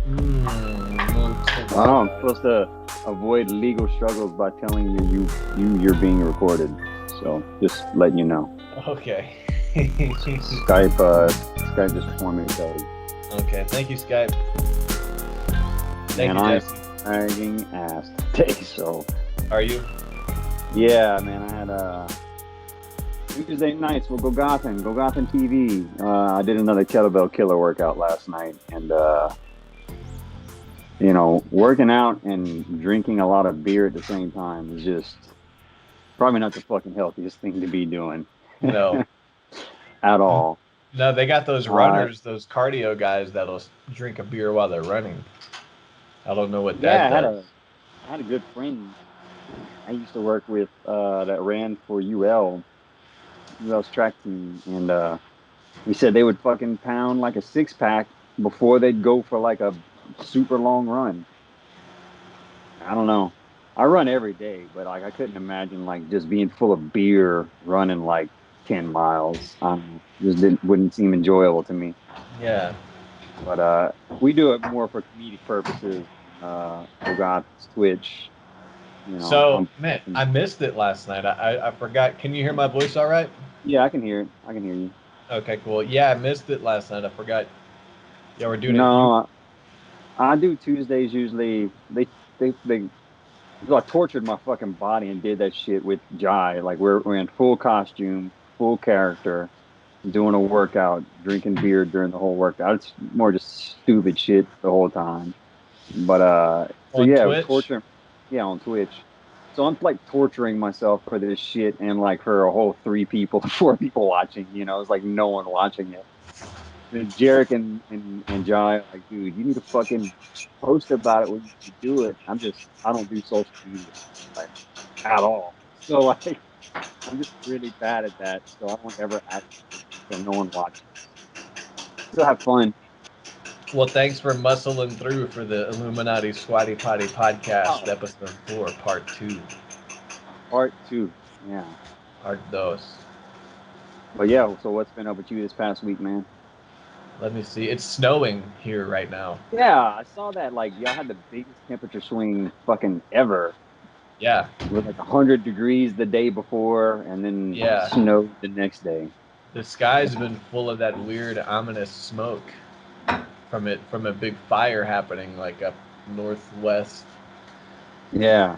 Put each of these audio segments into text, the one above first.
Oh, I'm supposed to avoid legal struggles by telling you're being recorded. So just letting you know. Okay. Skype just informed me to tell you. Okay. Thank you, Skype. Thank Man, you, I'm Jesse. dragging ass today. So Are you? yeah, man, I had Tuesday nights. We'll go Gotham TV. I did another kettlebell killer workout last night, and working out and drinking a lot of beer at the same time is just probably not the fucking healthiest thing to be doing No. at all. No, they got those Uh, runners, those cardio guys that'll drink a beer while they're running. I don't know what yeah, that does. I had a good friend I used to work with that ran for UL's track team, and he said they would fucking pound like a six pack before they'd go for like a super long run. I don't know. I run every day, but like I couldn't imagine like just being full of beer running like 10 miles. Just didn't wouldn't seem enjoyable to me. Yeah. But we do it more for comedic purposes. God's Twitch, So, I'm man, fucking, I missed it last night. I forgot. Can you hear my voice all right? yeah, I can hear it. I can hear you. Okay, cool. Yeah, I missed it last night. I forgot. Yeah, we're doing it. You No, I do Tuesdays usually. They I tortured my fucking body and did that shit with Jai. Like we're in full costume, full character, doing a workout, drinking beer during the whole workout. It's more just stupid shit the whole time. But so on yeah, Twitch? torture. Yeah, on Twitch. So I'm like torturing myself for this shit and like for a whole three people, four people watching. It's like no one watching it. And Jarek and Jai are like, dude, you need to fucking post about it when you do it. I don't do social media like at all. So like, I'm just really bad at that. So I don't ever advertise it so no one watches. Still have fun. Well, thanks for muscling through for the Illuminati Squatty Potty podcast, Oh, episode 4, part 2. part two. Yeah. Part dos. But yeah, so what's been up with you this past week, man? Let me see. It's snowing here right now. Yeah, I saw that like y'all had the biggest temperature swing fucking ever. Yeah. It was like 100 degrees the day before and then Yeah. snowed the next day. The sky's been full of that weird, ominous smoke from a big fire happening like up northwest. Yeah.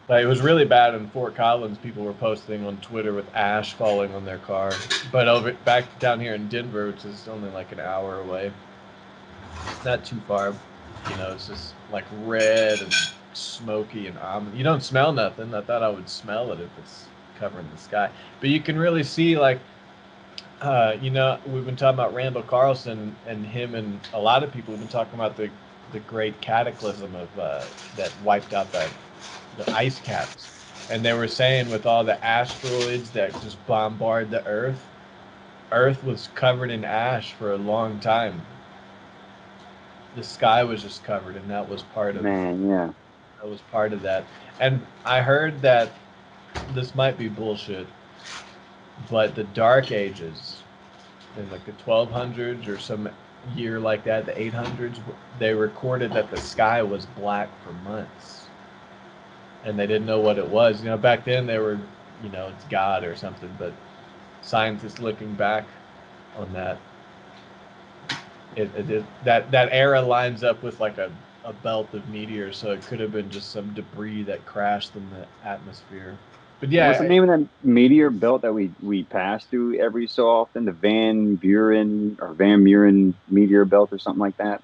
Like, it was really bad in Fort Collins. People were posting on Twitter with ash falling on their car. But over back down here in Denver, which is only like an hour away, not too far. It's just like red and smoky and ominous. You don't smell nothing. I thought I would smell it if it's covering the sky, but you can really see like we've been talking about Randall Carlson and him, and a lot of people have been talking about the great cataclysm of that wiped out the ice caps, and they were saying with all the asteroids that just bombard the Earth was covered in ash for a long time. The sky was just covered, and Man, yeah. that was part of that. And I heard that this might be bullshit, but the Dark Ages in like the 1200s or some year like that, the 800s, they recorded that the sky was black for months, and they didn't know what it was. Back then they were, it's God or something, but scientists looking back on that, that era lines up with like a belt of meteors, so it could have been just some debris that crashed in the atmosphere. But What's the yeah, name of that meteor belt that we pass through every so often? The Van Buren meteor belt or something like that.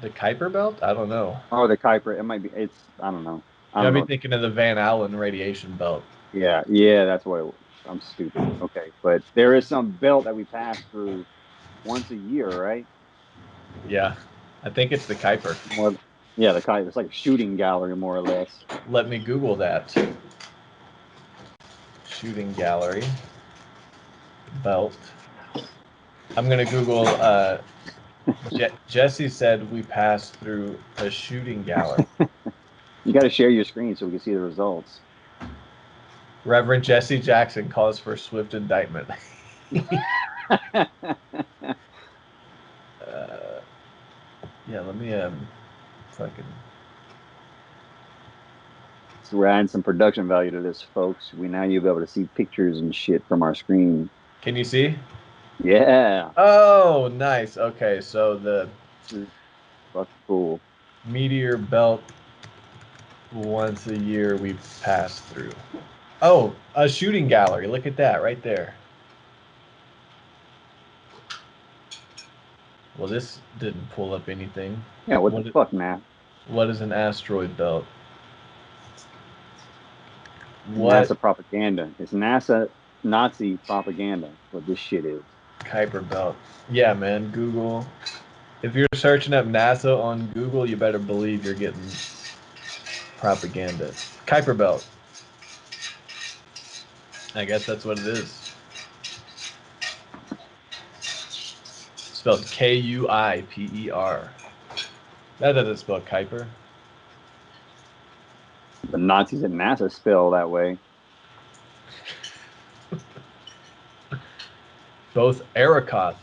the Kuiper belt, I don't know. Oh, the Kuiper. It might be. I don't know. I I'd don't be know. thinking of the Van Allen radiation belt. Yeah, yeah, that's what it was. I'm stupid. Okay, but there is some belt that we pass through once a year, right? Yeah, I think it's the Kuiper. More, yeah, the Kuiper. It's like a shooting gallery, more or less. Let me Google that. Shooting gallery belt. I'm gonna Google. Jesse said we passed through a shooting gallery. You got to share your screen so we can see the results. Reverend Jesse Jackson calls for swift indictment. uh, yeah, let me. Fucking. So we're adding some production value to this, folks. You'll be able to see pictures and shit from our screen. Can you see? Yeah. Oh, nice. Okay, so the This is fucking cool. meteor belt once a year we pass through. Oh, a shooting gallery. Look at that right there. Well, this didn't pull up anything. Yeah, what the fuck, man? What is an asteroid belt? What NASA propaganda. It's NASA Nazi propaganda. What this shit is. Kuiper belt? Yeah, man. Google. If you're searching up NASA on Google, you better believe you're getting propaganda. Kuiper belt. I guess that's what it is. Spelled Kuiper. That doesn't spell Kuiper. The Nazis at NASA spell that way. Both Arakoth,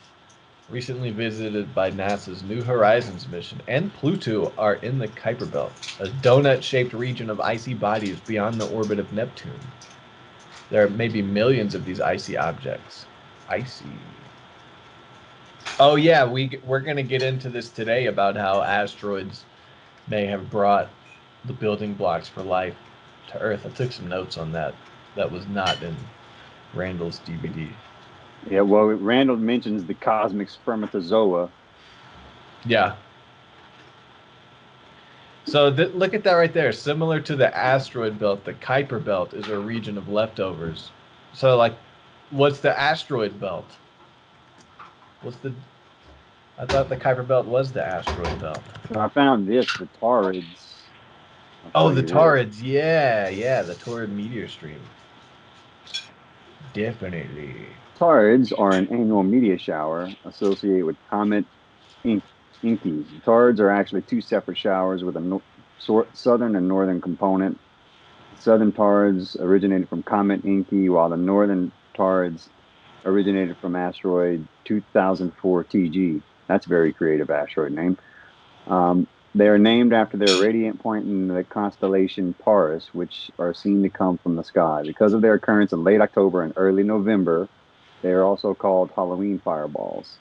recently visited by NASA's New Horizons mission, and Pluto are in the Kuiper belt, a donut-shaped region of icy bodies beyond the orbit of Neptune. There may be millions of these icy objects. Icy. Oh yeah, we're gonna get into this today about how asteroids may have brought the building blocks for life to Earth. I took some notes on that. That was not in Randall's DVD. Yeah, well, Randall mentions the cosmic spermatozoa. Yeah. So look at that right there. Similar to the asteroid belt, the Kuiper belt is a region of leftovers. So like, what's the asteroid belt? I thought the Kuiper belt was the asteroid belt. So I found this, the Taurids. Oh, the Taurids. Yeah, the Taurid meteor stream. Definitely. Taurids are an annual meteor shower associated with Comet Encke. Taurids are actually two separate showers with a southern and northern component. Southern Taurids originated from Comet Encke, while the northern Taurids originated from asteroid 2004 TG. That's a very creative asteroid name. They are named after their radiant point in the constellation Taurus, which are seen to come from the sky. Because of their occurrence in late October and early November, they are also called Halloween fireballs.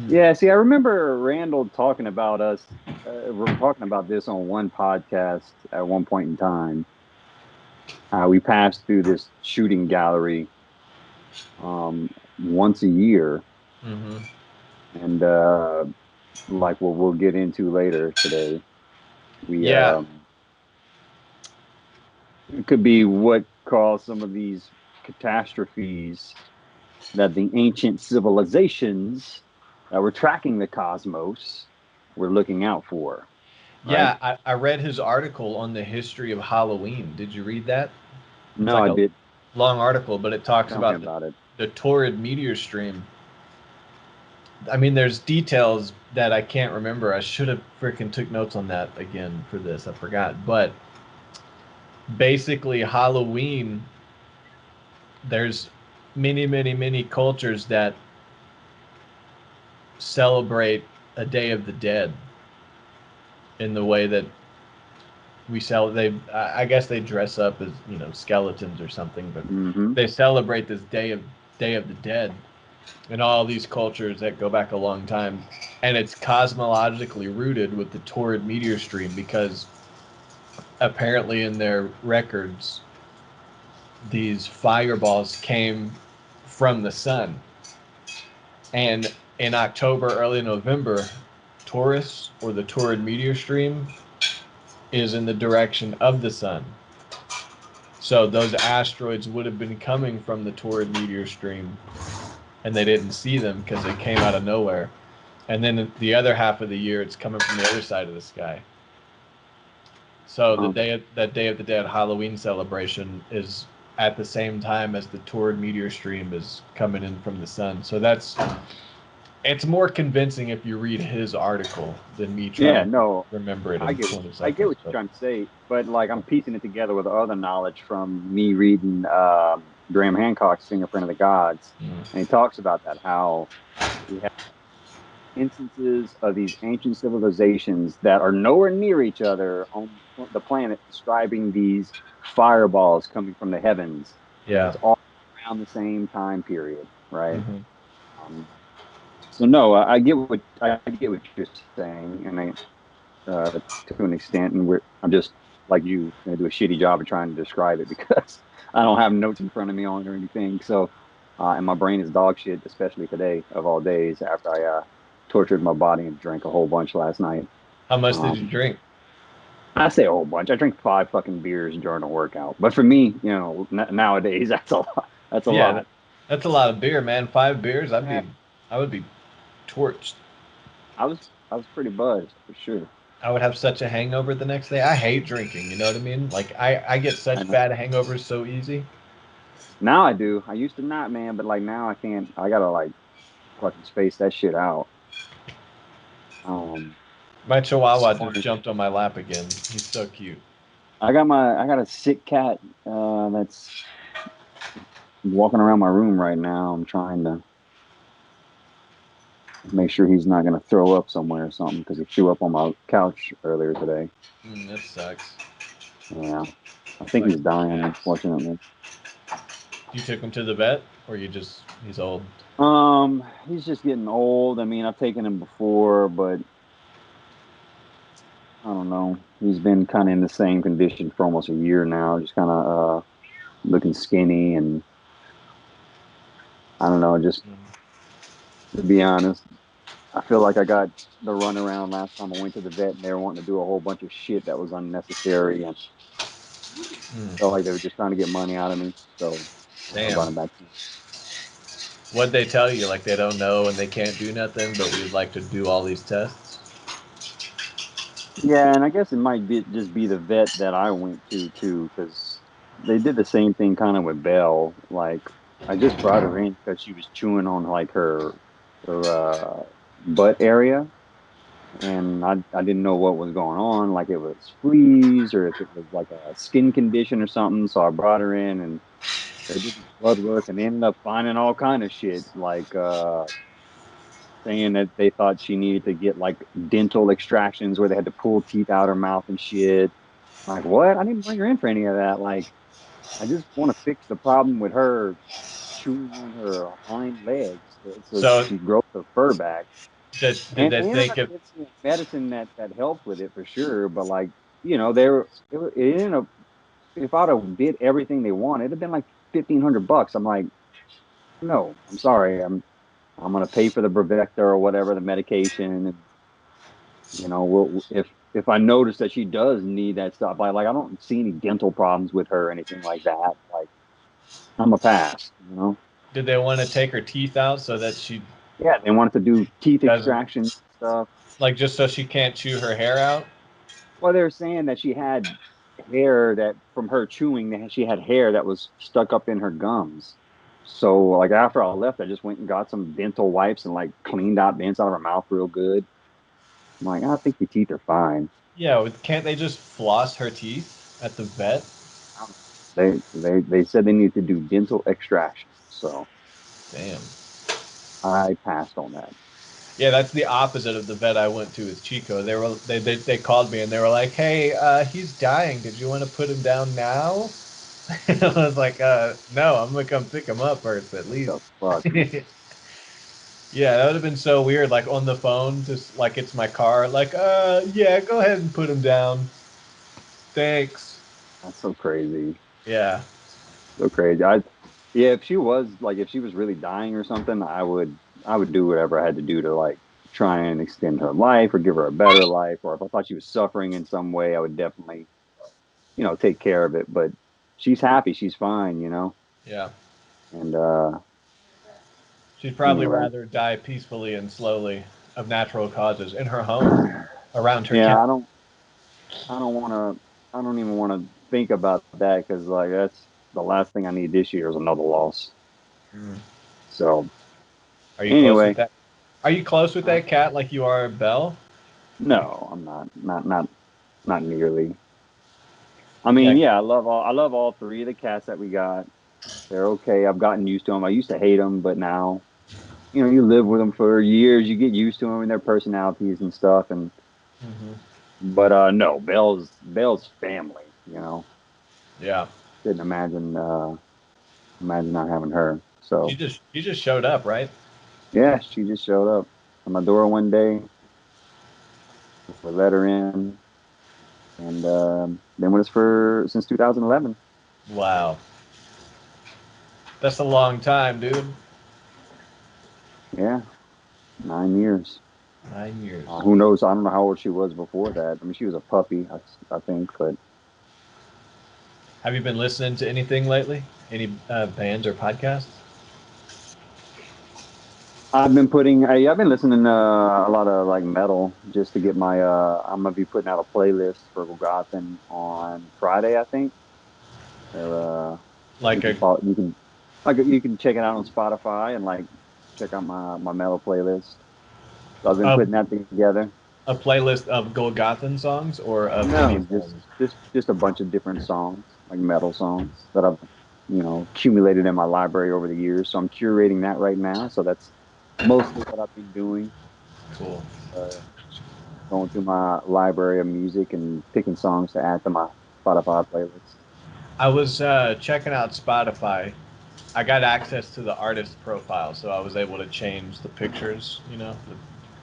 Yeah, see, I remember Randall talking about us. We're talking about this on one podcast at one point in time. We passed through this shooting gallery once a year, and like what we'll get into later today, it could be what caused some of these catastrophes that the ancient civilizations that were tracking the cosmos were looking out for. Yeah, right? I read his article on the history of Halloween. Did you read that? It's No, like I a did. long article, but it talks Tell me about about it. the Taurid meteor stream. I mean, there's details that I can't remember. I should have freaking took notes on that again for this. I forgot. But basically, Halloween, there's many cultures that celebrate a Day of the Dead in the way that I guess they dress up as, skeletons or something, but they celebrate this Day of the Dead in all these cultures that go back a long time, and it's cosmologically rooted with the Taurid meteor stream, because apparently in their records these fireballs came from the sun, and in October, early November, Taurus, or the Taurid meteor stream, is in the direction of the sun. So those asteroids would have been coming from the Taurid meteor stream, and they didn't see them because they came out of nowhere. And then the other half of the year, it's coming from the other side of the sky. So that Day of the Dead Halloween celebration is at the same time as the Taurid meteor stream is coming in from the sun. So it's more convincing if you read his article than me trying to remember it in 20 seconds. I get what you're trying to say, but like I'm piecing it together with other knowledge from me reading Graham Hancock's Fingerprint of the Gods, and he talks about that, how he had instances of these ancient civilizations that are nowhere near each other on the planet describing these fireballs coming from the heavens. Yeah. It's all around the same time period, right? Hmm. Um, so no, I get what you're saying, and to an extent, and I'm just like you, gonna do a shitty job of trying to describe it because I don't have notes in front of me on it or anything. So, and my brain is dog shit, especially today of all days after I tortured my body and drank a whole bunch last night. How much did you Um, drink? I say a whole bunch. I drink 5 fucking beers during a workout, but for me, nowadays that's a lot. That's a Yeah, lot. that's a lot of beer, man. 5 beers, Yeah, I would be torched. I was pretty buzzed for sure. I would have such a hangover the next day. I hate drinking, you know what I mean? Like I get such And bad hangovers so easy. now I do. I used to not, man, but like now I can't. I gotta like fucking space that shit out. Um, My it's chihuahua just funny. jumped on my lap again. He's so cute. I got a sick cat that's walking around my room right now. I'm trying to make sure he's not gonna throw up somewhere or something because he threw up on my couch earlier today. That sucks. Yeah, I think he's Fucking dying, cats. unfortunately. You took him to the vet, or he's old. He's just getting old. I mean, I've taken him before, but I don't know. He's been kind of in the same condition for almost a year now, just kind of looking skinny and I don't know, just to be honest. I feel like I got the runaround last time I went to the vet and they were wanting to do a whole bunch of shit that was unnecessary and felt Mm, like they were just trying to get money out of me. So I damn. brought him back. What'd they tell you? Like they don't know and they can't do nothing, but we'd like to do all these tests? Yeah, and I guess it might just be the vet that I went to too, because they did the same thing kind of with Belle. Like I just brought her in because she was chewing on like her butt area, and I didn't know what was going on, like it was fleas or if it was like a skin condition or something. So I brought her in and they did this blood work and they ended up finding all kind of shit, like saying that they thought she needed to get like dental extractions where they had to pull teeth out her mouth and shit. Like, what? I didn't bring her in for any of that. Like, I just want to fix the problem with her chewing on her hind legs so So she grows her fur back. did And they they ended think up if giving me medicine that helped with it for sure. But like, they were it ended up if I'd have did everything they wanted, it'd have been like $1,500. I'm like, no, I'm sorry. I'm gonna pay for the Brevector or whatever the medication, and if I notice that she does need that stuff, I don't see any dental problems with her or anything like that. Like I'm a pass. did they want to take her teeth out so that she Yeah, they wanted to do teeth doesn't extraction stuff. like just so she can't chew her hair out? Well, they were saying that she had hair that from her chewing, that she had hair that was stuck up in her gums. So like after I left, I just went and got some dental wipes and like cleaned out the inside of her mouth real good. I'm like, I think your teeth are fine. Yeah, can't they just floss her teeth at the vet? They said they need to do dental extraction. So Damn. I passed on that. Yeah, that's the opposite of the vet I went to with Chico. They called me and they were like, "Hey, he's dying. Did you want to put him down now?" I was like, "No, I'm gonna come pick him up first, at What least." the fuck, man? Yeah, that would have been so weird. Like on the phone, just like it's my car. Like, yeah, go ahead and put him down. Thanks. That's so crazy. Yeah, So crazy. Yeah, if she was really dying or something, I would do whatever I had to do to like try and extend her life or give her a better life. Or if I thought she was suffering in some way, I would definitely, take care of it. But she's happy, she's fine. yeah. And She'd probably anyway, rather die peacefully and slowly of natural causes in her home around her yeah, cat. I don't even want to think about that because like that's the last thing I need this year is another loss. Mm. So Are you close with anyway, that? Are you close with uh, that cat like you are Belle? no, I'm not nearly. I Yeah. mean, yeah, I love all three of the cats that we got. They're okay. I've gotten used to them. I used to hate them, but now you live with them for years, you get used to them and their personalities and stuff. And Hmm. but no, Belle's family. Yeah. Couldn't imagine not having her. So She just showed up, right? yeah, she just showed up at my door one day. We let her in, and been with us for since 2011. Wow. That's a long time, dude. Yeah, 9 years. 9 years. Who knows? I don't know how old she was before that. I mean, she was a puppy, I think. But Have you been listening to anything lately? Any bands or podcasts? I've been listening to a lot of like metal just to get my. I'm gonna be putting out a playlist for Gotham on Friday, I think. Or you Like can a follow, you can check it out on Spotify and like check out my metal playlist. So I've been a, putting that together. a playlist of Golgothan songs or of any No, just songs? just just a bunch of different songs, like metal songs that I've accumulated in my library over the years. So I'm curating that right now. So that's mostly what I've been doing. Cool. Uh, Going through my library of music and picking songs to add to my Spotify playlist. I was checking out Spotify. I got access to the artist profile, so I was able to change the pictures,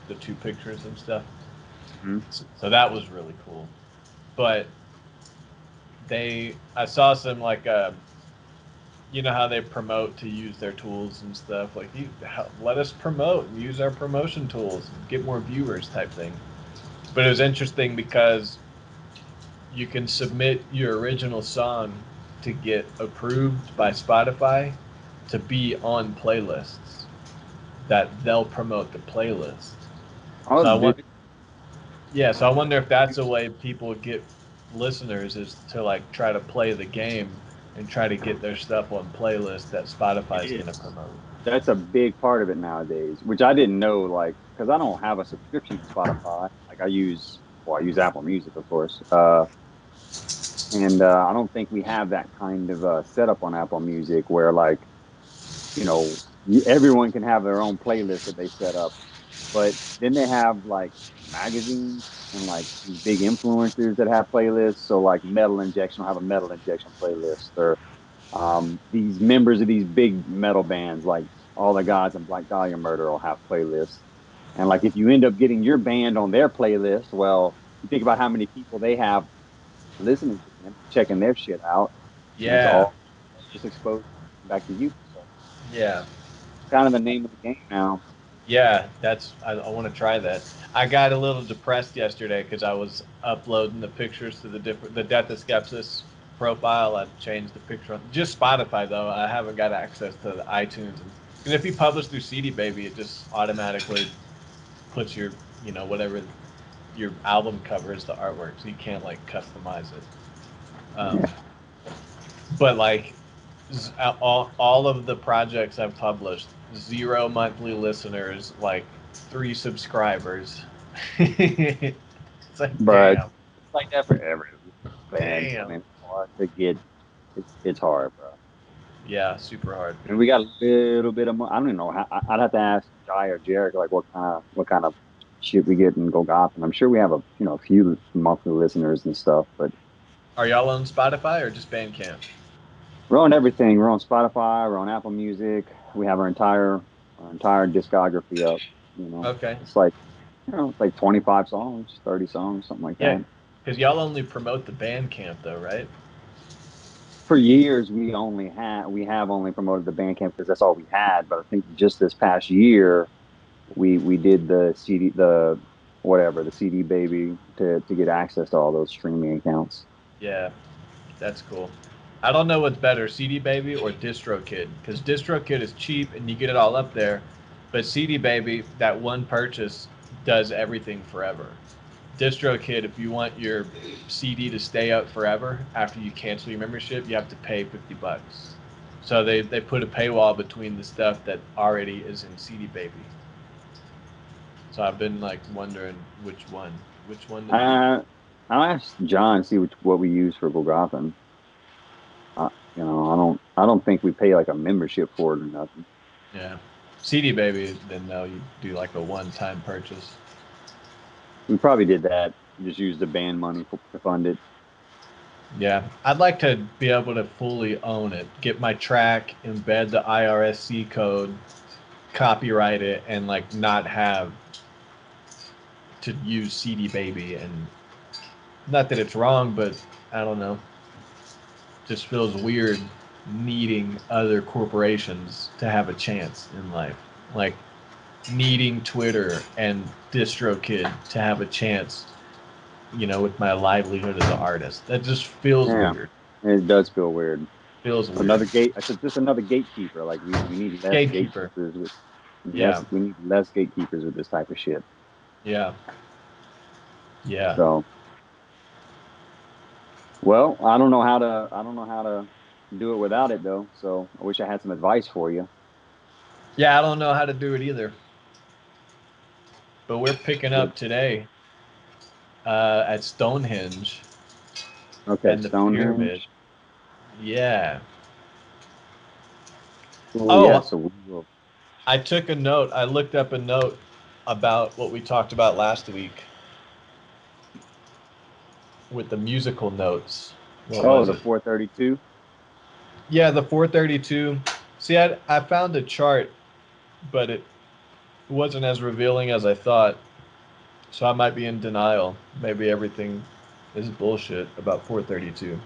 the two pictures and stuff. Mhm. So that was really cool. But I saw some like you know how they promote to use their tools and stuff, like let us promote and use our promotion tools and get more viewers type thing. But it was interesting because you can submit your original song to get approved by Spotify to be on playlists that they'll promote the playlist. Oh, So I want dude. Yeah, so I wonder if that's a way people get listeners, is to like try to play the game and try to get their stuff on playlists that It Spotify is going to is. promote. That's a big part of it nowadays, which I didn't know, like, because I don't have a subscription to Spotify. Like, I use Apple Music, of course. And I don't think we have that kind of setup on Apple Music where, like, everyone can have their own playlist that they set up. But then they have like magazines and like these big influencers that have playlists. So like Metal Injection will have a Metal Injection playlist, or these members of these big metal bands, like all the guys in Black Dahlia Murder, will have playlists. And like if you end up getting your band on their playlist, well, you think about how many people they have listening to them, checking their shit out, and it's Yeah, all just exposed back to you. So yeah, kind of the name of the game now. yeah. I want to try that. I got a little depressed yesterday because I was uploading the pictures to the Death of Skepsis profile. I changed the picture on just Spotify though. I haven't got access to the iTunes. And if you publish through CD Baby, it just automatically puts your whatever your album cover is the artwork, so you can't like customize it. But like all of the projects I've published, 0 monthly listeners, like 3 subscribers. It's like But damn, it's like that for every band. I damn. mean, it's hard to get. It's hard, bro. Yeah, super hard. And we got a little bit of. I don't even know. I'd have to ask Jai or Jarek like what kind of shit we get in Go Gotham. I'm sure we have a few monthly listeners and stuff, but Are y'all on Spotify or just Bandcamp? we're on everything. We're on Spotify. We're on Apple Music. We have our entire discography up. Okay. It's like 25 songs, 30 songs, something like Yeah, that. because y'all only promote the Bandcamp though, right? For years we have only promoted the Bandcamp because that's all we had. But I think just this past year we did the CD the CD baby to get access to all those streaming accounts. Yeah, that's cool. I don't know what's better, CD Baby or DistroKid, because DistroKid is cheap and you get it all up there, but CD Baby, that one purchase does everything forever. DistroKid, if you want your CD to stay up forever after you cancel your membership, you have to pay $50. So they put a paywall between the stuff that already is in CD Baby. So I've been like wondering which one to do. Uh, I'll ask John see what we use for Golgothan. I don't think we pay like a membership for it or nothing. Yeah. CD Baby, then no, you do like a one-time purchase. We probably did that. Just used the band money to fund it. Yeah, I'd like to be able to fully own it, get my track, embed the IRSC code, copyright it, and like not have to use CD Baby. And not that it's wrong, but I don't know, just feels weird needing other corporations to have a chance in life, like needing Twitter and DistroKid to have a chance, with my livelihood as an artist. That just feels Yeah, weird. it does feel weird. Feels weird. Another gate. I said just another gatekeeper. Like we need less Gatekeeper. gatekeepers with Yeah. less. We need less gatekeepers with this type of shit. Yeah. Yeah. So, well, I don't know how to do it without it though. So I wish I had some advice for you. Yeah, I don't know how to do it either. But we're picking But up today at Stonehenge okay, and the pyramid. Stonehenge. Yeah. Oh yeah. Oh, So we will. I took a note. I looked up a note about what we talked about last week with the musical notes. What Oh, was the it? 432. Yeah, the 432. See, I found a chart, but it wasn't as revealing as I thought. So I might be in denial. Maybe everything is bullshit about 432.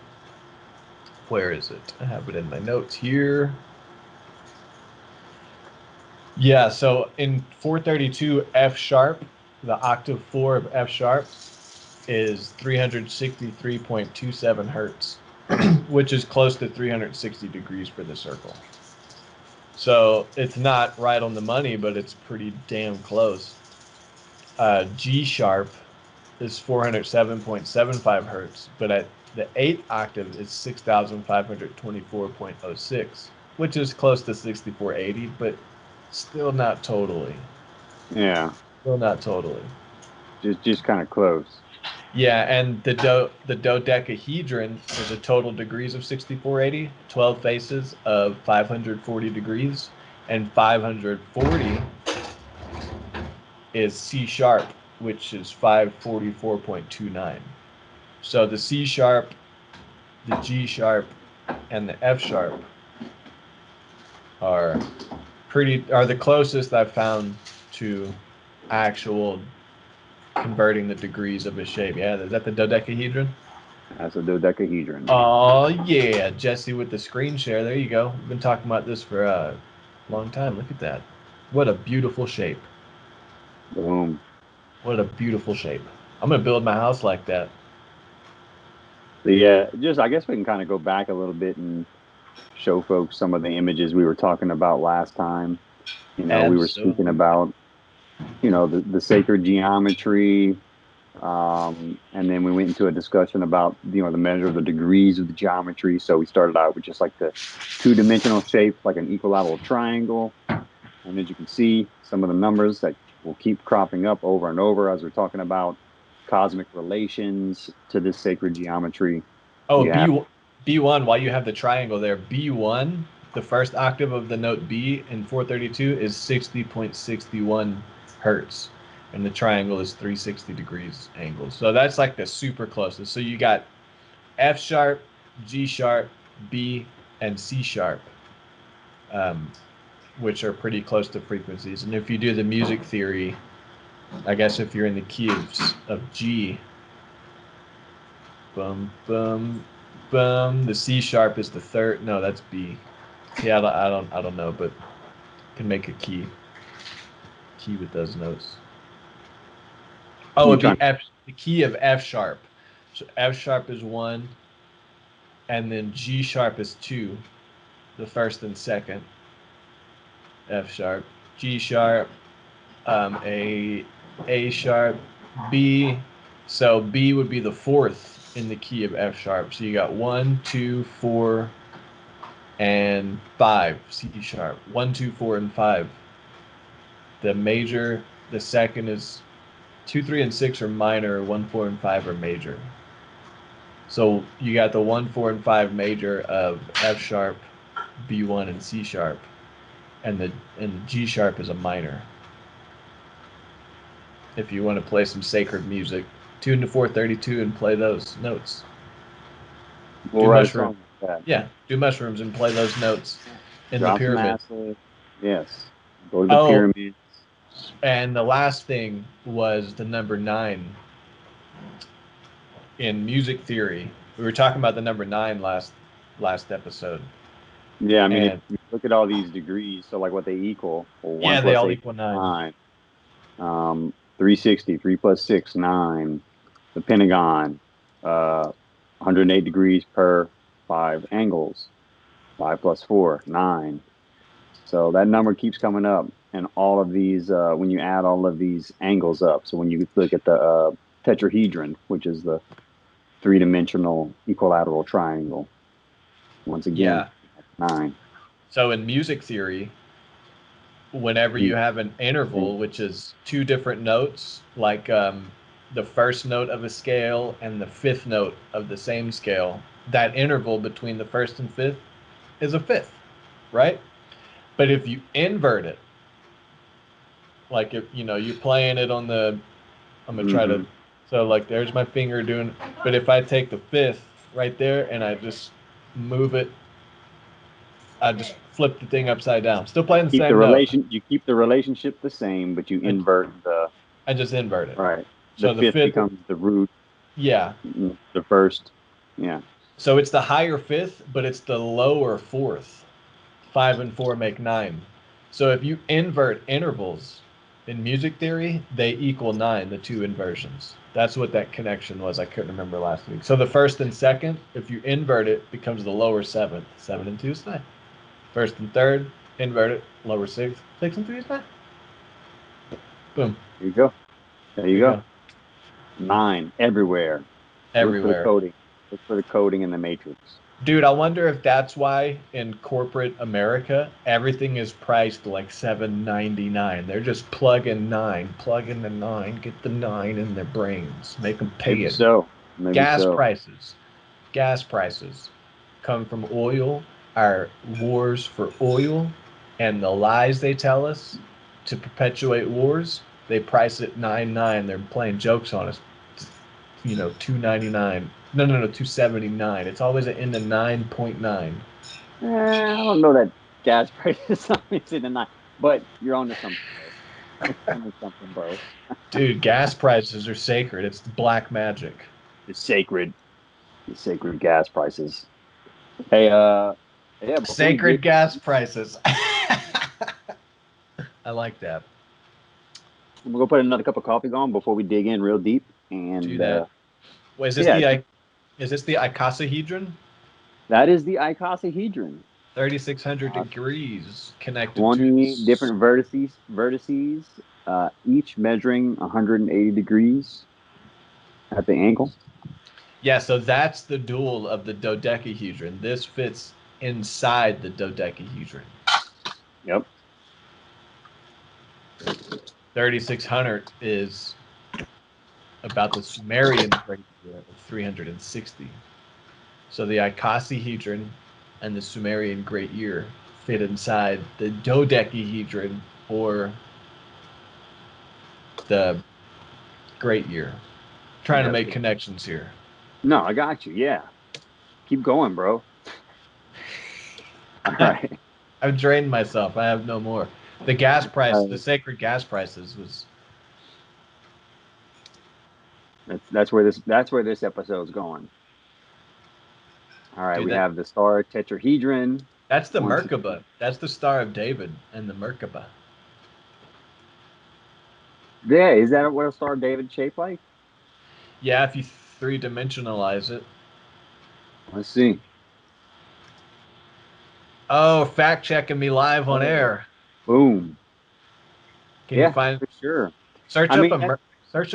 Where is it? I have it in my notes here. Yeah, so in 432 F sharp, the octave 4 of F sharp is 363.27 hertz, which is close to 360 degrees for the circle. So it's not right on the money, but it's pretty damn close. G sharp is 407.75 hertz, but at the 8th octave is 6,524.06, which is close to 6480, but still not totally. Yeah, Still not totally. just kind of close. Yeah, and the dodecahedron is a total degrees of 6480, 12 faces of 540 degrees, and 540 is C sharp, which is 544.29. So the C sharp, the G sharp, and the F sharp are the closest I've found to actual converting the degrees of a shape. Yeah, is that the dodecahedron? That's a dodecahedron. Oh yeah, Jesse with the screen share. There you go. We've been talking about this for a long time. Look at that. What a beautiful shape. Boom. What a beautiful shape. I'm gonna build my house like that. So yeah, just I guess we can kind of go back a little bit and show folks some of the images we were talking about last time. We were speaking Absolutely. about, the sacred geometry. And then we went into a discussion about, the measure of the degrees of the geometry. So we started out with just like the two-dimensional shape, like an equilateral triangle. And as you can see, some of the numbers that will keep cropping up over and over as we're talking about cosmic relations to this sacred geometry. Oh, We have, B1, while you have the triangle there, B1, the first octave of the note B in 432 is 60.61 hertz. And the triangle is 360 degrees angle. So that's like the super closest. So you got F sharp, G sharp, B, and C sharp, um, which are pretty close to frequencies. And if you do the music theory, I guess if you're in the key of G, bum, bum, bum, the C sharp is the third. No, that's B. Yeah, I don't know, but can make a key with those notes. Oh, you it'd trying be F, the key of F sharp. So F sharp is 1, and then G sharp is 2, the first and second. F sharp, G sharp, A sharp, B. So B would be the fourth in the key of F sharp. So you got 1, 2, 4, and 5. C sharp. 1, 2, 4, and 5. The major. The second is 2, 3, and 6 are minor. 1, 4, and 5 are major. So you got the 1, 4, and 5 major of F sharp, B1, and C sharp. and the G sharp is a minor. If you want to play some sacred music, tune to 432 and play those notes. We'll Do write a mushroom. song like that. Yeah, do mushrooms and play those notes in the Drop some pyramid. acid. Yes. Go to the Oh, pyramids. and the last thing was the number 9 in music theory. We were talking about the number 9 last episode. Yeah, I mean, if And you look at all these degrees, so like what they equal, well, 1 yeah, they plus all 8, equal 9. 9. 360, 3 plus 6, 9. The Pentagon, 108 degrees per 5 angles. 5 plus 4, 9. So that number keeps coming up. And all of these, when you add all of these angles up, so when you look at the tetrahedron, which is the three-dimensional equilateral triangle, once again, Yeah. 9. So in music theory, whenever you have an interval, which is 2 different notes, like the first note of a scale and the 5th note of the same scale, that interval between the 1st and 5th is a 5th, right? But if you invert it, like if you're playing it on the, I'm gonna try to, so like there's my finger doing, but if I take the 5th right there and I just move it, I just flip the thing upside down, still playing the Keep the same note. you keep the relationship the same, but you invert the I just invert it. right. The So the 5th 5th, becomes the root, yeah. the first. Yeah. So it's the higher 5th, but it's the lower 4th. 5 and 4 make 9. So if you invert intervals in music theory, they equal 9, the 2 inversions. That's what that connection was. I couldn't remember last week. So the 1st and 2nd, if you invert it, becomes the lower 7th. 7 and 2 is 9. 1st and 3rd, invert it, lower 6th. 6 and 3 is 9. Boom. There you go. There you go. 9 everywhere. Look for the Everywhere. coding. Look for the coding in the matrix. Dude, I wonder if that's why in corporate America everything is priced like $7.99. They're just plug in the 9, get the 9 in their brains, make them pay Maybe it. so. Maybe so. Gas prices come from oil, our wars for oil, and the lies they tell us to perpetuate wars. They price it 9.9. They're playing jokes on us. 2.99. No, 2.79. It's always an end of 9.9. I don't know that gas prices always in the 9, but you're onto something, bro. You're onto something, bro. Dude, gas prices are sacred. It's black magic. It's sacred. The sacred gas prices. Hey, yeah. Before we Sacred dig, gas prices. I like that. I'm gonna go put another cup of coffee on before we dig in real deep. Do And that. Wait, yeah, is this the icosahedron? that is the icosahedron. 3,600 degrees connected to 20 different vertices, each measuring 180 degrees at the ankle. Yeah, so that's the dual of the dodecahedron. This fits inside the dodecahedron. Yep. 3,600 is about the Sumerian great year of 360. So the icosahedron and the Sumerian great year fit inside the dodecahedron or the great year. Trying to make connections here. No, I got you. Yeah. Keep going, bro. All right. I've drained myself. I have no more. The gas price, the sacred gas prices was. That's where this episode's going. All right, Dude, we have the star tetrahedron. that's the Merkaba. That's the Star of David and the Merkaba. Yeah, is that what a Star of David shaped like? Yeah, if you 3-dimensionalize it. Let's see. Oh, fact checking me live on air. Boom. Can you find? For sure. Search up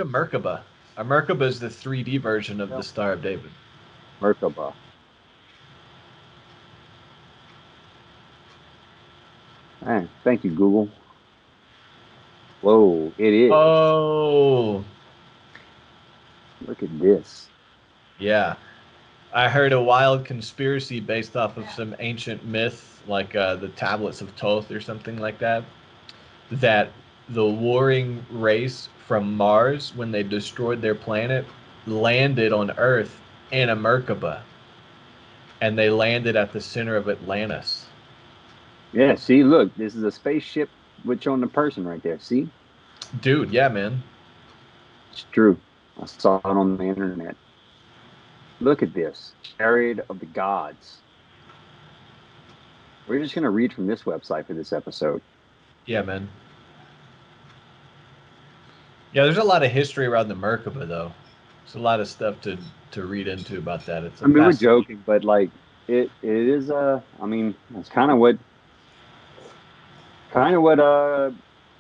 Merkaba. A Merkaba is the 3D version of the Star of David. Merkaba. Hey, thank you, Google. Whoa, it is. Oh. Look at this. Yeah. I heard a wild conspiracy based off of some ancient myth, like the Tablets of Thoth or something like that, that the warring race from Mars, when they destroyed their planet, landed on Earth in a Merkaba, and they landed at the center of Atlantis. Yeah, see, look, this is a spaceship with showing the person right there. See? Dude, yeah, man. It's true. I saw it on the internet. Look at this. Chariot of the Gods. We're just going to read from this website for this episode. Yeah, man. Yeah, there's a lot of history around the Merkaba, though. There's a lot of stuff to read into about that. It's a I mean, we're fascinating. joking, but like it is I mean, that's kind of what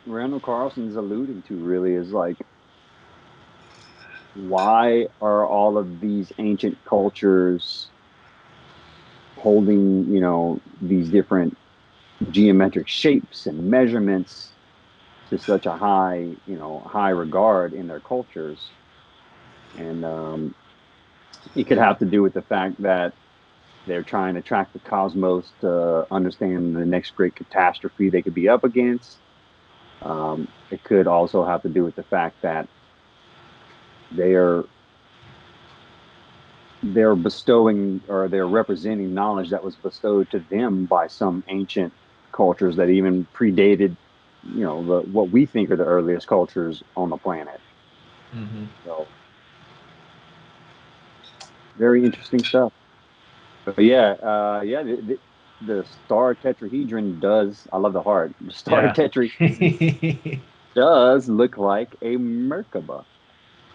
Randall Carlson's alluding to really is like why are all of these ancient cultures holding, these different geometric shapes and measurements to such a high regard in their cultures. And it could have to do with the fact that they're trying to track the cosmos to understand the next great catastrophe they could be up against. It could also have to do with the fact that they're they're bestowing or they're representing knowledge that was bestowed to them by some ancient cultures that even predated, what we think are the earliest cultures on the planet. Hmm. So very interesting stuff. But yeah, the star tetrahedron does. I love the heart. The star Yeah. tetrahedron does look like a Merkaba.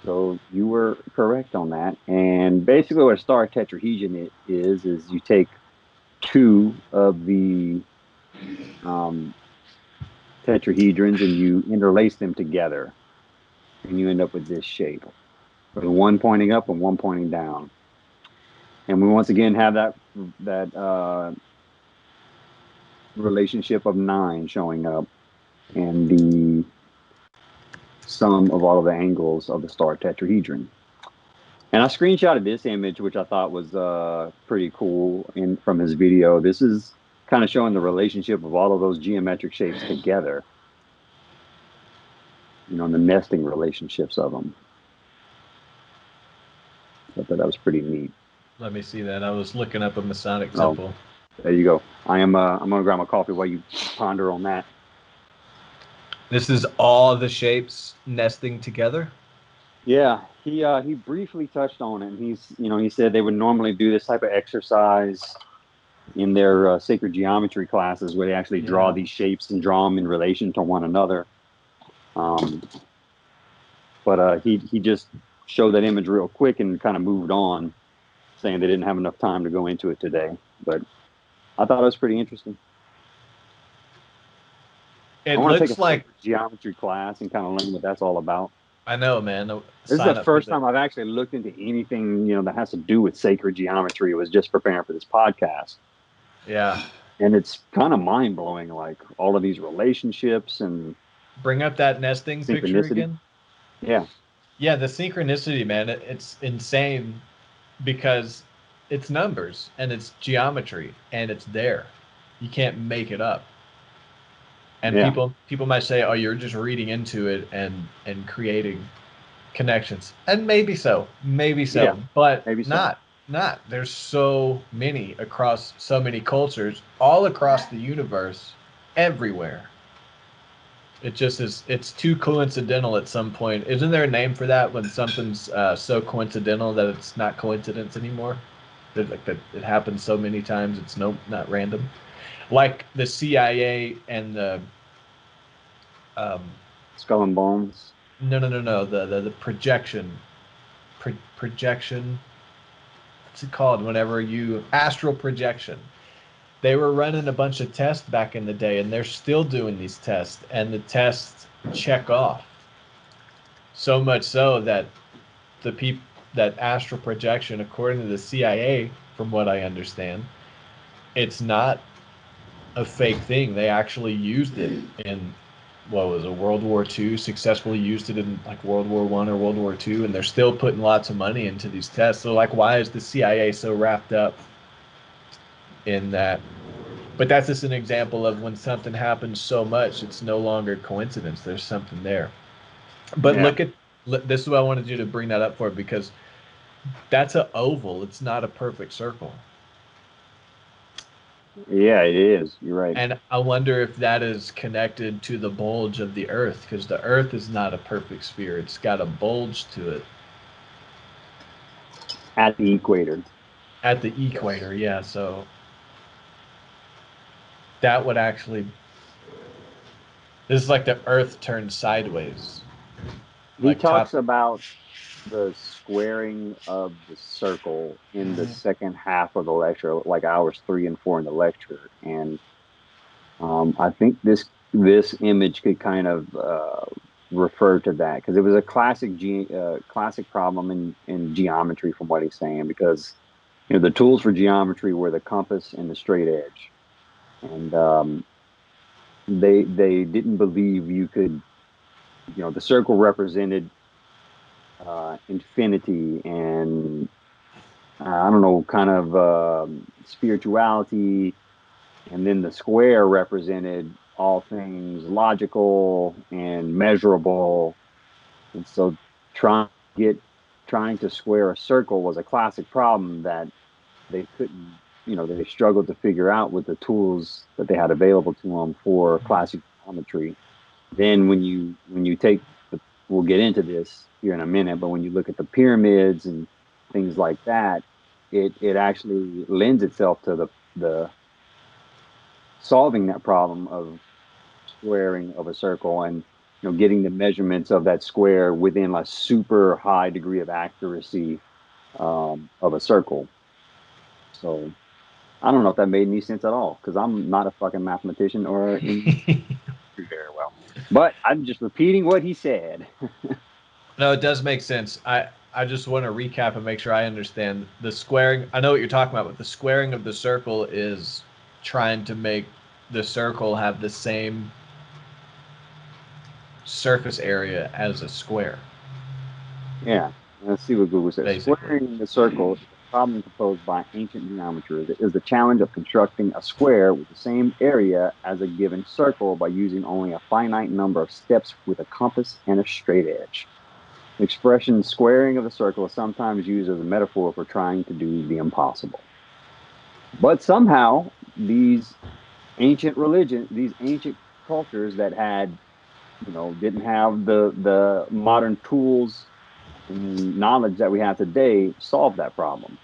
So you were correct on that. And basically, what a star tetrahedron is you take two of the um, tetrahedrons and you interlace them together, and you end up with this shape, with one pointing up and one pointing down. And we once again have that relationship of nine showing up, and the sum of all of the angles of the star tetrahedron. And I screenshotted this image, which I thought was pretty cool in from his video. This is kind of showing the relationship of all of those geometric shapes together, and the nesting relationships of them. I thought that was pretty neat. Let me see that. I was looking up a Masonic Oh, temple. there you go. I'm gonna grab my coffee while you ponder on that. This is all the shapes nesting together. Yeah, he briefly touched on it. And he said they would normally do this type of exercise in their sacred geometry classes where they actually draw Yeah. these shapes and draw them in relation to one another. Um, but he just showed that image real quick and kind of moved on, saying they didn't have enough time to go into it today. But I thought it was pretty interesting. I It want to take looks a like sacred geometry class and kind of learn what that's all about. I know, man. This is the Sign up for first the. time I've actually looked into anything, that has to do with sacred geometry. It was just preparing for this podcast. Yeah. And it's kind of mind blowing, like all of these relationships and Bring up that nesting picture synchronicity. again. Yeah. Yeah, the synchronicity, man. It's insane because it's numbers and it's geometry and it's there. You can't make it up. And Yeah. people might say, "Oh, you're just reading into it and creating connections." And maybe Yeah. so, but Maybe so. not. There's so many across so many cultures, all across the universe, everywhere. It just is. It's too coincidental at some point. Isn't there a name for that when something's so coincidental that it's not coincidence anymore? That like that it happens so many times, it's not random. Like the CIA and the um, Skull and Bones. no, the projection. What's it called? Whenever you astral projection. They were running a bunch of tests back in the day, and they're still doing these tests, and the tests check off. So much so that the peop that astral projection, according to the CIA, from what I understand, it's not a fake thing. They actually used it in what was it, World War II, successfully used it in like World War I or World War II, and they're still putting lots of money into these tests. So like, why is the CIA so wrapped up in that? But that's just an example of when something happens so much, it's no longer coincidence. There's something there. But Yeah. look at this is what I wanted you to bring that up for, because that's an oval. It's not a perfect circle. Yeah, it is. You're right. And I wonder if that is connected to the bulge of the Earth, because the Earth is not a perfect sphere. It's got a bulge to it At the equator. at the Yes. equator. Yeah, so that would actually, this is like the Earth turned sideways, He like top. talks about the squaring of the circle in the Mhm. second half of the lecture, like hours 3 and 4 in the lecture. And I think this image could kind of refer to that because it was a classic problem in geometry, from what he's saying. Because the tools for geometry were the compass and the straight edge, and they didn't believe you could. The circle represented infinity and I don't know, kind of spirituality, and then the square represented all things logical and measurable. And so trying to get trying to square a circle was a classic problem that they couldn't, they struggled to figure out with the tools that they had available to them for classic geometry. Then when you take the we'll get into this here in a minute, but when you look at the pyramids and things like that, it actually lends itself to the solving that problem of squaring of a circle and getting the measurements of that square within a super high degree of accuracy of a circle. So I don't know if that made any sense at all because I'm not a fucking mathematician or in very well, but I'm just repeating what he said. No, it does make sense. I just want to recap and make sure I understand the squaring. I know what you're talking about, but the squaring of the circle is trying to make the circle have the same surface area as a square, Yeah, let's see what Google says. basically. Squaring the circle is a problem proposed by ancient geometry. It is the challenge of constructing a square with the same area as a given circle by using only a finite number of steps with a compass and a straight edge. The expression squaring of the circle is sometimes used as a metaphor for trying to do the impossible. But somehow, these ancient cultures that didn't have the modern tools and knowledge that we have today solve that problem.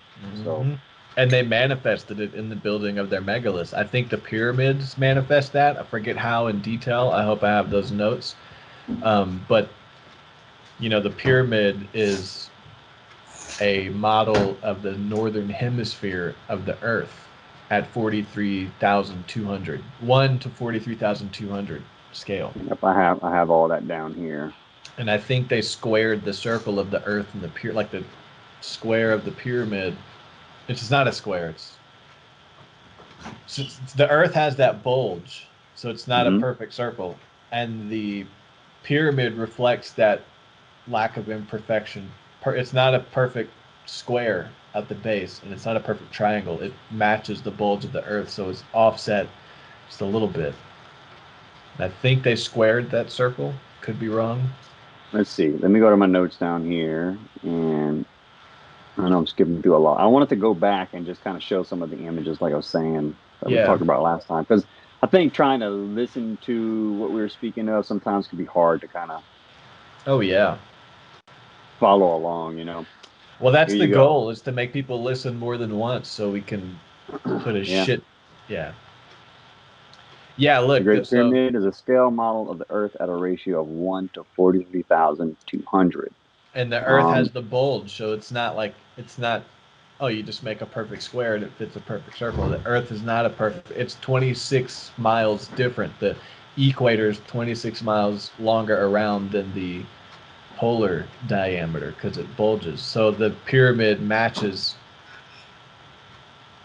So Hmm. And they manifested it in the building of their megaliths. I think the pyramids manifest that. I forget how in detail. I hope I have those notes. But the pyramid is a model of the northern hemisphere of the Earth at 43,200, 1 to 43,200 scale. if I have all that down here. And I think they squared the circle of the Earth and the like the square of the pyramid. It's just not a square. The Earth has that bulge, so it's not a Hmm. perfect circle, and the pyramid reflects that lack of imperfection. It's not a perfect square at the base, and it's not a perfect triangle. It matches the bulge of the Earth, so it's offset just a little bit. And I think they squared that circle. Could be wrong. Let's see. Let me go to my notes down here, and I know I'm skipping through a lot. I wanted to go back and just kind of show some of the images, like I was saying that we Yeah. talked about last time, because I think trying to listen to what we were speaking of sometimes can be hard to kind of Oh yeah. follow along. Well, that's Here the you go. goal, is to make people listen more than once, so we can put a Yeah. shit. Yeah. Yeah. The Look. Great So Pyramid is a scale model of the Earth at a ratio of 1 to 43,200. and the Earth Um, has the bulge, so it's not. Oh, you just make a perfect square and it fits a perfect circle. The Earth is not a perfect. It's 26 miles different. The equator is 26 miles longer around than the polar diameter because it bulges. So the pyramid matches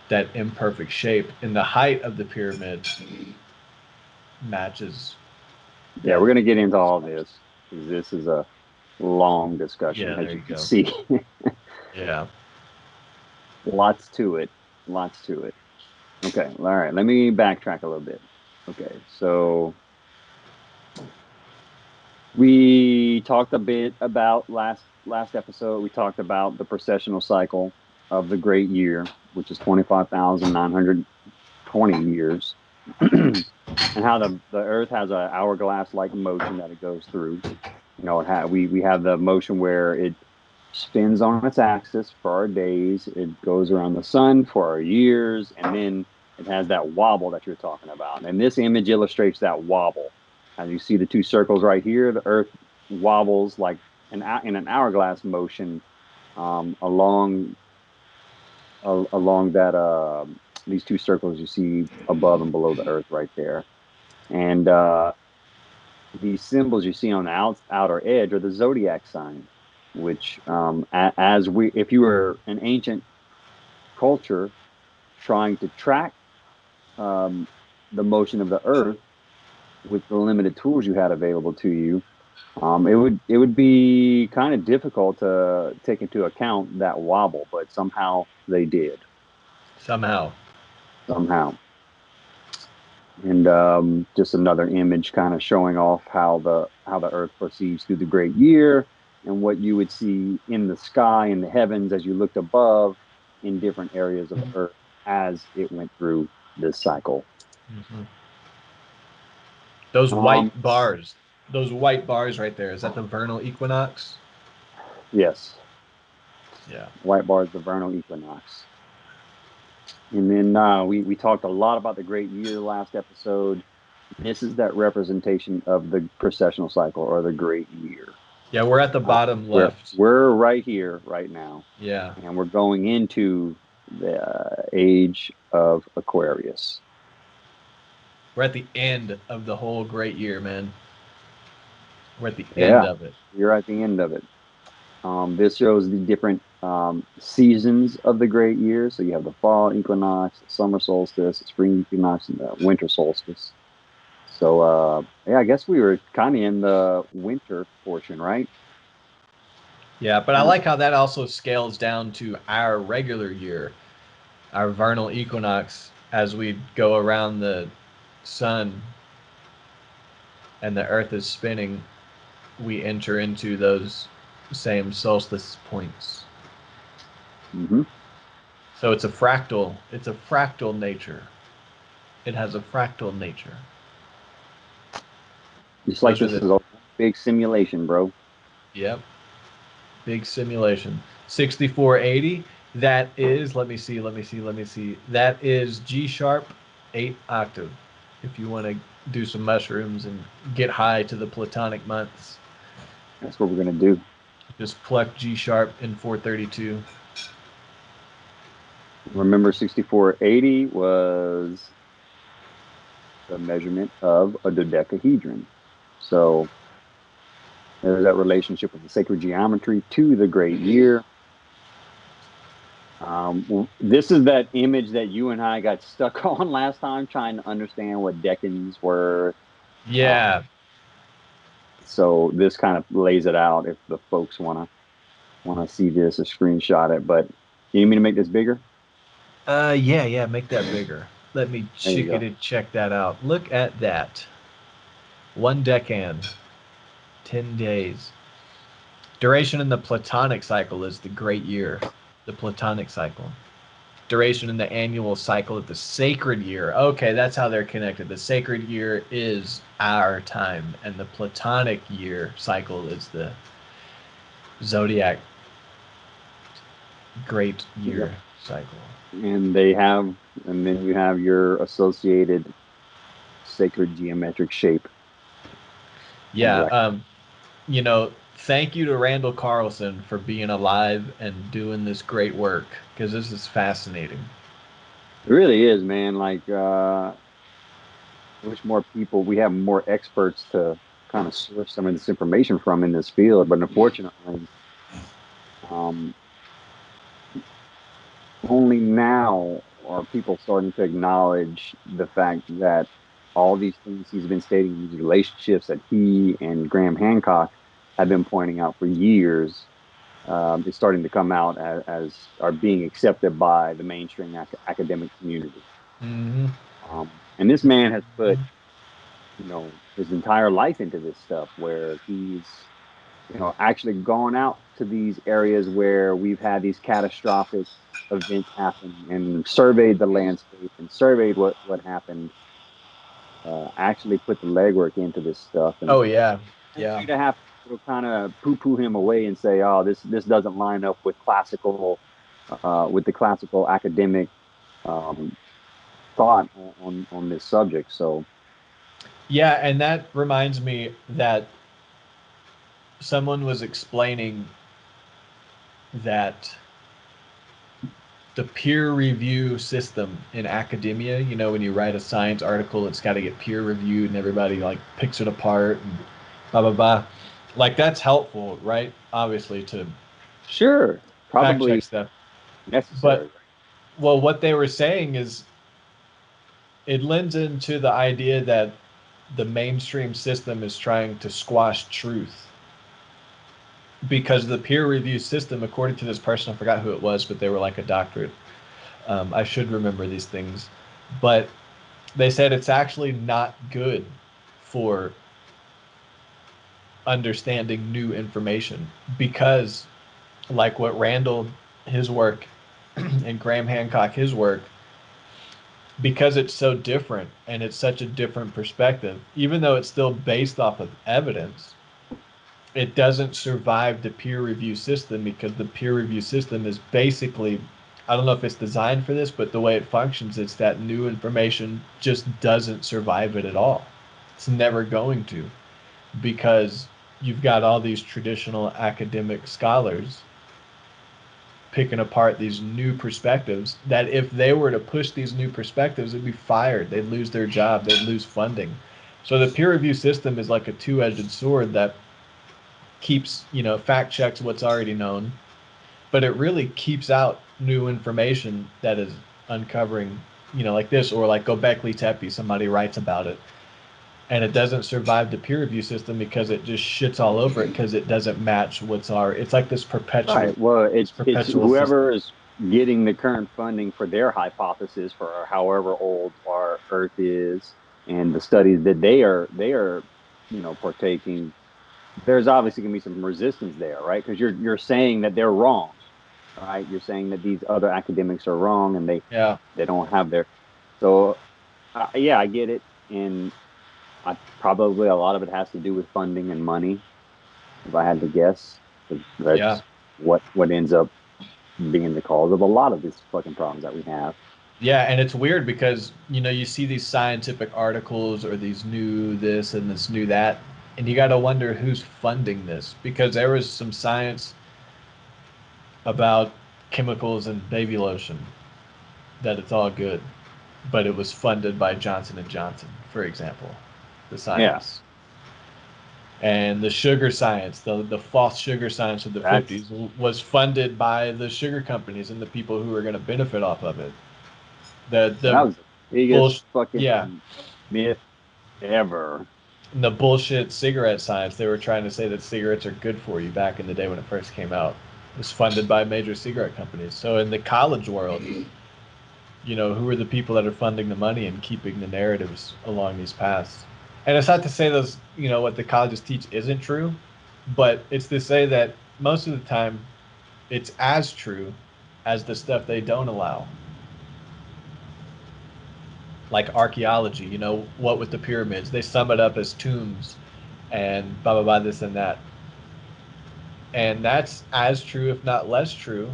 that imperfect shape, and the height of the pyramid matches Yeah, that, we're gonna get into all this because this is a long discussion, yeah, as there you you can go. see. Yeah. Lots to it. Lots to it. Okay, all right. Let me backtrack a little bit. Okay, so we talked a bit about last episode. We talked about the precessional cycle of the great year, which is 25,920 years, and how the Earth has a hourglass like motion that it goes through. We have the motion where it spins on its axis for our days. It goes around the sun for our years, and then it has that wobble that you're talking about. And this image illustrates that wobble. As you see the two circles right here, the Earth wobbles like in an hourglass motion along along that these two circles you see above and below the Earth right there. And these symbols you see on the outer edge are the zodiac signs, which, if you were an ancient culture trying to track um, the motion of the Earth with the limited tools you had available to you, it would be kind of difficult to take into account that wobble, but somehow they did. Somehow. Somehow. And just another image kind of showing off how the Earth proceeds through the great year and what you would see in the sky in the heavens as you looked above in different areas of Earth as it went through this cycle. Hmm. Those Um, white bars, those white bars right there, is that the vernal equinox? yes, Yeah. white bar is the vernal equinox. And then we talked a lot about the great year last episode. This is that representation of the precessional cycle or the great year. Yeah, we're at the Uh, bottom we're left. we're right here, right now, Yeah. and we're going into the age of Aquarius. We're at the end of the whole great year, man. We're at the end Yeah, of it. you're at the end of it. This shows the different seasons of the great year. So you have the fall equinox, the summer solstice, the spring equinox, and the winter solstice. So yeah, I guess we were kind of in the winter portion, right? Yeah, but I Kind of. like how that also scales down to our regular year, our vernal equinox, as we go around the sun and the earth is spinning, we enter into those same solstice points. Hmm. So it's a fractal nature. It has a fractal nature. Just like Those are this the, is a big simulation, bro. yep, big simulation. 6480, that is, let me see. That is G sharp 8 octave. If you want to do some mushrooms and get high to the platonic months, That's what we're gonna do. just pluck G sharp in 432. Remember, 6480 was the measurement of a dodecahedron. So there's that relationship of the sacred geometry to the great year. This is that image that you and I got stuck on last time, trying to understand what decans were. Yeah. Um, so this kind of lays it out if the folks wanna see this or screenshot it. But you need me to make this bigger? Yeah, make that bigger. Let me There you go. check that out. Look at that. One decan, 10 days. Duration in the Platonic cycle is the great year. The Platonic cycle. Duration in the annual cycle of the sacred year. Okay, that's how they're connected. The sacred year is our time, and the Platonic year cycle is the Zodiac great Yep. year cycle. And they have, and then you have your associated sacred geometric shape. Yeah, Right. thank you to Randall Carlson for being alive and doing this great work because this is fascinating. It really is, man. Like, wish more people, we have more experts to kind of source some of this information from in this field. But unfortunately, um, only now are people starting to acknowledge the fact that all these things he's been stating, these relationships that he and Graham Hancock have been pointing out for years, is starting to come out as are being accepted by the mainstream academic community. Mm-hmm. And this man has put, his entire life into this stuff, where he's, actually gone out to these areas where we've had these catastrophic events happen and surveyed the landscape and surveyed what happened, actually put the legwork into this stuff. And Oh yeah, for yeah. you to have to kind of poo-poo him away and say, "Oh, this doesn't line up with with the classical academic um, thought on this subject." So Yeah, and that reminds me that someone was explaining that the peer review system in academia, when you write a science article, it's got to get peer reviewed and everybody like picks it apart and blah blah blah. Like that's helpful, right? Obviously to sure, fact check probably stuff. But necessary. well, what they were saying is it lends into the idea that the mainstream system is trying to squash truth because the peer review system, according to this person, I forgot who it was, but they were like a doctorate. I should remember these things, but they said it's actually not good for understanding new information because, like what Randall, his work, and Graham Hancock, his work, because it's so different and it's such a different perspective, even though it's still based off of evidence, it doesn't survive the peer review system because the peer review system is basically, I don't know if it's designed for this, but the way it functions, it's that new information just doesn't survive it at all. It's never going to, because you've got all these traditional academic scholars picking apart these new perspectives that if they were to push these new perspectives, they'd be fired. They'd lose their job. They'd lose funding. So the peer review system is like a two-edged sword that keeps, fact checks what's already known, but it really keeps out new information that is uncovering, like this, or like Gobekli Tepe, somebody writes about it, and it doesn't survive the peer review system because it just shits all over it because it doesn't match what's already. It's like this perpetual, Right. Well, this it's perpetual system. whoever is getting the current funding for their hypothesis for however old our Earth is, and the studies that they are partaking. There's obviously going to be some resistance there, right? Because you're saying that they're wrong, right? You're saying that these other academics are wrong, and Yeah. they don't have their. So yeah, I get it, and I probably a lot of it has to do with funding and money, if I had to guess. 'Cause Yeah. that's what ends up being the cause of a lot of these fucking problems that we have. Yeah, and it's weird because you see these scientific articles or these new this and this new that, and you got to wonder who's funding this because there was some science about chemicals in baby lotion that it's all good, but it was funded by Johnson and Johnson, for example, the Yeah, science. And the sugar science, the false sugar science of the that's 50s was funded by the sugar companies and the people who were going to benefit off of it. The that was the biggest bullshit, yeah, fucking myth ever. and the bullshit cigarette science. They were trying to say that cigarettes are good for you back in the day when it first came out. It was funded by major cigarette companies. So in the college world, who are the people that are funding the money and keeping the narratives along these paths? And it's not to say those, what the colleges teach isn't true, but it's to say that most of the time it's as true as the stuff they don't allow. Like archaeology, what with the pyramids, they sum it up as tombs and blah, blah, blah, this and that. And that's as true, if not less true,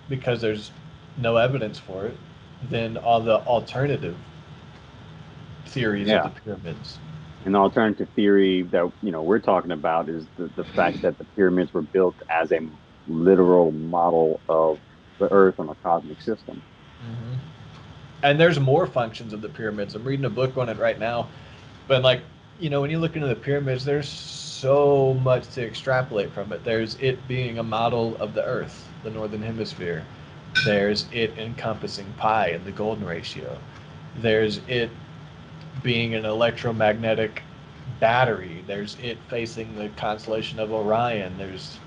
because there's no evidence for it, than all the alternative theories of the Yeah. pyramids. An alternative theory that we're talking about is the fact that the pyramids were built as a literal model of the Earth on a cosmic system. Mm-hmm. And there's more functions of the pyramids. I'm reading a book on it right now. But like, when you look into the pyramids, there's so much to extrapolate from it. There's it being a model of the Earth, the northern hemisphere. There's it encompassing pi and the golden ratio. There's it being an electromagnetic battery. There's it facing the constellation of Orion. There's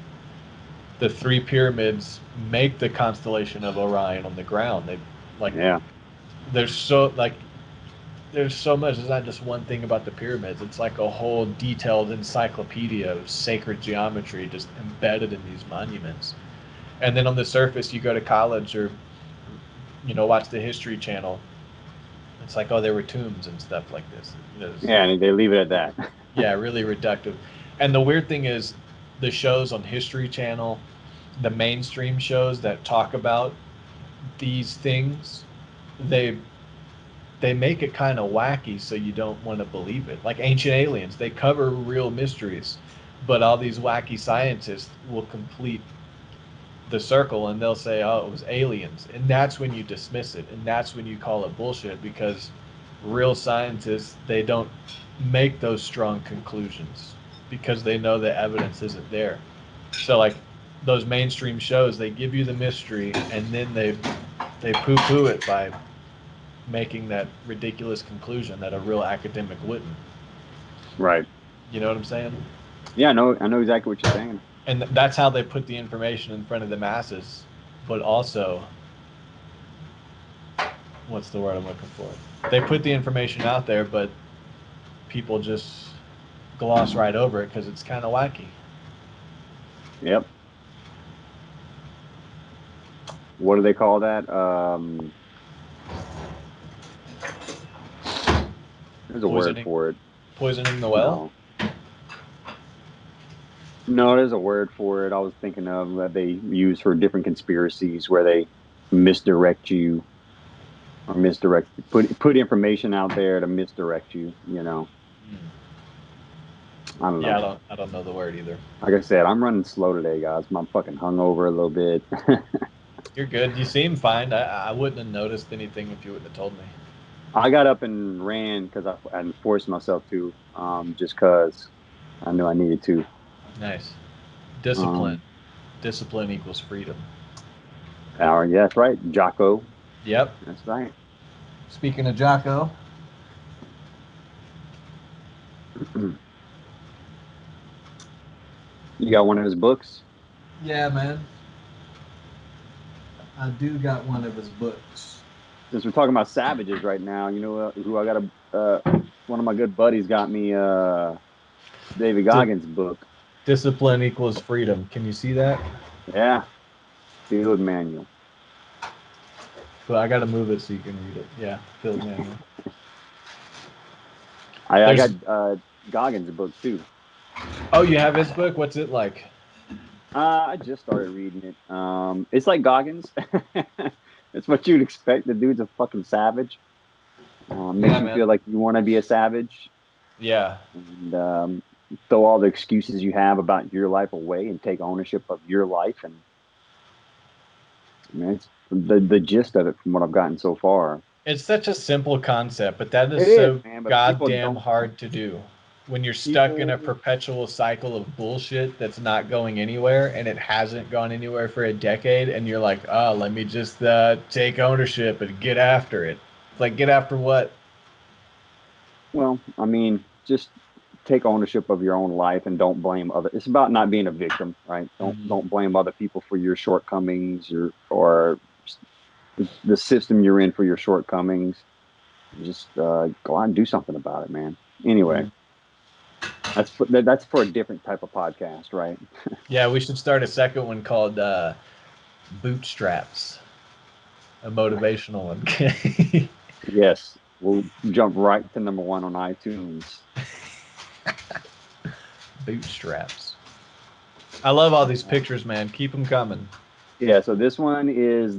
the three pyramids make the constellation of Orion on the ground. They like Yeah. there's so like there's so much. It's not just one thing about the pyramids. It's like a whole detailed encyclopedia of sacred geometry just embedded in these monuments. And then on the surface, you go to college or watch the History Channel. It's like, oh, there were tombs and stuff like this. Yeah, and they leave it at that. Yeah, really reductive. And the weird thing is, the shows on History Channel, the mainstream shows that talk about these things, they they make it kind of wacky so you don't want to believe it. Like Ancient Aliens, they cover real mysteries, but all these wacky scientists will complete the circle and they'll say, oh, it was aliens. And that's when you dismiss it. And that's when you call it bullshit, because real scientists, they don't make those strong conclusions because they know the evidence isn't there. So like those mainstream shows, they give you the mystery and then they poo-poo it by making that ridiculous conclusion that a real academic wouldn't. Right. You know what I'm saying? Yeah, I know exactly what you're saying. And that's how they put the information in front of the masses. But also, what's the word I'm looking for? They put the information out there, but people just gloss right over it because it's kind of wacky. Yep. What do they call that? There's a word for it. Poisoning the well? No, there's a word for it. I was thinking of that they use for different conspiracies where they misdirect you or put information out there to misdirect you, I don't know. Yeah, I don't know the word either. Like I said, I'm running slow today, guys. I'm fucking hungover a little bit. You're good. You seem fine. I wouldn't have noticed anything if you wouldn't have told me. I got up and ran because I forced myself to, just because I knew I needed to. Nice. Discipline. Discipline equals freedom. Yeah, that's right, Jocko. Yep. That's right. Speaking of Jocko. You got one of his books? Yeah, man. I do got one of his books. Since we're talking about savages right now, you know who I got one of my good buddies got me David Goggins' book. Discipline equals freedom. Can you see that? Yeah. Field manual. But I got to move it so you can read it. Yeah, field manual. I got Goggins' book too. Oh, you have his book? What's it like? I just started reading it. It's like Goggins. It's what you'd expect. The dude's a fucking savage. Makes you feel like you want to be a savage. Yeah. And throw all the excuses you have about your life away and take ownership of your life. And it's the gist of it from what I've gotten so far. It's such a simple concept, but that is goddamn hard to do. When you're stuck in a perpetual cycle of bullshit that's not going anywhere, and it hasn't gone anywhere for a decade, and you're like, oh, let me just take ownership and get after it. It's like, get after what? Well, I mean, just take ownership of your own life and don't blame other. It's about not being a victim, right? Don't blame other people for your shortcomings or the system you're in for your shortcomings. Just go out and do something about it, man. Anyway, that's for a different type of podcast, right? Yeah, we should start a second one called Bootstraps, a motivational one. Yes, we'll jump right to #1 on iTunes. Bootstraps. I love all these pictures, man. Keep them coming. Yeah, so this one is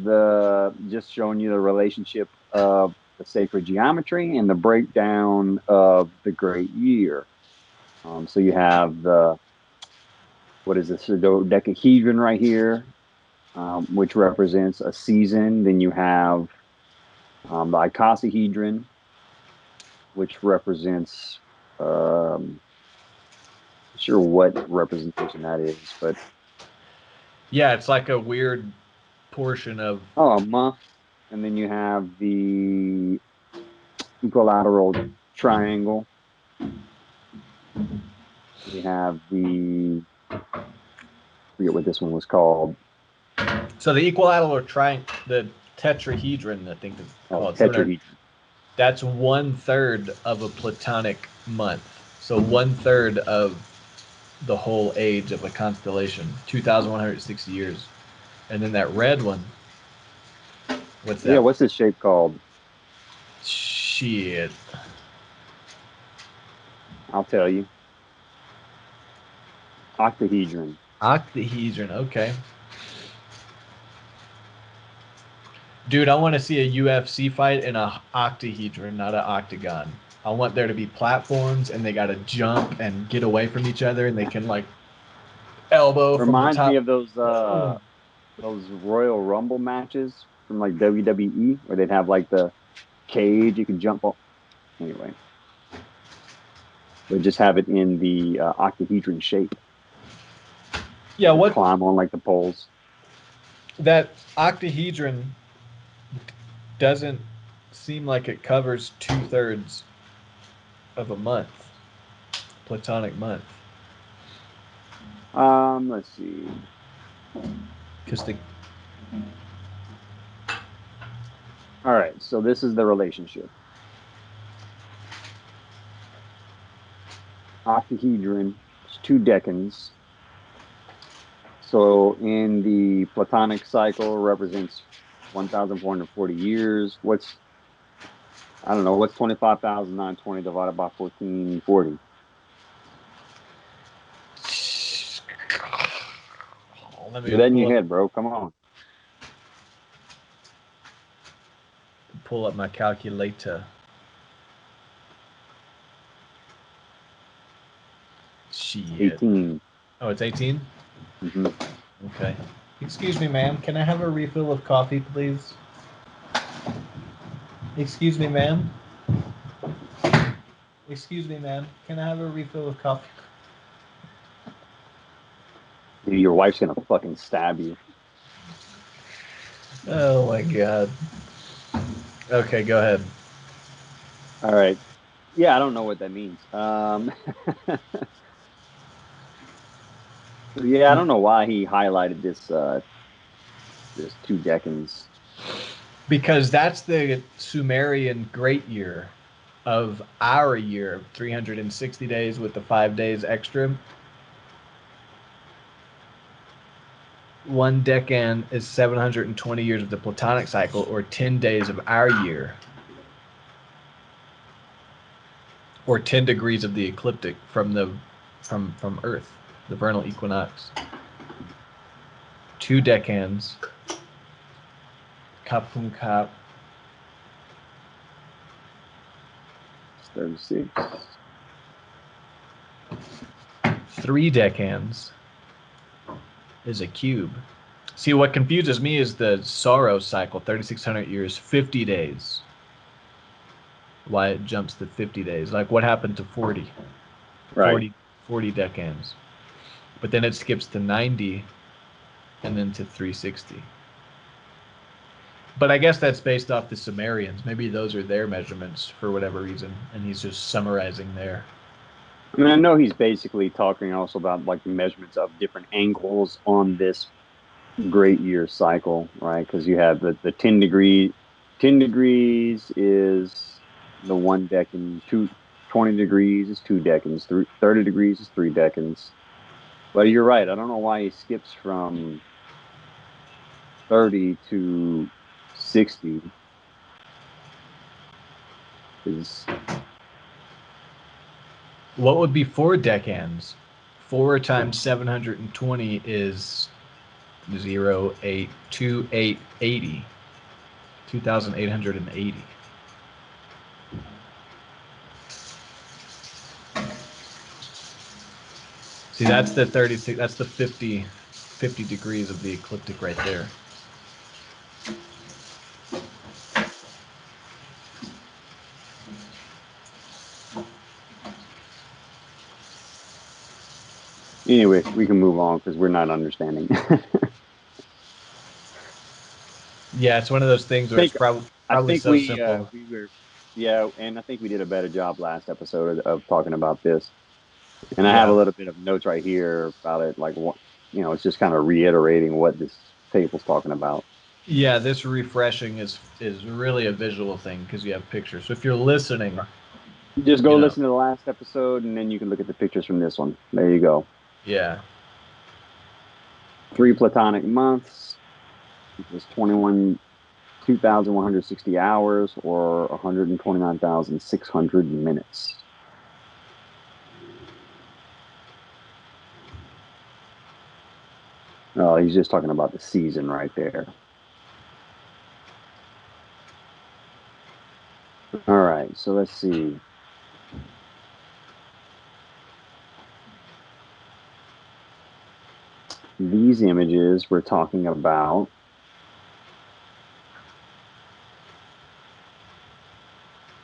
just showing you the relationship of the sacred geometry and the breakdown of the great year. So you have what is this, the dodecahedron right here, which represents a season. Then you have the icosahedron, which represents, sure what representation that is, but yeah, it's like a weird portion of a month. And then you have the equilateral triangle. We have I forget what this one was called. So the equilateral triangle, the tetrahedron, I think it's called. Tetrahedron. That's 1/3 of a Platonic month. So 1/3 of the whole age of a constellation, 2,160 years. And then that red one, what's that? Yeah, what's this shape called? Shit. I'll tell you. Octahedron. Octahedron, okay. Dude, I want to see a UFC fight in a octahedron, not an octagon. I want there to be platforms and they got to jump and get away from each other and they can like elbow from the Reminds top. me of those Royal Rumble matches from like WWE where they'd have like the cage you could jump off. Anyway, they just have it in the octahedron shape. Yeah, what climb on like the poles. That octahedron doesn't seem like it covers 2/3 of a month, Platonic month. Let's see. Because All right, so this is the relationship. Octahedron is 2 decans. So in the Platonic cycle represents 1,440 years. I don't know, what's 25,920 divided by 1440? Do that in your head, bro. Come on. Pull up my calculator. Shit. 18. Oh, it's 18? Mm-hmm. Okay. Excuse me, ma'am. Can I have a refill of coffee, please? Excuse me, ma'am. Excuse me, ma'am. Can I have a refill of coffee? Dude, your wife's gonna fucking stab you. Oh my god. Okay, go ahead. All right. Yeah, I don't know what that means. Yeah, I don't know why he highlighted this 2 decans. Because that's the Sumerian great year of our year of 360 days with the 5 days extra. 1 decan is 720 years of the Platonic cycle, or 10 days of our year, or 10 degrees of the ecliptic from Earth, the vernal equinox. 2 decans, kapum kap. 36. 3 decans is a cube. See, what confuses me is the sorrow cycle, 3,600 years, 50 days. Why it jumps to 50 days. Like, what happened to 40? Right. 40 decans. But then it skips to 90 and then to 360. But I guess that's based off the Sumerians. Maybe those are their measurements for whatever reason, and he's just summarizing there. I mean, I know he's basically talking also about like the measurements of different angles on this great year cycle, right? Because you have the 10 degrees is the 1 decan, 20 degrees is 2 decans, 30 degrees is 3 decans. But you're right. I don't know why he skips from 30 to 60. What would be 4 decans? 4 times 720 is 0.82880. 2,880. See, that's the 36. That's the 50 degrees of the ecliptic right there. Anyway, we can move on because we're not understanding. Yeah, it's one of those things where it's probably I think so simple. we were Yeah, and I think we did a better job last episode of talking about this. And I have a Yeah. little bit of notes right here about it, like what it's just kind of reiterating what this table's talking about. Yeah, this refreshing is really a visual thing because you have pictures. So if you're listening, Just go you know, listen to the last episode, and then you can look at the pictures from this one. There you go. yeah. 3 platonic months equals 2,160 hours or 129,600 minutes. Oh, he's just talking about the season right there. All right, so let's see. These images we're talking about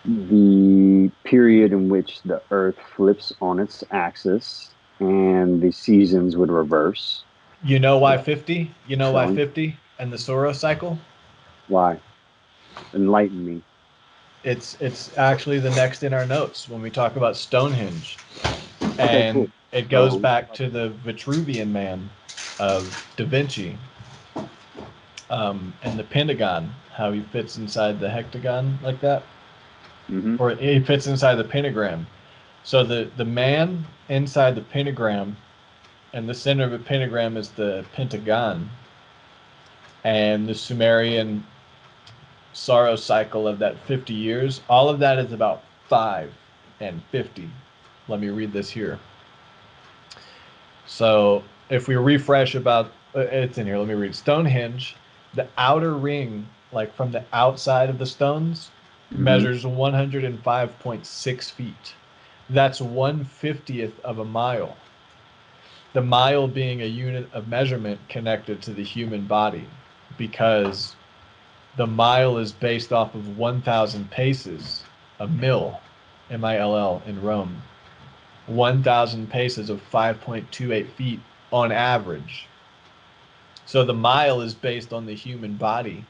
the period in which the Earth flips on its axis and the seasons would reverse. You know So why that's 50? You know why showing 50 and the Soros cycle? why. Enlighten me. It's actually the next in our notes when we talk about Stonehenge. Okay, cool. And it goes So, back to the Vitruvian Man of Da Vinci, and the Pentagon, how he fits inside the hectagon like that, hmm or he fits inside the pentagram. So the man inside the pentagram, and the center of the pentagram is the pentagon, and the Sumerian sorrow cycle of that 50 years. All of that is about 5 and 50. Let me read this here. So if we refresh about it's in here, let me read. Stonehenge, the outer ring, like from the outside of the stones, hmm measures 105.6 feet. That's 1/50th of a mile. The mile being a unit of measurement connected to the human body, because the mile is based off of 1,000 paces, a mill, MILL in Rome. 1,000 paces of 5.28 feet on average. So the mile is based on the human body,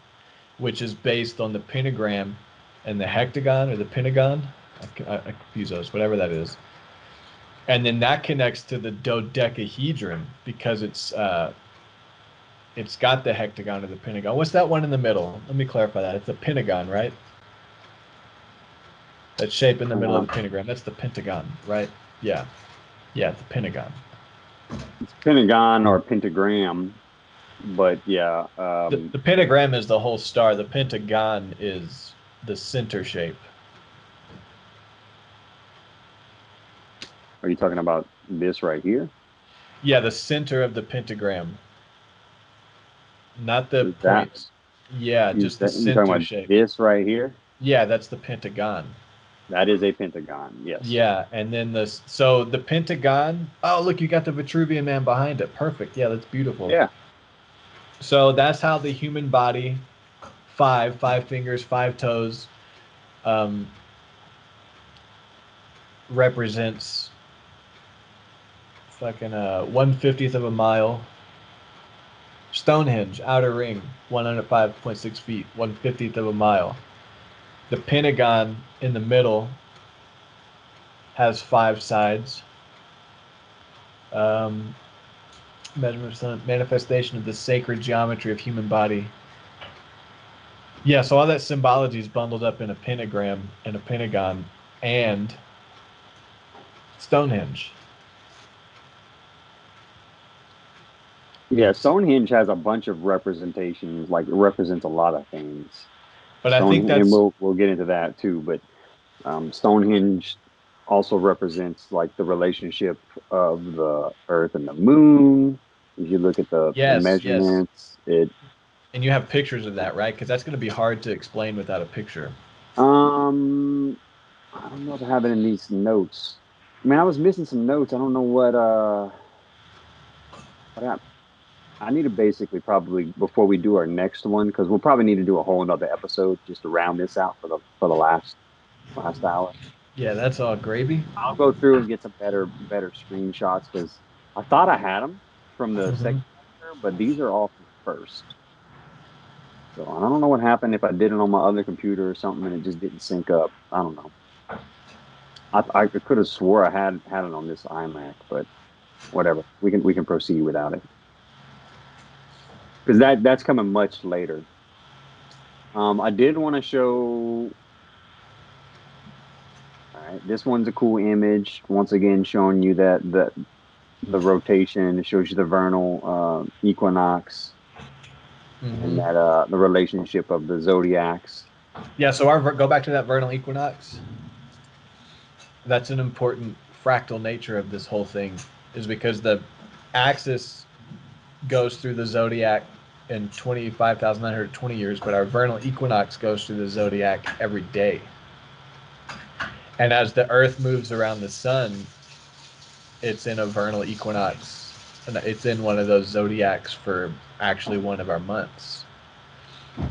which is based on the pentagram and the hectagon or the pentagon. I confuse those, whatever that is. And then that connects to the dodecahedron because it's got the hectagon or the pentagon. What's that one in the middle? Let me clarify that. It's a pentagon, right? That shape in the middle of the pentagram. That's the pentagon, right? Yeah. Yeah, it's the pentagon. it's pentagon or pentagram, but yeah. The pentagram is the whole star. The pentagon is the center shape. Are you talking about this right here? Yeah, the center of the pentagram, not the Is that points. Yeah, is just the that you're talking center about shape. this right here? Yeah, that's the pentagon. That is a pentagon. Yes. Yeah, and then so the pentagon. Oh, look, you got the Vitruvian Man behind it. Perfect. Yeah, that's beautiful. Yeah. So that's how the human body, five fingers, 5 toes, um, represents fucking 1/50th of a mile. Stonehenge, outer ring, 105.6 feet, 1/50th of a mile. The pentagon in the middle has 5 sides. Um, Measurement, manifestation of the sacred geometry of human body. Yeah, so all that symbology is bundled up in a pentagram and a pentagon and Stonehenge. Yeah, Stonehenge has a bunch of representations, like it represents a lot of things. But I think Stonehenge, and that's we'll get into that too, but Stonehenge also represents like the relationship of the Earth and the Moon. If you look at the yes, yes. measurements, it And you have pictures of that, right? Because that's going to be hard to explain without a picture. um I don't know if I have it in these notes. I mean, I was missing some notes. I don't know what I need to basically probably before we do our next one, because we'll probably need to do a whole another episode just to round this out for the last hour. Yeah, that's all gravy. I'll go through and get some better screenshots because I thought I had them from the Hmm. second chapter, but these are all from first. So I don't know what happened if I did it on my other computer or something and it just didn't sync up. I don't know. I could have swore I had it on this iMac, but whatever. We can proceed without it because that's coming much later. I did want to show. All right, this one's a cool image. Once again, showing you that the rotation. It shows you the vernal equinox and Hmm. that the relationship of the zodiacs. Yeah, so our go back to that vernal equinox. That's an important fractal nature of this whole thing, is because the axis goes through the zodiac in 25,920 years, but our vernal equinox goes through the zodiac every day. And as the Earth moves around the sun, it's in a vernal equinox, and it's in one of those zodiacs for actually one of our months.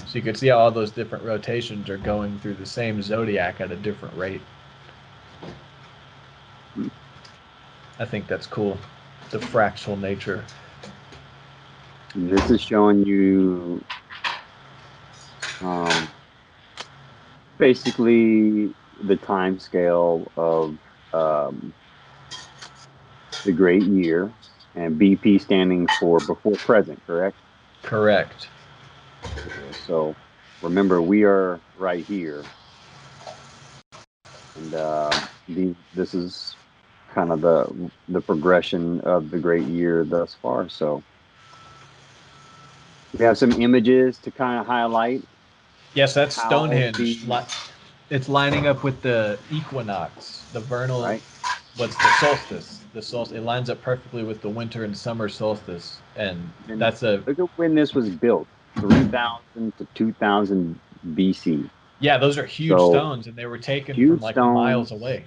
So you can see how all those different rotations are going through the same zodiac at a different rate. I think that's cool. The fractal nature. This is showing you um, basically the time scale of um, the great year, and BP standing for before present, correct? Correct. Yeah, so remember, we are right here, and this is kind of the progression of the great year thus far. So we have some images to kind of highlight Yes, that's how Stonehenge. the It's lining up with the equinox, the vernal. right. What's the solstice? The solstice. It lines up perfectly with the winter and summer solstice, and And that's a look at when this was built, 3000 to 2000 BC. yeah. Those are huge So stones, and they were taken from huge like miles stones. away.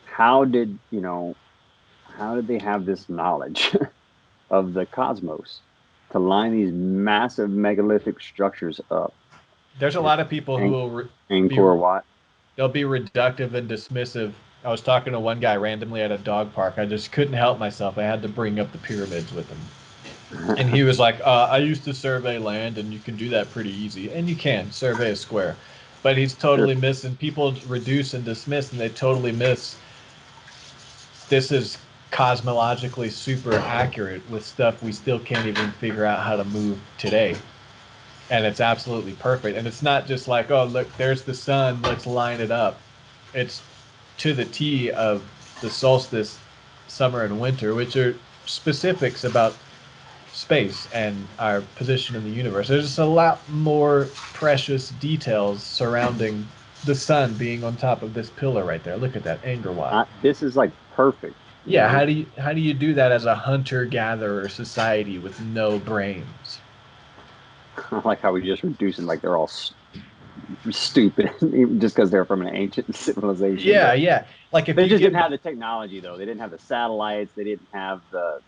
How did, how did they have this knowledge of the cosmos to line these massive megalithic structures up? There's a It's lot of people who Ang- will be Angkor Wat. they'll be reductive and dismissive. I was talking to one guy randomly at a dog park. I just couldn't help myself. I had to bring up the pyramids with him. And he was like, I used to survey land, and you can do that pretty easy. And you can survey a square. But he's Sure. totally missing. People reduce and dismiss, and they totally miss. This is cosmologically super accurate with stuff we still can't even figure out how to move today. And it's absolutely perfect. And it's not just like, oh, look, there's the sun, let's line it up. It's to the T of the solstice, summer and winter, which are specifics about space and our position in the universe. There's just a lot more precious details surrounding the sun being on top of this pillar right there. Look at that Angkor Wat. This is like perfect, Yeah, how do you do that as a hunter gatherer society with no brains? I like how we just reducing like they're all stupid just because they're from an ancient civilization. Yeah, But yeah. Like if they you just give didn't have the technology, though. They didn't have the satellites. They didn't have the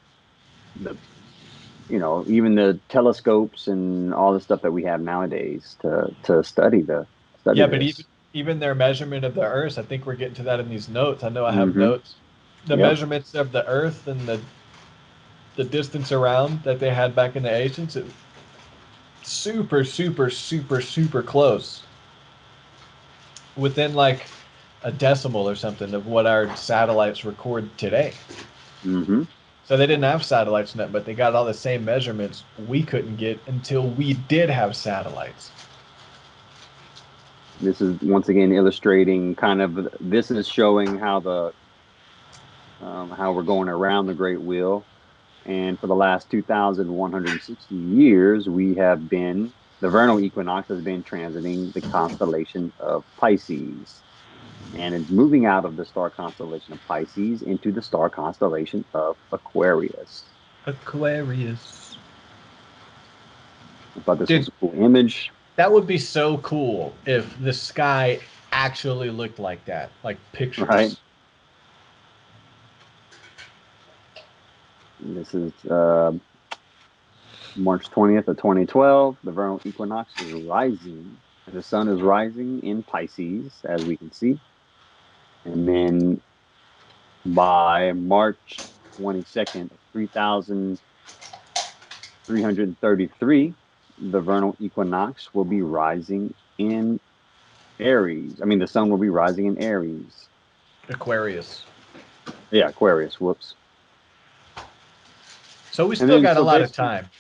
even the telescopes and all the stuff that we have nowadays to study yeah, but even this. even their measurement of the Earth, I think we're getting to that in these notes. I know I have Hmm. notes. The Yep. measurements of the Earth and the distance around that they had back in the ancients, it, super, super, super, super close. Within like a decimal or something of what our satellites record today. Hmm. So they didn't have satellites in it, but they got all the same measurements we couldn't get until we did have satellites. This is once again illustrating kind of this is showing how we're going around the Great Wheel. And for the last 2,160 years, the vernal equinox has been transiting the constellation of Pisces. And it's moving out of the star constellation of Pisces into the star constellation of Aquarius. Aquarius. I thought this was Dude, a cool image. that would be so cool if the sky actually looked like that, like Right? pictures. This is March 20th of 2012. The vernal equinox is rising. The sun is rising in Pisces, as we can see. And then by March 22nd, 3,333, the vernal equinox will be rising in Aries. I mean, the sun will be rising in Aries. Aquarius. Yeah, Aquarius. Whoops. So we And still then, got a so lot of basically, time.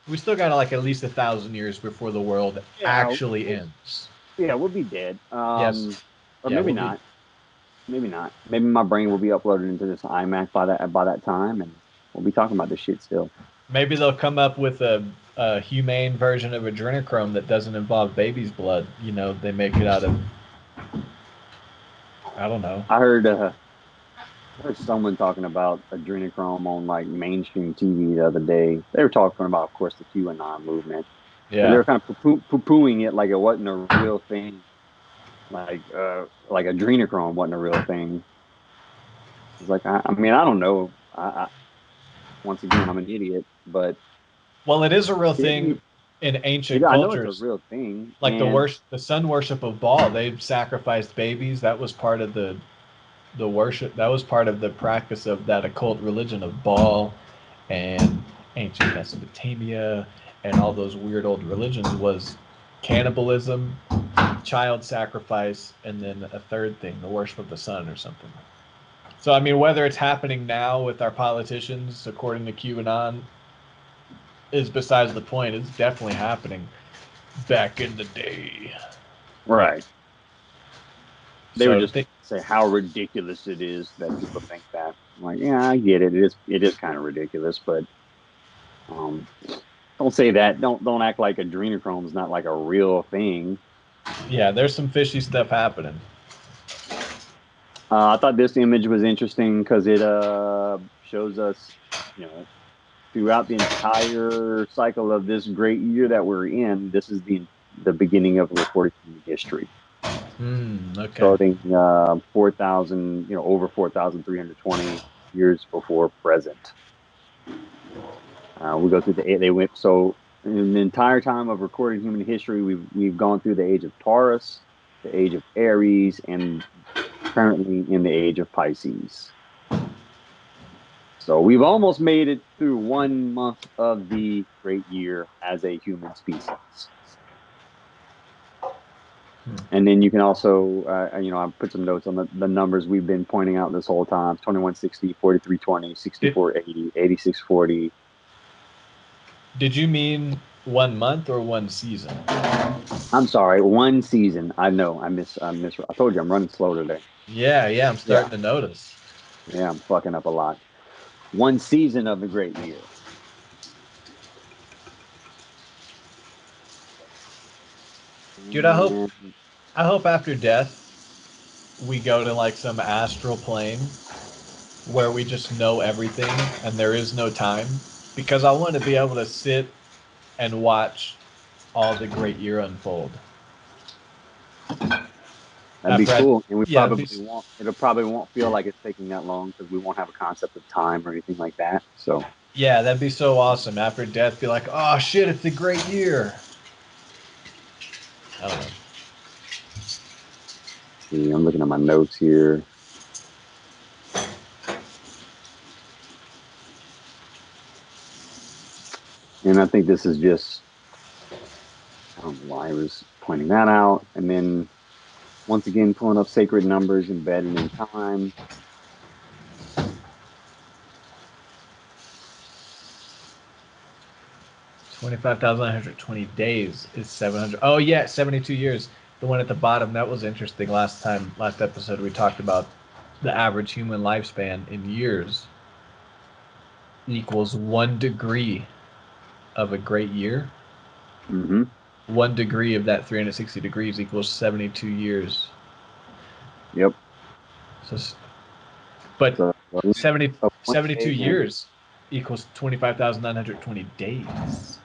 We still got like at least 1,000 years before the world yeah, actually ends. yeah, we'll be dead. Yes. Or Yeah, maybe we'll be. not. Maybe not. Maybe my brain will be uploaded into this iMac by that time, and we'll be talking about this shit still. Maybe they'll come up with a humane version of adrenochrome that doesn't involve baby's blood. You know, they make it out of, I don't know. I heard someone talking about adrenochrome on like mainstream TV the other day. They were talking about, of course, the QAnon movement, and they Yeah. were kind of poo-pooing it like it wasn't a real thing. Like adrenochrome wasn't a real thing. It's like I mean, I don't know. Once again, I'm an idiot, but Well, it is a real thing it, in ancient I know it's a cultures. real thing, Like and the sun worship of Baal, they sacrificed babies. That was part of the worship. That was part of the practice of that occult religion of Baal and ancient Mesopotamia and all those weird old religions was cannibalism, child sacrifice, and then a third thing, the worship of the sun or something. So I mean, whether it's happening now with our politicians, according to QAnon, is besides the point. It's definitely happening back in the day. right. They would So just say how ridiculous it is that people think that. I'm like, yeah, I get it. It is kind of ridiculous, but um, don't say that. Don't act like adrenochrome is not like a real thing. yeah, there's some fishy stuff happening. I thought this image was interesting because it shows us, you know, throughout the entire cycle of this great year that we're in. This is the beginning of recorded human history, Okay. starting 4,000, over 4,320 years before present. We go through they went so in the entire time of recorded human history, we've gone through the age of Taurus, the age of Aries, and currently in the age of Pisces. So we've almost made it through 1 month of the great year as a human species. And then you can also, I put some notes on the numbers we've been pointing out this whole time: 2160, 4320, Did 6480, 8640. did you mean 1 month or one season? I'm sorry, one season. I know. I told you I'm running slow today. Yeah, yeah, I'm Yeah. starting to notice. Yeah, I'm fucking up a lot. One season of the great year. Dude, And I hope after death we go to like some astral plane where we just know everything and there is no time because I want to be able to sit and watch all the great year unfold. that'd be After I, cool. And yeah, it'd be, it'll probably won't feel like it's taking that long because we won't have a concept of time or anything like that. So, yeah, that'd be so awesome. After death, be like, oh shit, it's a great year. I don't know. see, I'm looking at my notes here. And I think this is just, I don't know why I was pointing that out. And then once again, pulling up sacred numbers embedded in time. 25,920 days is 700. Oh, yeah, 72 years. The one at the bottom, that was interesting. Last episode, we talked about the average human lifespan in years equals 1 degree of a great year. Mm-hmm. 1 degree of that 360 degrees equals 72 years. Yep. So, but So, 70, so one 72 day and years equals 25,920 days.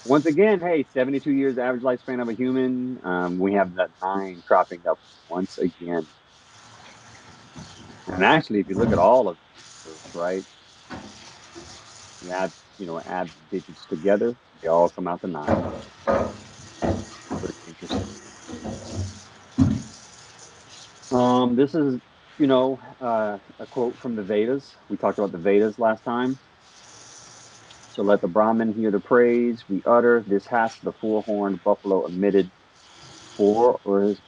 once again, hey, 72 years average lifespan of a human. We have that nine cropping up once again. And actually, if you look at all of numbers, right, you add the digits together, they all come out to nine. Pretty interesting. This is, a quote from the Vedas. We talked about the Vedas last time. So let the Brahmin hear the praise we utter. This has the four-horned buffalo emitted. Four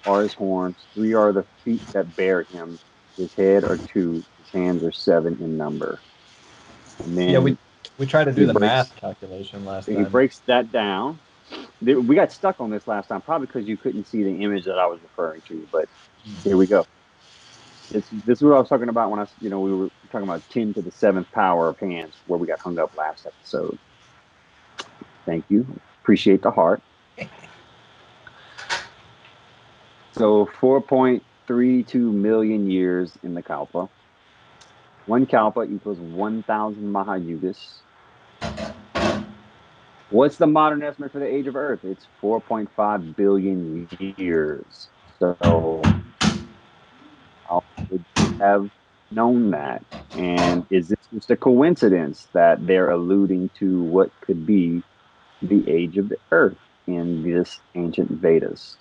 are his horns. Three are the feet that bear him. His head are two. His hands are seven in number. And Yeah, then we tried to do he the breaks math calculation last he time. breaks that down. We got stuck on this last time, probably because you couldn't see the image that I was referring to. But here we go. This is what I was talking about when we were talking about 10 to the seventh power of hands, where we got hung up last episode. Thank you. Appreciate the heart. So 4.32 million years in the Kalpa. One Kalpa equals 1,000 Mahayugas. What's the modern estimate for the age of Earth? It's 4.5 billion years. So how would you have known that? And is this just a coincidence that they're alluding to what could be the age of the Earth in this ancient Vedas?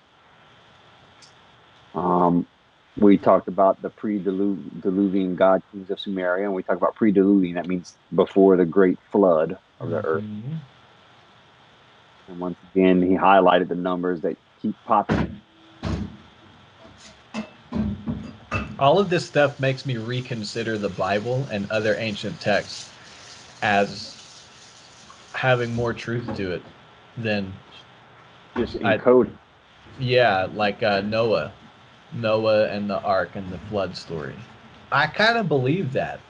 We talked about the pre-Diluvian god kings of Sumeria, and we talked about pre-Diluvian. That means before the great flood of the Earth. Mm-hmm. And once again, he highlighted the numbers that keep popping. All of this stuff makes me reconsider the Bible and other ancient texts as having more truth to it than Just I. encoded. Yeah, like Noah and the ark and the flood story. I kind of believe that.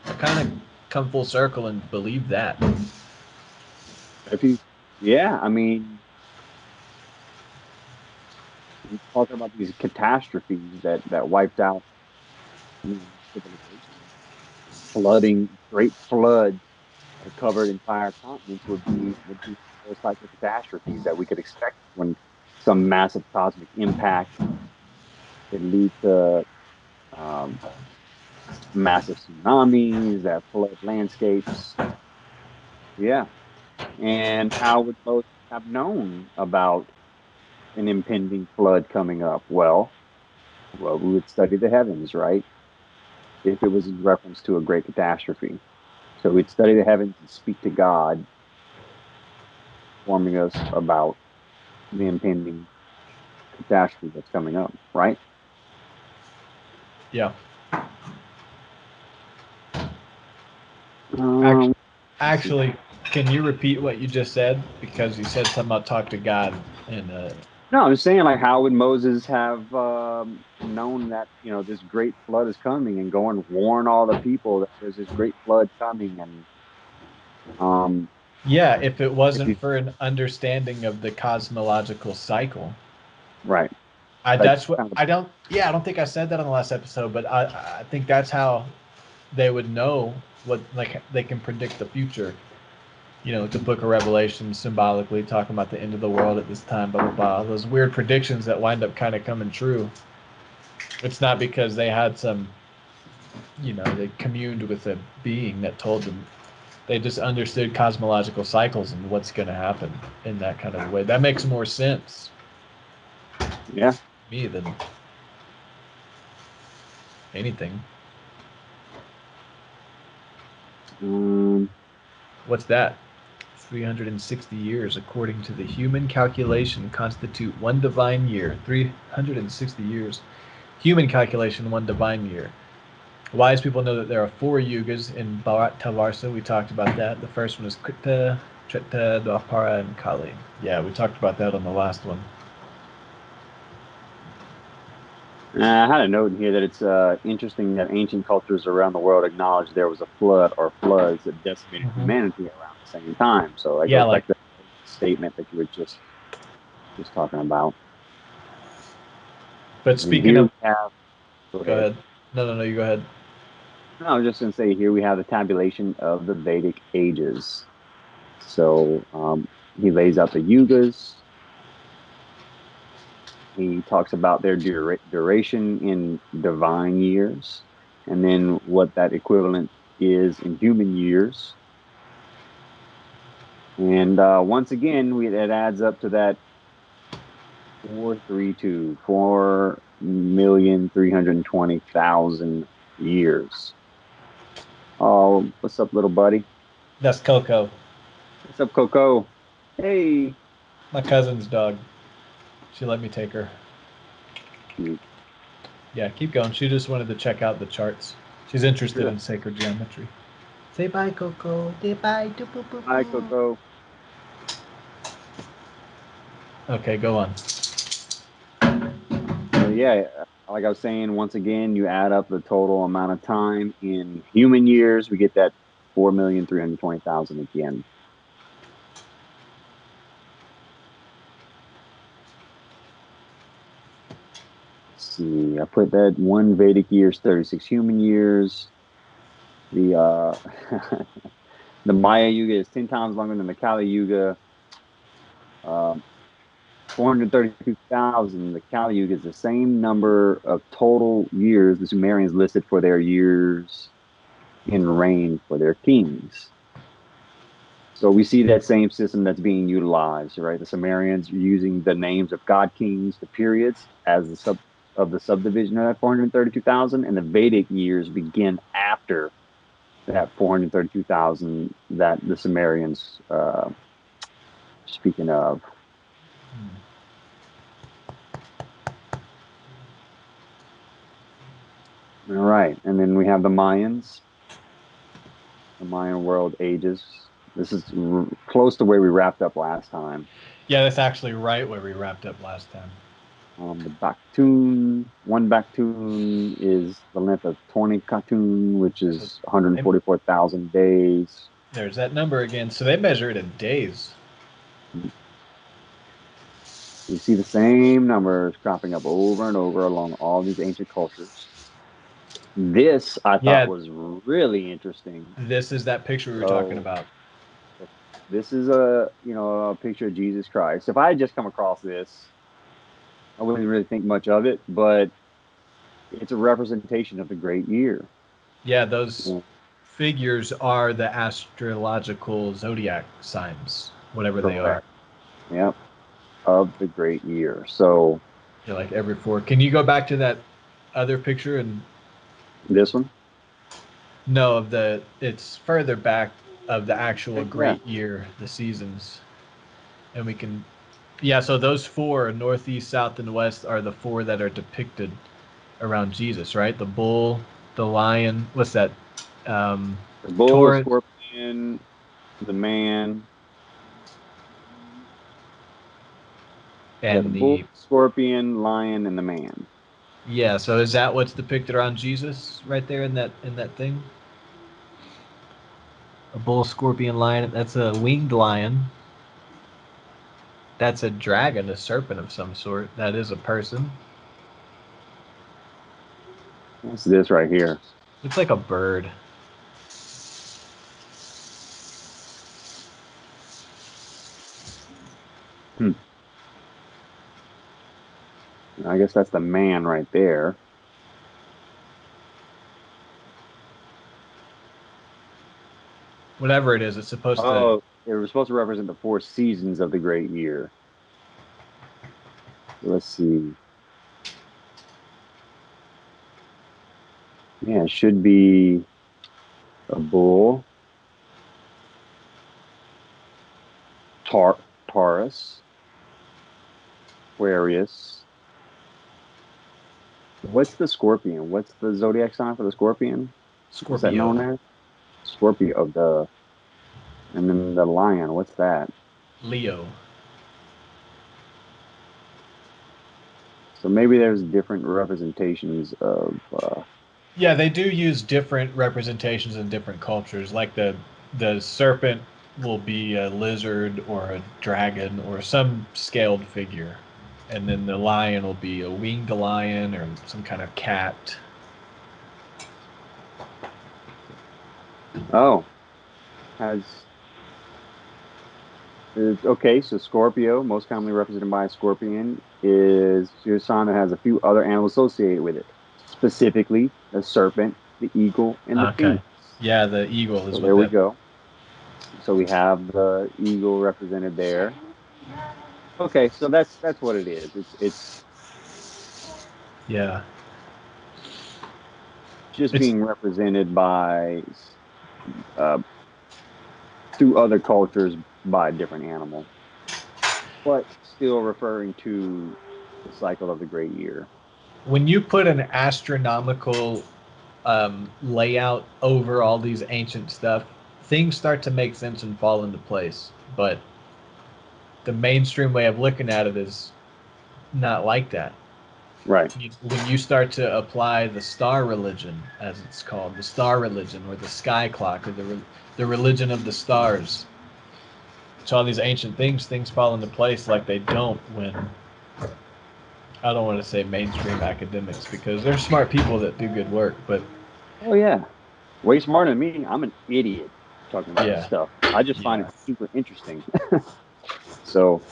I kind of come full circle and believe that. If you, yeah, I mean, we're talking about these catastrophes that wiped out civilization, flooding, great floods that covered entire continents would be those types of catastrophes that we could expect when some massive cosmic impact could lead to um, massive tsunamis that flood landscapes. Yeah. And how would most have known about an impending flood coming up? Well, we would study the heavens, right? If it was in reference to a great catastrophe. So we'd study the heavens and speak to God, informing us about the impending catastrophe that's coming up, right? Yeah. Um, Actually, can you repeat what you just said? Because you said something about talk to God and no, I'm just saying, like, how would Moses have known that this great flood is coming and go and warn all the people that there's this great flood coming and um, yeah, if it if wasn't you for an understanding of the cosmological cycle. right, I like that's what kind of I don't yeah, I don't think I said that on the last episode, but I think that's how they would know what like they can predict the future. The book of Revelation symbolically talking about the end of the world at this time, blah blah blah. Those weird predictions that wind up kind of coming true. It's not because they had some, they communed with a being that told them. They just understood cosmological cycles and what's going to happen in that kind of way. That makes more sense yeah. to me than anything. Um, What's that? 360 years, according to the human calculation, constitute one divine year. 360 years. Human calculation, one divine year. Wise people know that there are four yugas in Bharat Tavarsa. We talked about that. The first one is Krita, Treta, Dwapara, and Kali. Yeah, we talked about that on the last one. I had a note in here that it's interesting that ancient cultures around the world acknowledge there was a flood or floods that decimated Mm-hmm. humanity around the same time. So that Yeah, goes like, back to the statement that you were just talking about. but And speaking here we of, have, go go ahead. ahead. No, you go ahead. No, I was just going to say, here we have the tabulation of the Vedic ages. So he lays out the yugas. He talks about their duration in divine years, and then what that equivalent is in human years. And once again, it adds up to that 432, 4,320,000 years. Oh, what's up, little buddy? That's Coco, What's up, Coco? Hey. my cousin's dog. She let me take her. Cute. Yeah, keep going. She just wanted to check out the charts. She's interested Sure. in sacred geometry. Say bye, Coco. Say bye. Hi, Coco. Okay, go on. So yeah, like I was saying, once again, you add up the total amount of time in human years, we get that 4,320,000 again. Let's see, I put that one Vedic year is 36 human years. The the Maya Yuga is 10 times longer than the Kali Yuga. 432,000. The Kali Yuga is the same number of total years the Sumerians listed for their years in reign for their kings. So we see that same system that's being utilized, right? The Sumerians are using the names of god kings, the periods, as the subdivision of that 432,000, and the Vedic years begin after that 432,000 that the Sumerians speaking of. All right, and then we have the Mayans, the Mayan world ages. This is close to where we wrapped up last time. Yeah, that's actually right where we wrapped up last time. The one Bakhtun is the length of 20 Khatun, which So is 144,000 days. there's that number again. So they measure it in days. You see the same numbers cropping up over and over along all these ancient cultures. This I thought Yeah, was really interesting. this is that picture we were talking So about. this is a picture of Jesus Christ. If I had just come across this, I wouldn't really think much of it, but it's a representation of the great year. Yeah, those Yeah. figures are the astrological zodiac signs, whatever they are. Correct. Yep. Of the great year. So They're like every four. Can you go back to that other picture and this one, no of the it's further back of the actual okay, yeah. great year, the seasons. And we can yeah, so those four, northeast, south, and west, are the four that are depicted around Jesus, right? The bull, the lion, what's that? Um The bull, Taurus scorpion, the man. Yeah, the and bull, the scorpion, lion, and the man. yeah, so is that what's depicted around Jesus right there in that thing? A bull, scorpion, lion. That's a winged lion. That's a dragon, a serpent of some sort. That is a person. What's this right here? Looks like a bird. Hmm. I guess that's the man right there. Whatever it is, it's supposed to. Oh, it was supposed to represent the four seasons of the great year. Let's see. Yeah, it should be a bull, Taurus, Aquarius. What's the scorpion? What's the zodiac sign for the scorpion? What's that Scorpio, known as? Scorpio, and then the lion. What's that? Leo. So maybe there's different representations of. Yeah, they do use different representations in different cultures. Like the serpent will be a lizard or a dragon or some scaled figure, and then the lion will be a winged lion or some kind of cat. Oh, has okay. So Scorpio, most commonly represented by a scorpion, is your sign that has a few other animals associated with it, specifically the serpent, the eagle, and the Okay. phoenix. Yeah, the eagle is So what there we that. go. So we have the eagle represented there. Okay, so that's what it is. It's Yeah. just It's being represented by uh, through other cultures by a different animal, but still referring to the cycle of the great year. When you put an astronomical layout over all these ancient stuff, things start to make sense and fall into place. But the mainstream way of looking at it is not like that. Right. When you start to apply the star religion, as it's called, the star religion, or the sky clock, or the religion of the stars, to all these ancient things, things fall into place like they don't when, I don't want to say mainstream academics, because they're smart people that do good work, but Oh yeah, way smarter than me. I'm an idiot talking about this yeah, stuff. I just find yeah, it super interesting. So,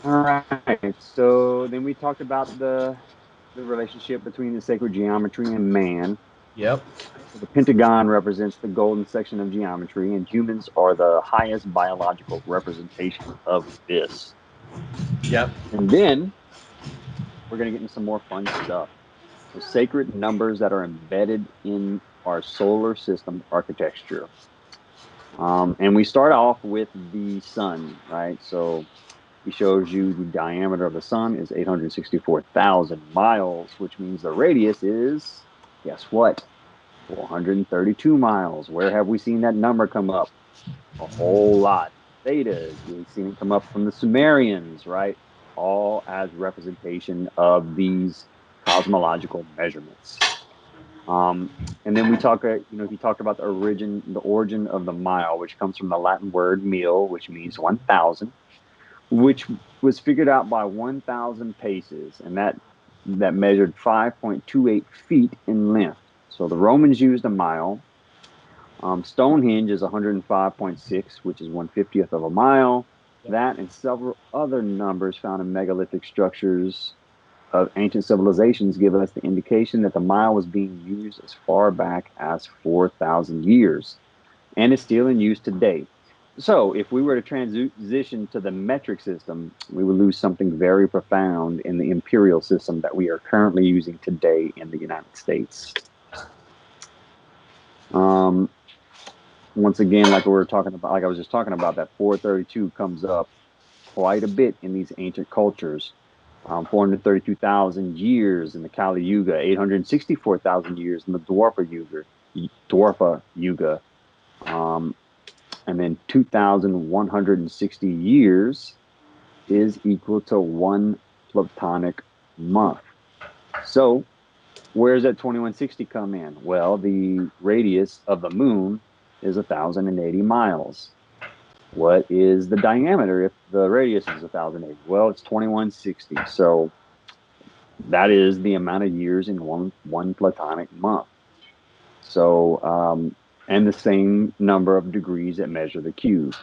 all right. So then we talked about the relationship between the sacred geometry and man. yep, So the pentagon represents the golden section of geometry, and humans are the highest biological representation of this. yep, And then we're going to get into some more fun stuff. So, sacred numbers that are embedded in our solar system architecture. And we start off with the sun, right? So, he shows you the diameter of the sun is 864,000 miles, which means the radius is, guess what? 432 miles. Where have we seen that number come up? A whole lot. Thetas, we've seen it come up from the Sumerians, right? All as representation of these cosmological measurements. Um, and then we talk, he talked about the origin of the mile, which comes from the Latin word mil, which means 1,000, which was figured out by 1,000 paces, and that measured 5.28 feet in length. So the Romans used a mile. Stonehenge is 105.6, which is 1/50th of a mile. yep. That and several other numbers found in megalithic structures of ancient civilizations give us the indication that the mile was being used as far back as 4,000 years and is still in use today. So, if we were to transition to the metric system, we would lose something very profound in the imperial system that we are currently using today in the United States. Um, Once again, like we were talking about, like I was just talking about, that 432 comes up quite a bit in these ancient cultures. 432,000 years in the Kali Yuga, 864,000 years in the Dwarpa Yuga, um, and then 2,160 years is equal to one Platonic month. So, where does that 2160 come in? Well, the radius of the moon is 1,080 miles. What is the diameter if the radius is 1,080? Well, it's 2160. So that is the amount of years in one Platonic month. So and the same number of degrees that measure the cube.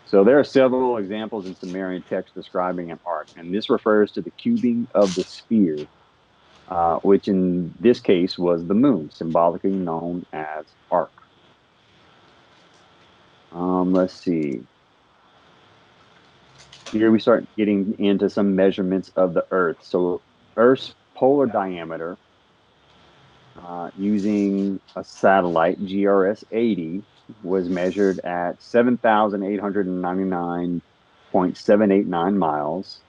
So there are several examples in Sumerian text describing an arc, and this refers to the cubing of the sphere, which in this case was the moon, symbolically known as arc. Let's see. Here we start getting into some measurements of the Earth. So Earth's polar diameter, using a satellite GRS 80, was measured at 7,899.789 miles.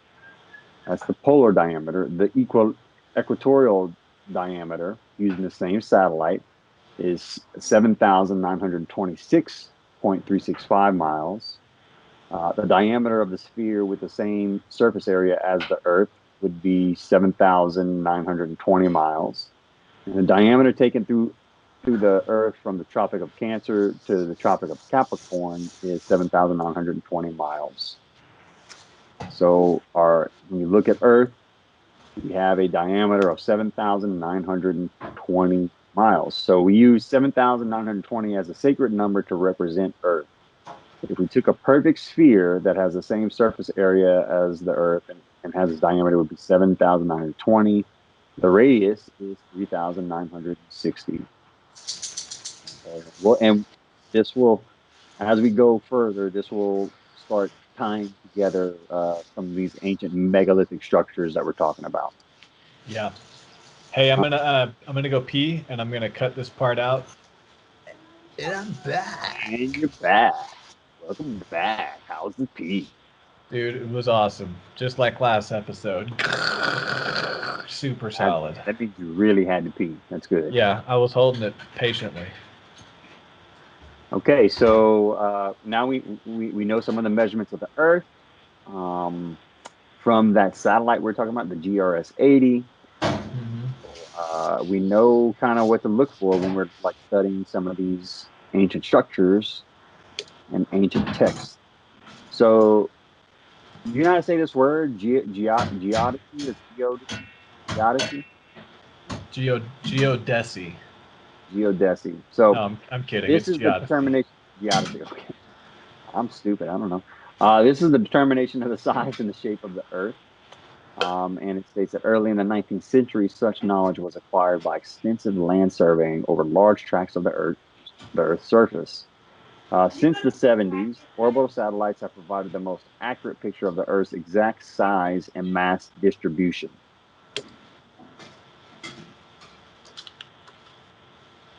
That's the polar diameter. The equatorial diameter, using the same satellite, is 7,926.365 miles. The diameter of the sphere with the same surface area as the Earth would be 7,920 miles. And the diameter taken through the Earth from the Tropic of Cancer to the Tropic of Capricorn is 7,920 miles. So when you look at Earth, we have a diameter of 7,920 miles. So we use 7,920 as a sacred number to represent Earth. If we took a perfect sphere that has the same surface area as the Earth and has its diameter would be 7,920, the radius is 3,960. And this will, as we go further, this will start tying together some of these ancient megalithic structures that we're talking about. Yeah. Hey, Uh, I'm gonna go pee, and I'm gonna cut this part out. And I'm back. And you're back. Welcome back. How's the pee? Dude, it was awesome. Just like last episode. Super That, solid. that means you really had to pee. That's good. Yeah, I was holding it patiently. Okay, so now we know some of the measurements of the Earth um, from that satellite we're talking about, the GRS 80. Hmm. We know kind of what to look for when we're like studying some of these ancient structures and ancient texts. So you know how to say this word, geodesy or geodesy? Geodesy. Geodesy. No, So I'm kidding. this It's is the geodesy. determination. Geodesy. Okay, I'm stupid. I don't know. This is the determination of the size and the shape of the Earth. And it states that early in the 19th century, such knowledge was acquired by extensive land surveying over large tracts of the Earth's surface. Since the 70s, orbital satellites have provided the most accurate picture of the Earth's exact size and mass distribution.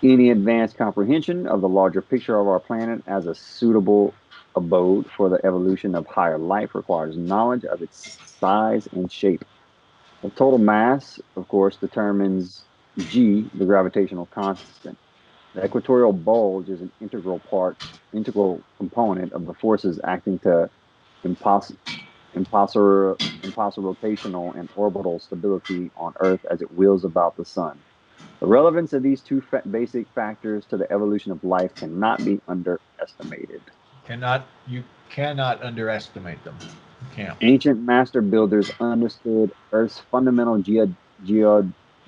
Any advanced comprehension of the larger picture of our planet as a suitable abode for the evolution of higher life requires knowledge of its size and shape. The total mass, of course, determines G, the gravitational constant. The equatorial bulge is an integral component of the forces acting to impos- impossible rotational and orbital stability on Earth as it wheels about the sun. The relevance of these two basic factors to the evolution of life cannot be underestimated. You cannot underestimate them. You can't. Ancient master builders understood Earth's fundamental geo-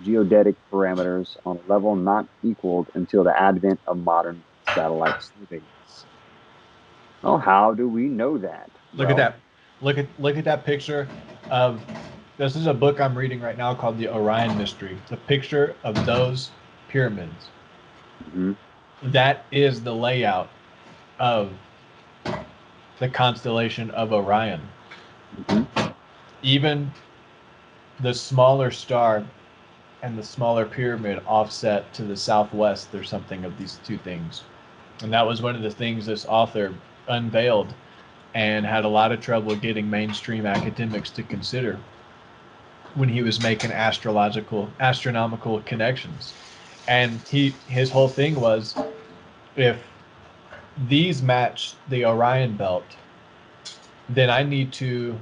geodetic parameters on a level not equaled until the advent of modern satellite surveys. Oh, how do we know that? Look at Well, that. Look at that picture of this is a book I'm reading right now called The Orion Mystery. It's a picture of those pyramids. mhm, That is the layout of the constellation of Orion. mhm. Even the smaller star and the smaller pyramid offset to the southwest. There's something of these two things. And that was one of the things this author unveiled and had a lot of trouble getting mainstream academics to consider when he was making astronomical connections. And his whole thing was, if these match the Orion belt, then I need to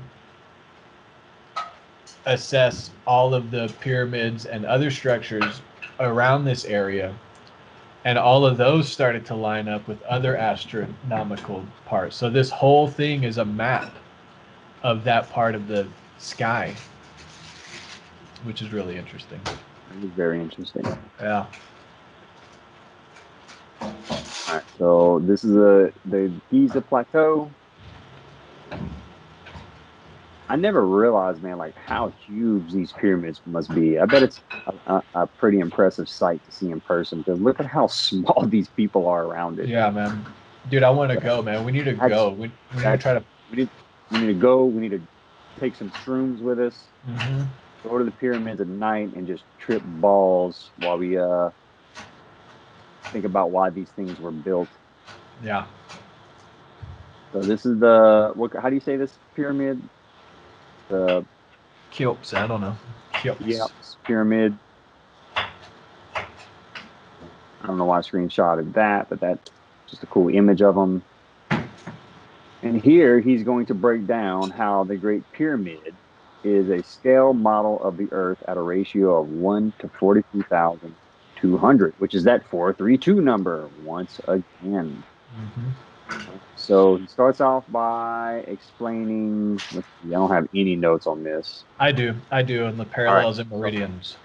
assess all of the pyramids and other structures around this area, and all of those started to line up with other astronomical parts. So this whole thing is a map of that part of the sky, which is really interesting. That is very interesting. Yeah. All right, so this is the Giza Plateau. I never realized, man, like how huge these pyramids must be. I bet it's a pretty impressive sight to see in person because look at how small these people are around it. Yeah, man. Dude, I want to That, go, man. We need to that's go. We need to that's try to. we need we need to go. We need to take some shrooms with us. Hmm. Go to the pyramids at night and just trip balls while we think about why these things were built. Yeah. So this is the what? How do you say this pyramid? The Cheops. I don't know. Cheops. Cheops pyramid. I don't know why I screenshotted that, but that's just a cool image of them. And here he's going to break down how the Great Pyramid is a scale model of the Earth at a ratio of 1 to 43,200, which is that 432 number once again. Hmm. So he starts off by explaining, let's see, I don't have any notes on this. I do. I do. And the All right. parallels and So, meridians.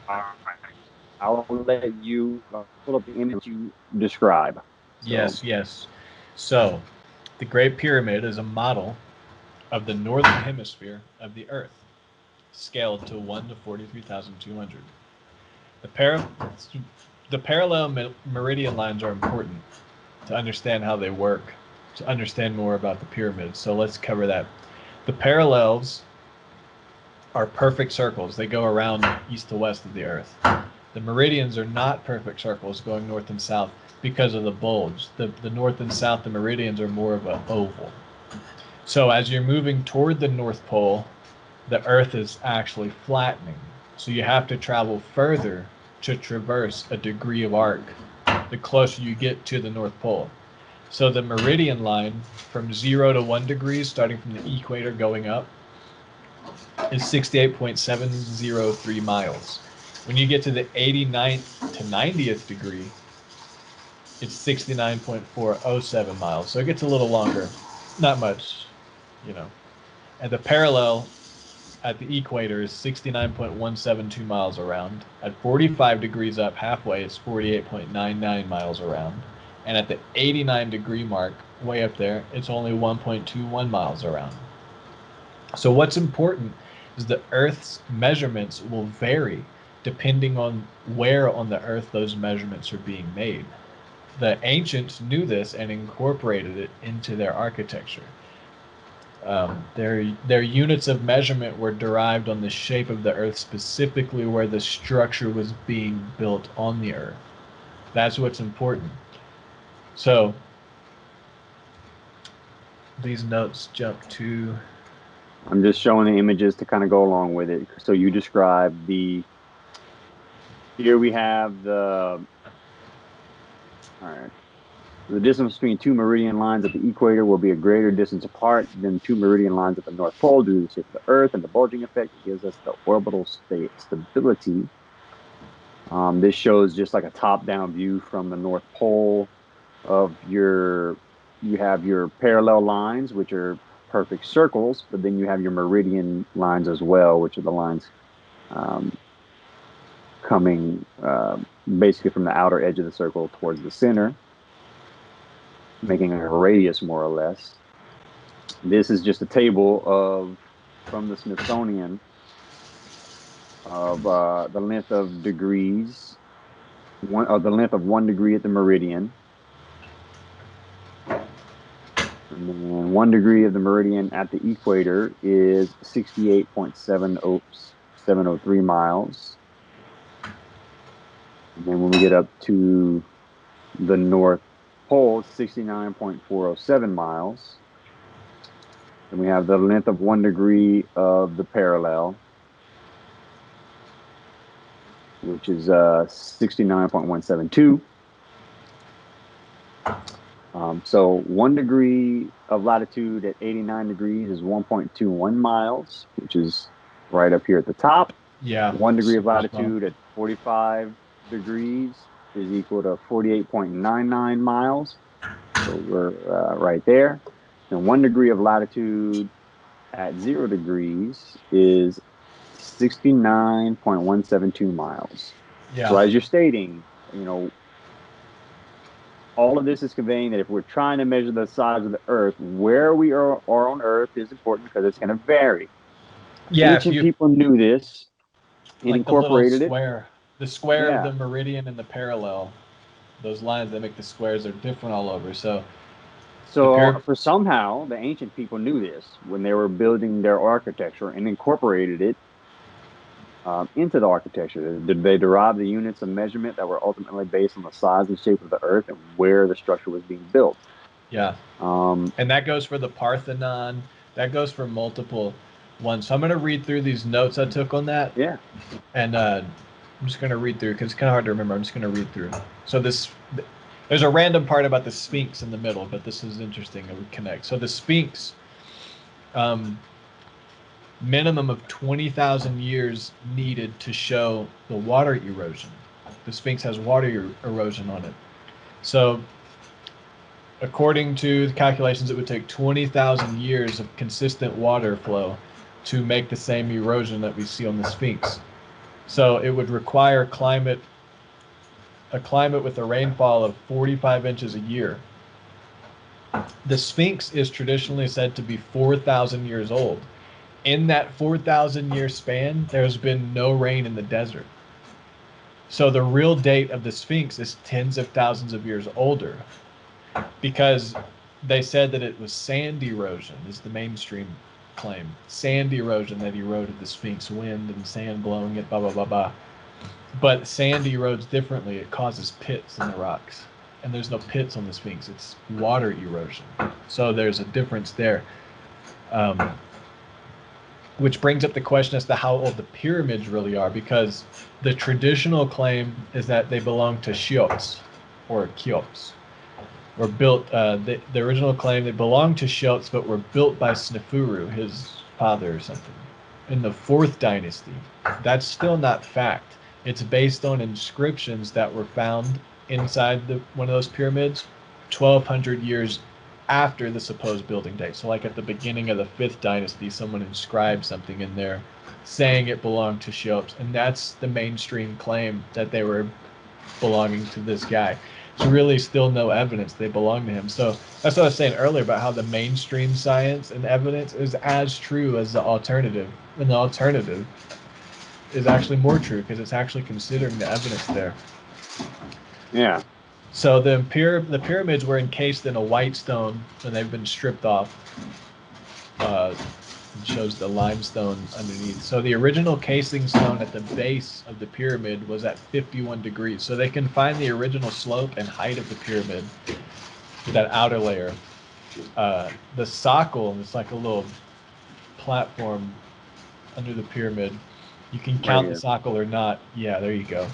all right. I'll let you pull up the image you describe. So, Yes, yes. So, the Great Pyramid is a model of the northern hemisphere of the Earth, scaled to 1 to 43,200. The, para- the parallel meridian lines are important to understand how they work, to understand more about the pyramids. So let's cover that. The parallels are perfect circles. They go around east to west of the Earth. The meridians are not perfect circles going north and south because of the bulge. The north and south, the meridians are more of an oval. So as you're moving toward the North Pole, the Earth is actually flattening. So you have to travel further to traverse a degree of arc the closer you get to the North Pole. So the meridian line from 0 to 1 degrees, starting from the equator going up, is 68.703 miles. When you get to the 89th to 90th degree, it's 69.407 miles. So it gets a little longer. Not much, you know. And the parallel at the equator is 69.172 miles around. At 45 degrees up halfway, it's 48.99 miles around. And at the 89 degree mark, way up there, it's only 1.21 miles around. So what's important is the Earth's measurements will vary depending on where on the Earth those measurements are being made. The ancients knew this and incorporated it into their architecture. Their units of measurement were derived on the shape of the Earth, specifically where the structure was being built on the Earth. That's what's important. So these notes jump to... I'm just showing the images to kind of go along with it. So you describe here we have all right. The distance between two meridian lines at the equator will be a greater distance apart than two meridian lines at the North Pole due to the shape of the Earth and the bulging effect. It gives us the orbital stability. This shows just like a top-down view from the North Pole of you have your parallel lines, which are perfect circles, but then you have your meridian lines as well, which are the lines coming basically from the outer edge of the circle towards the center, making a radius more or less. This is just a table from the Smithsonian of the length of degrees, the length of 1 degree at the meridian. And then 1 degree of the meridian at the equator is 68.703 miles. And then when we get up to the North Pole, 69.407 miles. And we have the length of 1 degree of the parallel, which is 69.172. So 1 degree of latitude at 89 degrees is 1.21 miles, which is right up here at the top. Yeah. 1 degree of latitude at 45 degrees is equal to 48.99 miles. So we're right there. And 1 degree of latitude at 0 degrees is 69.172 miles. Yeah. So as you're stating, all of this is conveying that if we're trying to measure the size of the Earth, where we are on Earth is important because it's going to vary. Yeah. Ancient people knew this and like incorporated the square. The square Yeah. of the meridian and the parallel, those lines that make the squares are different all over. So for somehow the ancient people knew this when they were building their architecture and incorporated it into the architecture. Did they derive the units of measurement that were ultimately based on the size and shape of the Earth and where the structure was being built? Yeah. And that goes for the Parthenon. That goes for multiple ones. So I'm going to read through these notes I took on that. Yeah. And I'm just going to read through because it's kind of hard to remember. I'm just going to read through. So there's a random part about the Sphinx in the middle, but this is interesting. It would connect. So the Sphinx, minimum of 20,000 years needed to show the water erosion. The Sphinx has water erosion on it. So according to the calculations, it would take 20,000 years of consistent water flow to make the same erosion that we see on the Sphinx. So it would require a climate with a rainfall of 45 inches a year. The Sphinx is traditionally said to be 4,000 years old. In that 4,000 year span, there's been no rain in the desert. So the real date of the Sphinx is tens of thousands of years older, because they said that it was sand erosion is the mainstream claim. Sand erosion that eroded the Sphinx, wind and sand blowing it, blah, blah, blah, blah. But sand erodes differently. It causes pits in the rocks. And there's no pits on the Sphinx. It's water erosion. So there's a difference there. Which brings up the question as to how old the pyramids really are, because the traditional claim is that they belong to Cheops, or Cheops. Were built, the original claim they belonged to Cheops, but were built by Snefru, his father or something, in the 4th dynasty. That's still not fact. It's based on inscriptions that were found inside one of those pyramids 1,200 years after the supposed building date. So like at the beginning of the 5th dynasty, someone inscribed something in there saying it belonged to Cheops, and that's the mainstream claim, that they were belonging to this guy. There's really still no evidence they belong to him. So that's what I was saying earlier about how the mainstream science and evidence is as true as the alternative, and the alternative is actually more true because it's actually considering the evidence there. Yeah. So the pyramids were encased in a white stone, and they've been stripped off. It shows the limestone underneath. So the original casing stone at the base of the pyramid was at 51 degrees. So they can find the original slope and height of the pyramid, that outer layer. The socle is like a little platform under the pyramid. You can count the socle or not. Yeah, there you go.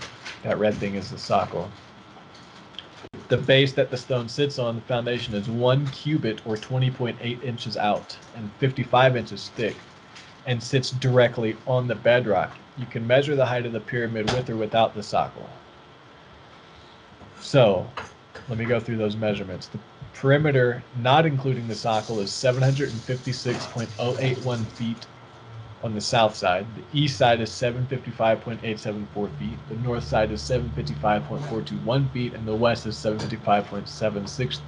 That red thing is the socle. The base that the stone sits on, the foundation, is 1 cubit or 20.8 inches out and 55 inches thick, and sits directly on the bedrock. You can measure the height of the pyramid with or without the socle. So let me go through those measurements. The perimeter, not including the socle, is 756.081 feet on the south side. The east side is 755.874 feet. The north side is 755.421 feet, and the west is 755.763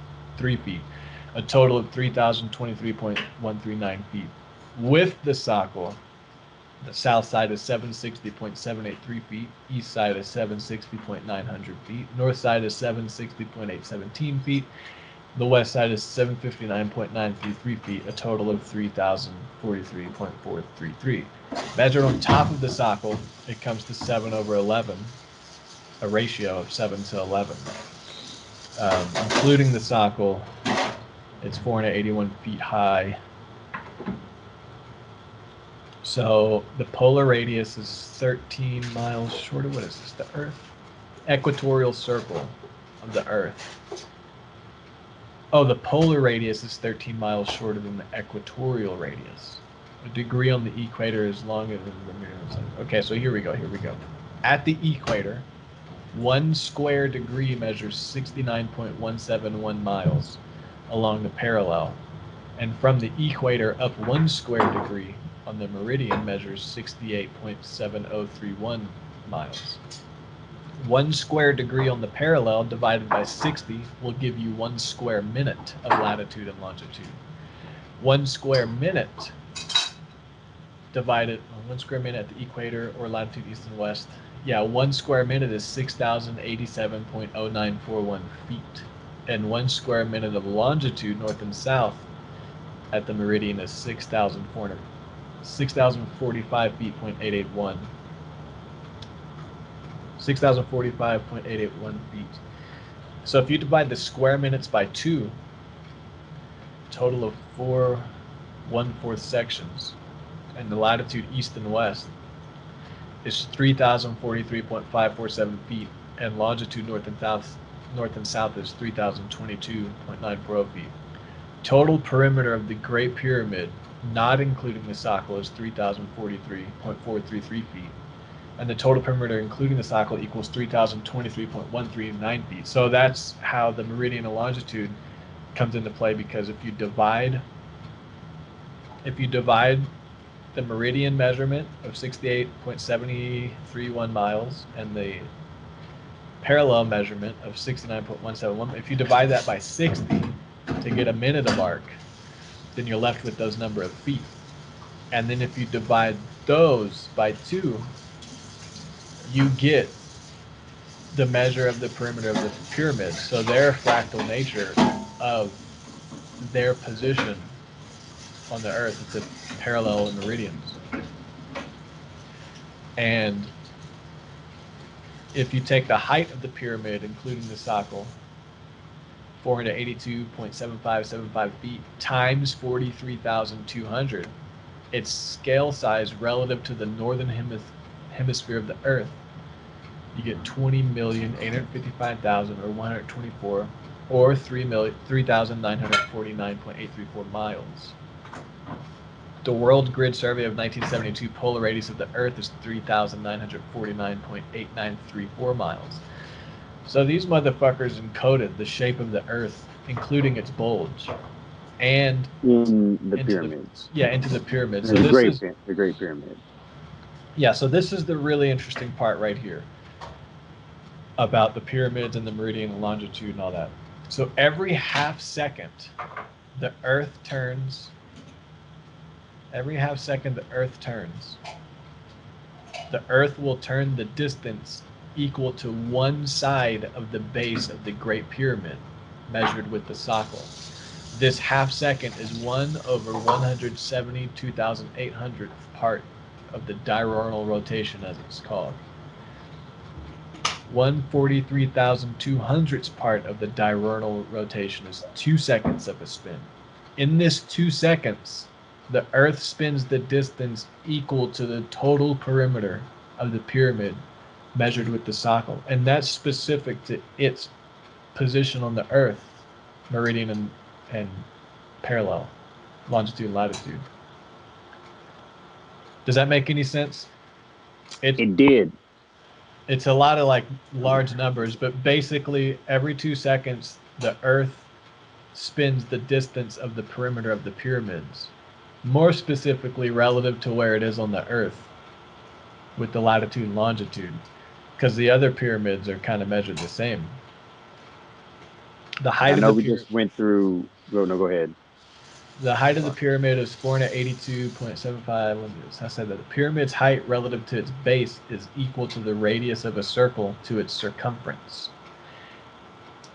feet. A total of 3,023.139 feet. With the socle, the south side is 760.783 feet. East side is 760.900 feet. North side is 760.817 feet. The west side is 759.933 feet, a total of 3,043.433. Measured on top of the socle, it comes to 7/11, a ratio of 7 to 11. Including the socle, it's 481 feet high. So the polar radius is 13 miles short of, what is this, the Earth? Equatorial circle of the Earth. Oh, the polar radius is 13 miles shorter than the equatorial radius. A degree on the equator is longer than the Meridian. Okay, so here we go. At the equator, 1 square degree measures 69.171 miles along the parallel. And from the equator up 1 square degree on the meridian measures 68.7031 miles. 1 square degree on the parallel divided by 60 will give you 1 square minute of latitude and longitude. 1 square minute divided, 1 square minute at the equator or latitude east and west. Yeah, 1 square minute is 6,087.0941 feet. And 1 square minute of longitude north and south at the meridian is 6,045 feet, 0.881. 6,045.881 feet. So if you divide the square minutes by 2, total of 4 1/4 sections, and the latitude east and west is 3,043.547 feet, and longitude north and south is 3,022.940 feet. Total perimeter of the Great Pyramid, not including the socle, is 3,043.433 feet. And the total perimeter, including the socle, equals 3,023.139 feet. So that's how the meridian and longitude comes into play, because if you divide the meridian measurement of 68.731 miles and the parallel measurement of 69.171, if you divide that by 60 to get a minute of arc, then you're left with those number of feet. And then if you divide those by 2, you get the measure of the perimeter of the pyramid. So their fractal nature of their position on the Earth, it's a parallel meridians. And if you take the height of the pyramid, including the socle, 482.7575 feet times 43,200, its scale size relative to the northern hemisphere of the Earth, you get 20,855,124, or 3,949.834 miles. The World Grid Survey of 1972 polar radius of the Earth is 3,949.8934 miles. So these motherfuckers encoded the shape of the Earth, including its bulge, and in the pyramids. Into the pyramids. So the this Great Pyramid. Yeah, so this is the really interesting part right here about the pyramids and the meridian and longitude and all that. So every half second, the Earth turns. Every half second, the Earth turns. The Earth will turn the distance equal to one side of the base of the Great Pyramid, measured with the socle. This half second is 1/172,800th part of the diurnal rotation, as it's called. 1/43,200th part of the diurnal rotation is 2 seconds of a spin. In this 2 seconds, the Earth spins the distance equal to the total perimeter of the pyramid measured with the socle, and that's specific to its position on the Earth, meridian and parallel, longitude and latitude. Does that make any sense? It did. It's a lot of like large numbers, but basically every 2 seconds, the Earth spins the distance of the perimeter of the pyramids, more specifically relative to where it is on the Earth with the latitude and longitude, because the other pyramids are kind of measured the same. The height I know we just went through. Go ahead. The height of the pyramid is 482.75. I said that the pyramid's height relative to its base is equal to the radius of a circle to its circumference.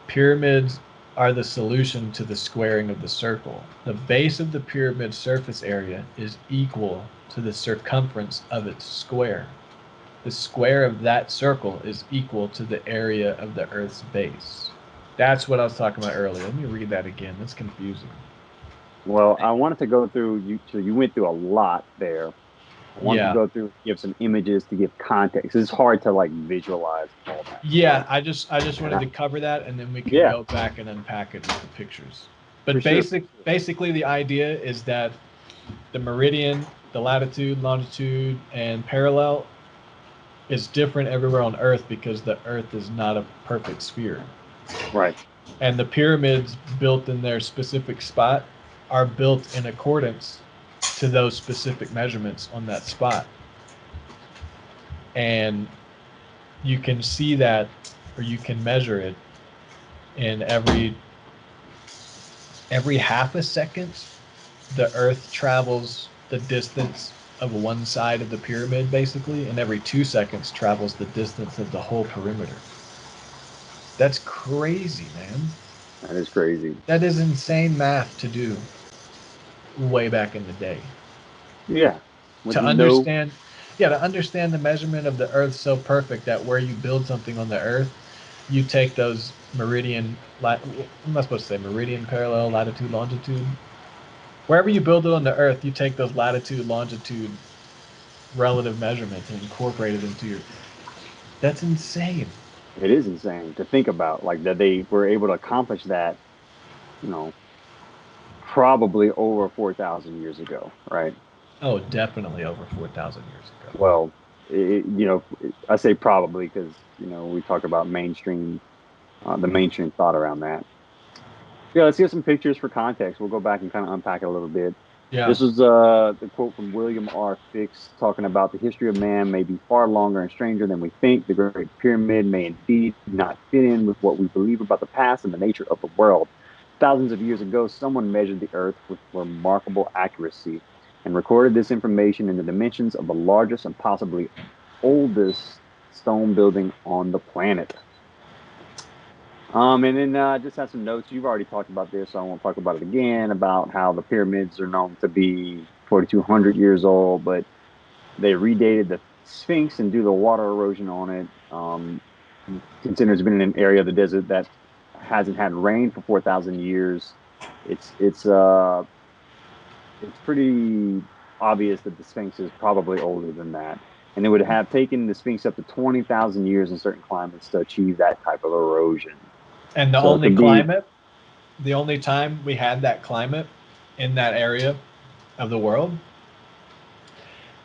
Pyramids are the solution to the squaring of the circle. The base of the pyramid's surface area is equal to the circumference of its square. The square of that circle is equal to the area of the Earth's base. That's what I was talking about earlier. Let me read that again. That's confusing. Well, I wanted to go through. So you went through a lot there. I wanted to go through, give some images to give context. It's hard to like visualize all that. Yeah, I just wanted to cover that, and then we can go back and unpack it with the pictures. But basically, the idea is that the meridian, the latitude, longitude, and parallel is different everywhere on Earth because the Earth is not a perfect sphere. Right. And the pyramids built in their specific spot are built in accordance to those specific measurements on that spot. And you can see that, or you can measure it in every half a second, the Earth travels the distance of one side of the pyramid, basically, and every 2 seconds travels the distance of the whole perimeter. That's crazy, man. That is crazy. That is insane math to do way back in the day. Yeah. To understand the measurement of the Earth so perfect that where you build something on the Earth, you take those meridian, I'm not supposed to say meridian, parallel, latitude, longitude. Wherever you build it on the Earth, you take those latitude, longitude, relative measurements and incorporate it into your. That's insane. It is insane to think about, like that they were able to accomplish that, probably over 4,000 years ago, right? Oh, definitely over 4,000 years ago. Well, I say probably because, we talk about the mainstream thought around that. Yeah, let's get some pictures for context. We'll go back and kind of unpack it a little bit. Yeah. This was the quote from William R. Fix talking about the history of man may be far longer and stranger than we think. The Great Pyramid may indeed not fit in with what we believe about the past and the nature of the world. Thousands of years ago, someone measured the Earth with remarkable accuracy and recorded this information in the dimensions of the largest and possibly oldest stone building on the planet. And then just have some notes. You've already talked about this, so I won't talk about it again, about how the pyramids are known to be 4,200 years old, but they redated the Sphinx and do the water erosion on it. considering it's been in an area of the desert that hasn't had rain for 4,000 years, it's it's uh it's pretty obvious that the Sphinx is probably older than that. And it would have taken the Sphinx up to 20,000 years in certain climates to achieve that type of erosion. And So it could be, the only time we had that climate in that area of the world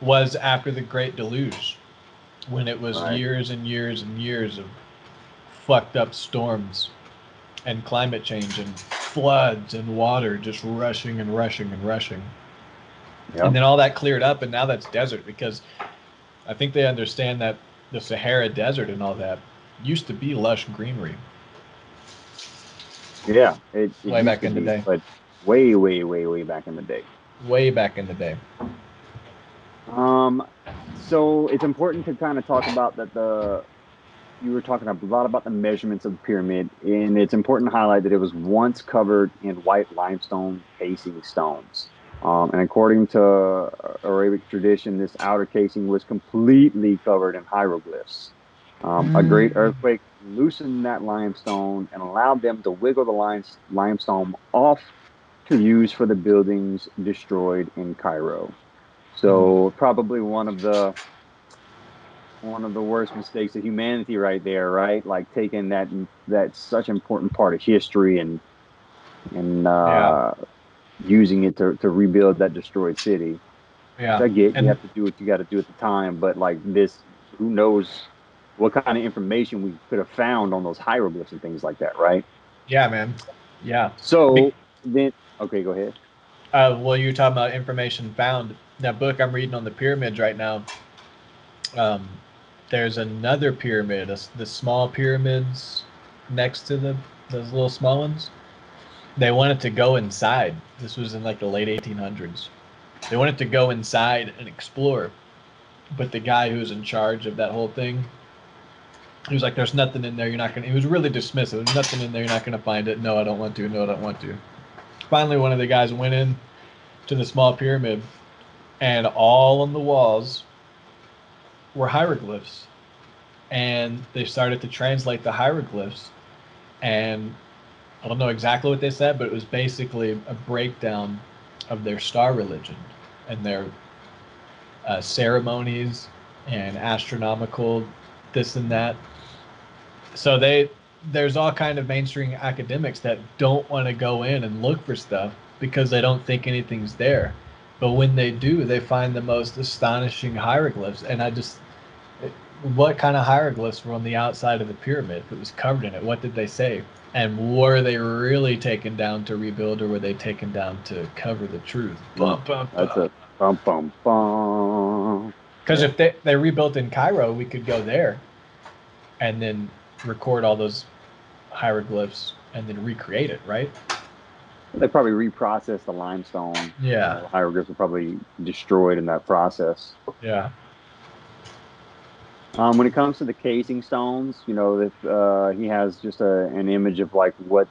was after the Great Deluge, when it was right. years and years and years of fucked up storms and climate change and floods and water just rushing and rushing and rushing. And Yep. then all that cleared up, and now that's desert, because I think they understand that the Sahara Desert and all that used to be lush greenery Yeah, it way used back to in the be, day. but way, way, way, way back in the day. Way back in the day. Um, so it's important to kind of talk about that you were talking a lot about the measurements of the pyramid, and it's important to highlight that it was once covered in white limestone casing stones. And according to Arabic tradition, this outer casing was completely covered in hieroglyphs. A great Mm. earthquake loosened that limestone and allowed them to wiggle the limestone off to use for the buildings destroyed in Cairo. Mm. So probably one of the worst mistakes of humanity right there, right? Like taking that such important part of history and Yeah. using it to rebuild that destroyed city. Which Yeah. I get, you And have to do what you got to do at the time, but like this, who knows what kind of information we could have found on those hieroglyphs and things like that, right? yeah, man. Yeah. Be- So then, okay, go ahead. well, you're talking about information found. That book I'm reading on the pyramids right now, um, there's another pyramid, the small pyramids next to those little small ones. They wanted to go inside. This was in like the late 1800s. They wanted to go inside and explore, but the guy who was in charge of that whole thing, he was like, "There's nothing in there. You're not gonna." He was really dismissive. There's nothing in there. You're not gonna find it. No, I don't want to. No, I don't want to. Finally, one of the guys went in to the small pyramid, and all on the walls were hieroglyphs, and they started to translate the hieroglyphs, and I don't know exactly what they said, but it was basically a breakdown of their star religion and their ceremonies and astronomical this and that. So there's all kind of mainstream academics that don't want to go in and look for stuff because they don't think anything's there. But when they do, they find the most astonishing hieroglyphs. And what kind of hieroglyphs were on the outside of the pyramid? If it was covered in it, what did they say? And were they really taken down to rebuild, or were they taken down to cover the truth? Mm, that's a bum bum bum. Because Yeah, if they rebuilt in Cairo, we could go there and then record all those hieroglyphs and then recreate it, right? they probably reprocessed the limestone. Yeah, The hieroglyphs were probably destroyed in that process. yeah. When it comes to the casing stones, if he has just an image of like what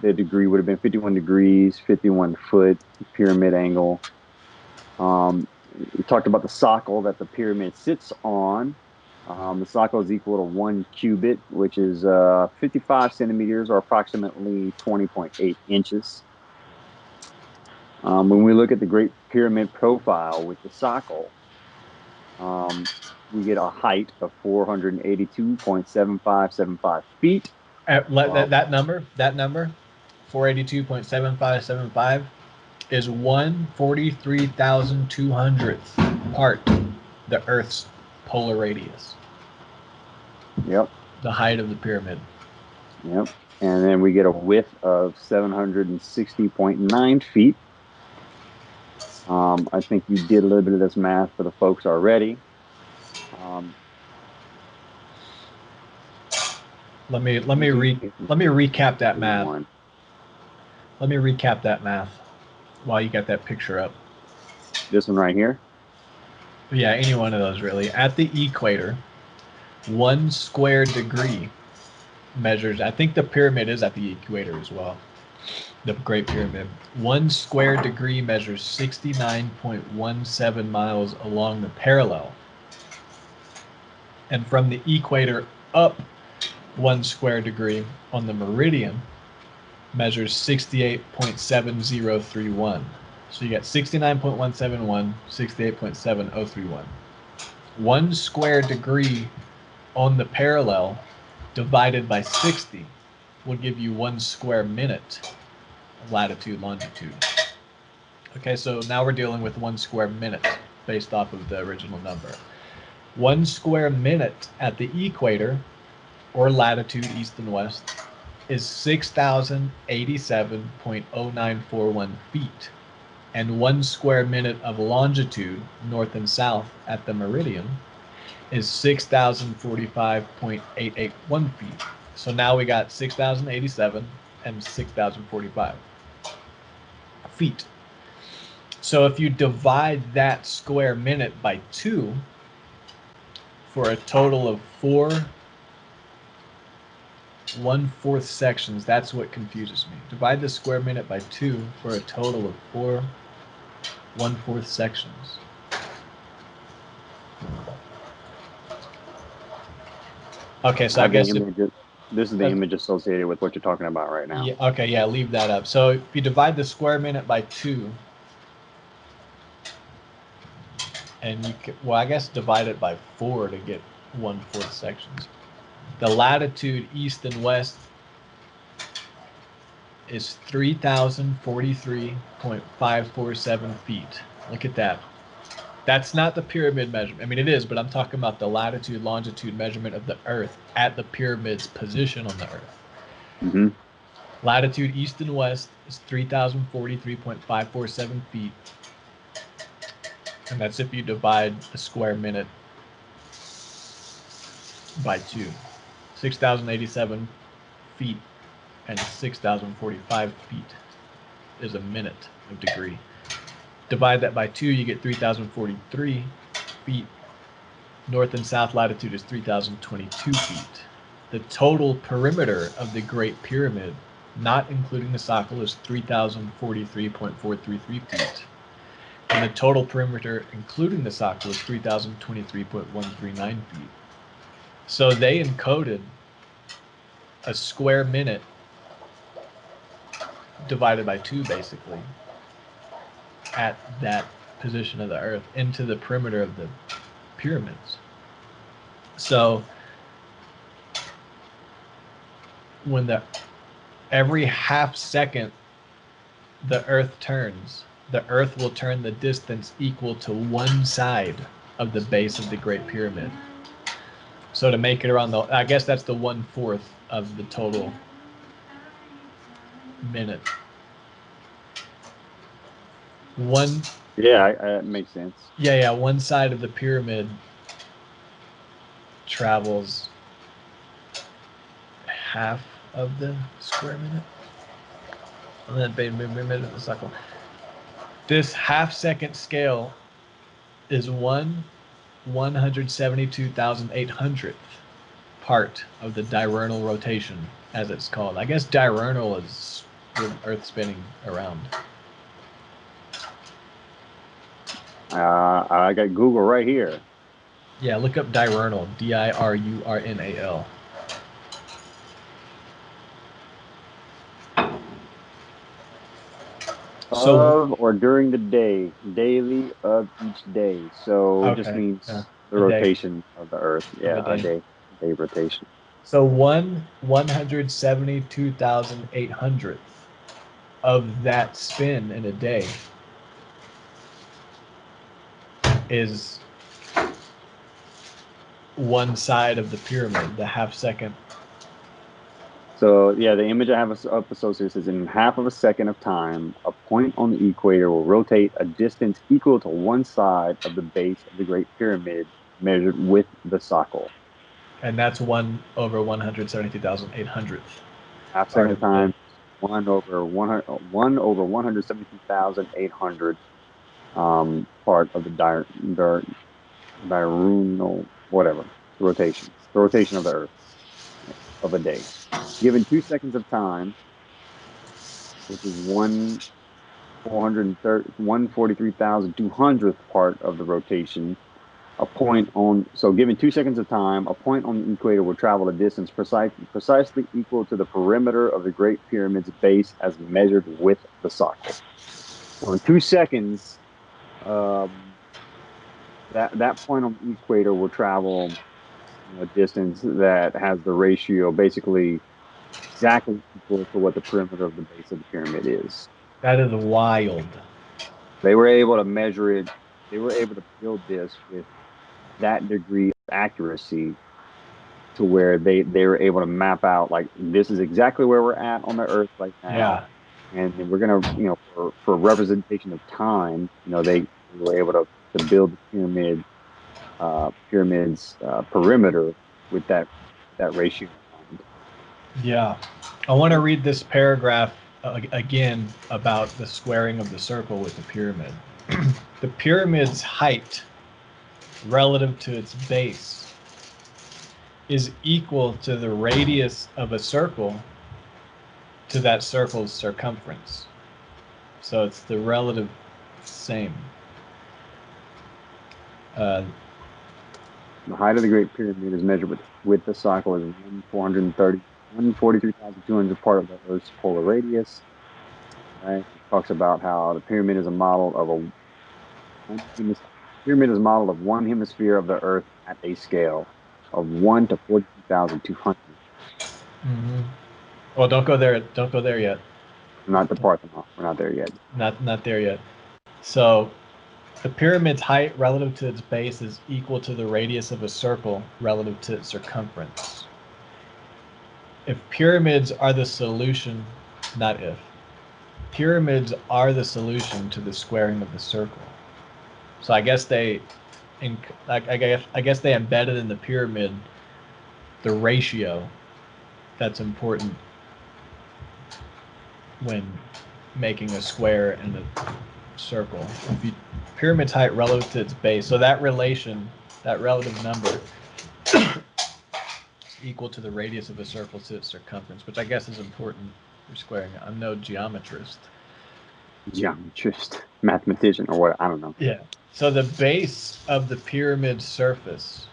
the degree would have been, 51 degrees, 51 foot pyramid angle. We talked about the socle that the pyramid sits on. The socle is equal to 1 cubit, which is 55 centimeters or approximately 20.8 inches. When we look at the Great Pyramid profile with the socle, um, we get a height of 482.7575 feet. That Um, that number, 482.7575 is 1/43,200th part the Earth's polar radius, yep, the height of the pyramid. yep. And then we get a width of 760.9 feet. I think you did a little bit of this math for the folks already. Um, Let me recap that math. 21. Let me recap that math while you got that picture up. This one right here. Yeah, any one of those really. At the equator, 1 square degree measures. I think the pyramid is at the equator as well. The Great Pyramid. 1 square degree measures 69.17 miles along the parallel. And from the equator up 1 square degree on the meridian measures 68.7031. So you get 69.171, 68.7031. 1 square degree on the parallel divided by 60 will give you 1 square minute of latitude, longitude. Okay, so now we're dealing with 1 square minute based off of the original number. 1 square minute at the equator, or latitude east and west, is 6,087.0941 feet. And 1 square minute of longitude, north and south at the meridian, is 6,045.881 feet. So now we got 6,087 and 6,045 feet. So if you divide that square minute by 2 for a total of 4 1/4 sections, that's what confuses me. Divide the square minute by 2 for a total of 4 1/4 sections. Okay, so I guess this is the image associated with what you're talking about right now. Yeah, okay, yeah, leave that up. So if you divide the square minute by 2, and you can, well, I guess divide it by 4 to get 1/4 sections. The latitude east and west is 3,043.547 feet. Look at that. That's not the pyramid measurement. I mean, it is, but I'm talking about the latitude, longitude measurement of the Earth at the pyramid's position on the Earth. Mm-hmm. Latitude east and west is 3,043.547 feet. And that's if you divide the square minute by 2. 6,087 feet and 6,045 feet is a minute of degree. Divide that by 2, you get 3,043 feet. North and south latitude is 3,022 feet. The total perimeter of the Great Pyramid, not including the socle, is 3,043.433 feet. And the total perimeter, including the socle, is 3,023.139 feet. So they encoded a square minute divided by 2, basically, at that position of the Earth into the perimeter of the pyramids. So when every half second the Earth turns, the Earth will turn the distance equal to one side of the base of the Great Pyramid. So to make it around I guess that's the 1/4 of the total minute. It makes sense. Yeah, one side of the pyramid travels half of the square minute. And then minute of the cycle. This half-second scale is 1/172,800th part of the diurnal rotation, as it's called. I guess diurnal is the Earth spinning around. I got Google right here. Yeah, look up diurnal, DIRURNAL. Of or during the day, daily of each day. So it just means the rotation of the Earth. Yeah, a day rotation. So 1/172,800th of that spin in a day is one side of the pyramid, the half second. So yeah, the image I have up associated says in half of a second of time, a point on the equator will rotate a distance equal to one side of the base of the Great Pyramid measured with the socle. And that's 1/172,800th. Half second of time, 1/172,800 part of the diurnal, whatever, the rotation of the Earth of a day. Given 2 seconds of time, which is 143,200th part of the rotation, Given 2 seconds of time, a point on the equator will travel a distance precisely equal to the perimeter of the Great Pyramid's base as measured with the socket. So in 2 seconds, um, that point on the equator will travel a distance that has the ratio basically exactly equal to what the perimeter of the base of the pyramid is. That is wild. They were able to measure it. They were able to build this with that degree of accuracy to where they were able to map out like this is exactly where we're at on the Earth right now, Yeah. and we're gonna for representation of time, they were able to build the pyramid's perimeter with that ratio in mind. Yeah. I want to read this paragraph again about the squaring of the circle with the pyramid. The pyramid's height relative to its base is equal to the radius of a circle to that circle's circumference. So it's the relative same. The height of the Great Pyramid is measured with the cycle is 143,200 part of the Earth's polar radius. Right? It talks about how the pyramid is a model of one hemisphere of the Earth at a scale of 1 to 42,200. Mm-hmm. Well, don't go there. Don't go there yet. Not the Parthenon. We're not there yet. Not there yet. So the pyramid's height relative to its base is equal to the radius of a circle relative to its circumference. If pyramids are the solution, not if, pyramids are the solution to the squaring of the circle. So I guess they embedded in the pyramid the ratio that's important when making a square and a circle. Pyramid's height relative to its base. So that relation, that relative number, is equal to the radius of a circle to its circumference, which I guess is important for squaring. I'm no geometrist. Geometrist, mathematician, or what? I don't know. Yeah. So the base of the pyramid surface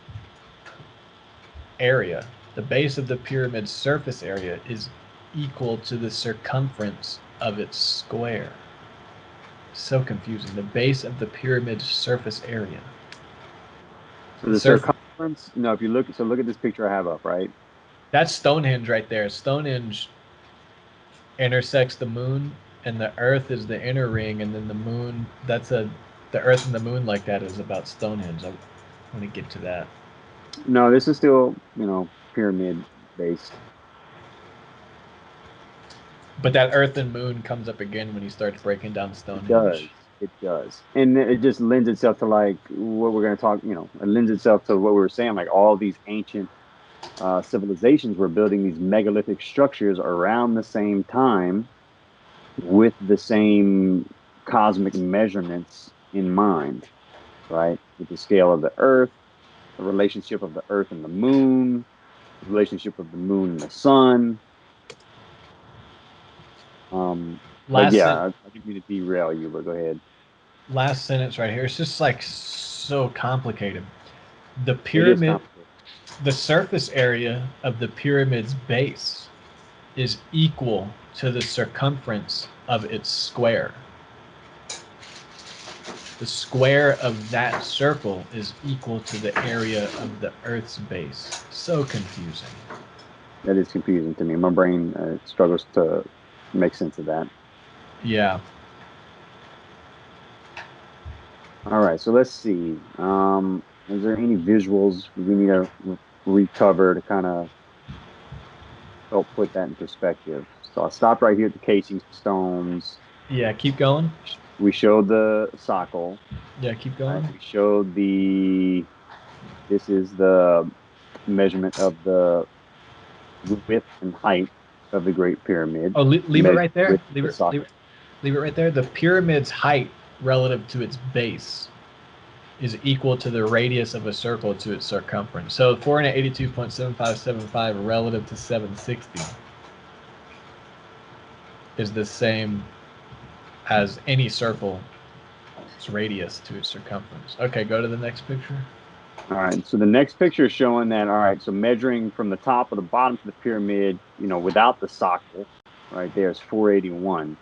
area, the base of the pyramid surface area is equal to the circumference of its square. So confusing. The base of the pyramid surface area. So the circumference, if you look at this picture I have up, right? That's Stonehenge right there. Stonehenge intersects the moon, and the Earth is the inner ring, and then the moon. The Earth and the moon like that is about Stonehenge. I want to get to that. No, this is still pyramid based. But that Earth and moon comes up again when he starts breaking down Stonehenge. It does, and it just lends itself to like what we're going to talk. It lends itself to what we were saying, like all these ancient civilizations were building these megalithic structures around the same time with the same cosmic measurements in mind, right? With the scale of the Earth, the relationship of the Earth and the moon, the relationship of the moon and the sun. But yeah, I didn't mean to derail you, but go ahead. Last sentence right here. It's just like so complicated. The It is pyramid, complicated. the surface area of the pyramid's base is equal to the circumference of its square. The square of that circle is equal to the area of the Earth's base. So confusing. That is confusing to me. My brain struggles to make sense of that. Yeah. All right, so let's see. Is there any visuals we need to recover to kind of help put that in perspective? So I stopped right here at the casing stones. Yeah, keep going. We showed the sockle. Yeah, keep going. Right? We showed this is the measurement of the width and height of the Great Pyramid. Oh, leave it right there. Leave it right there. The pyramid's height relative to its base is equal to the radius of a circle to its circumference. So 482.7575 relative to 760 is the same as any circle's radius to its circumference. Okay, go to the next picture. All right. So the next picture is showing that, all right, so measuring from the top of the bottom to the pyramid, without the sockle, right there is 481.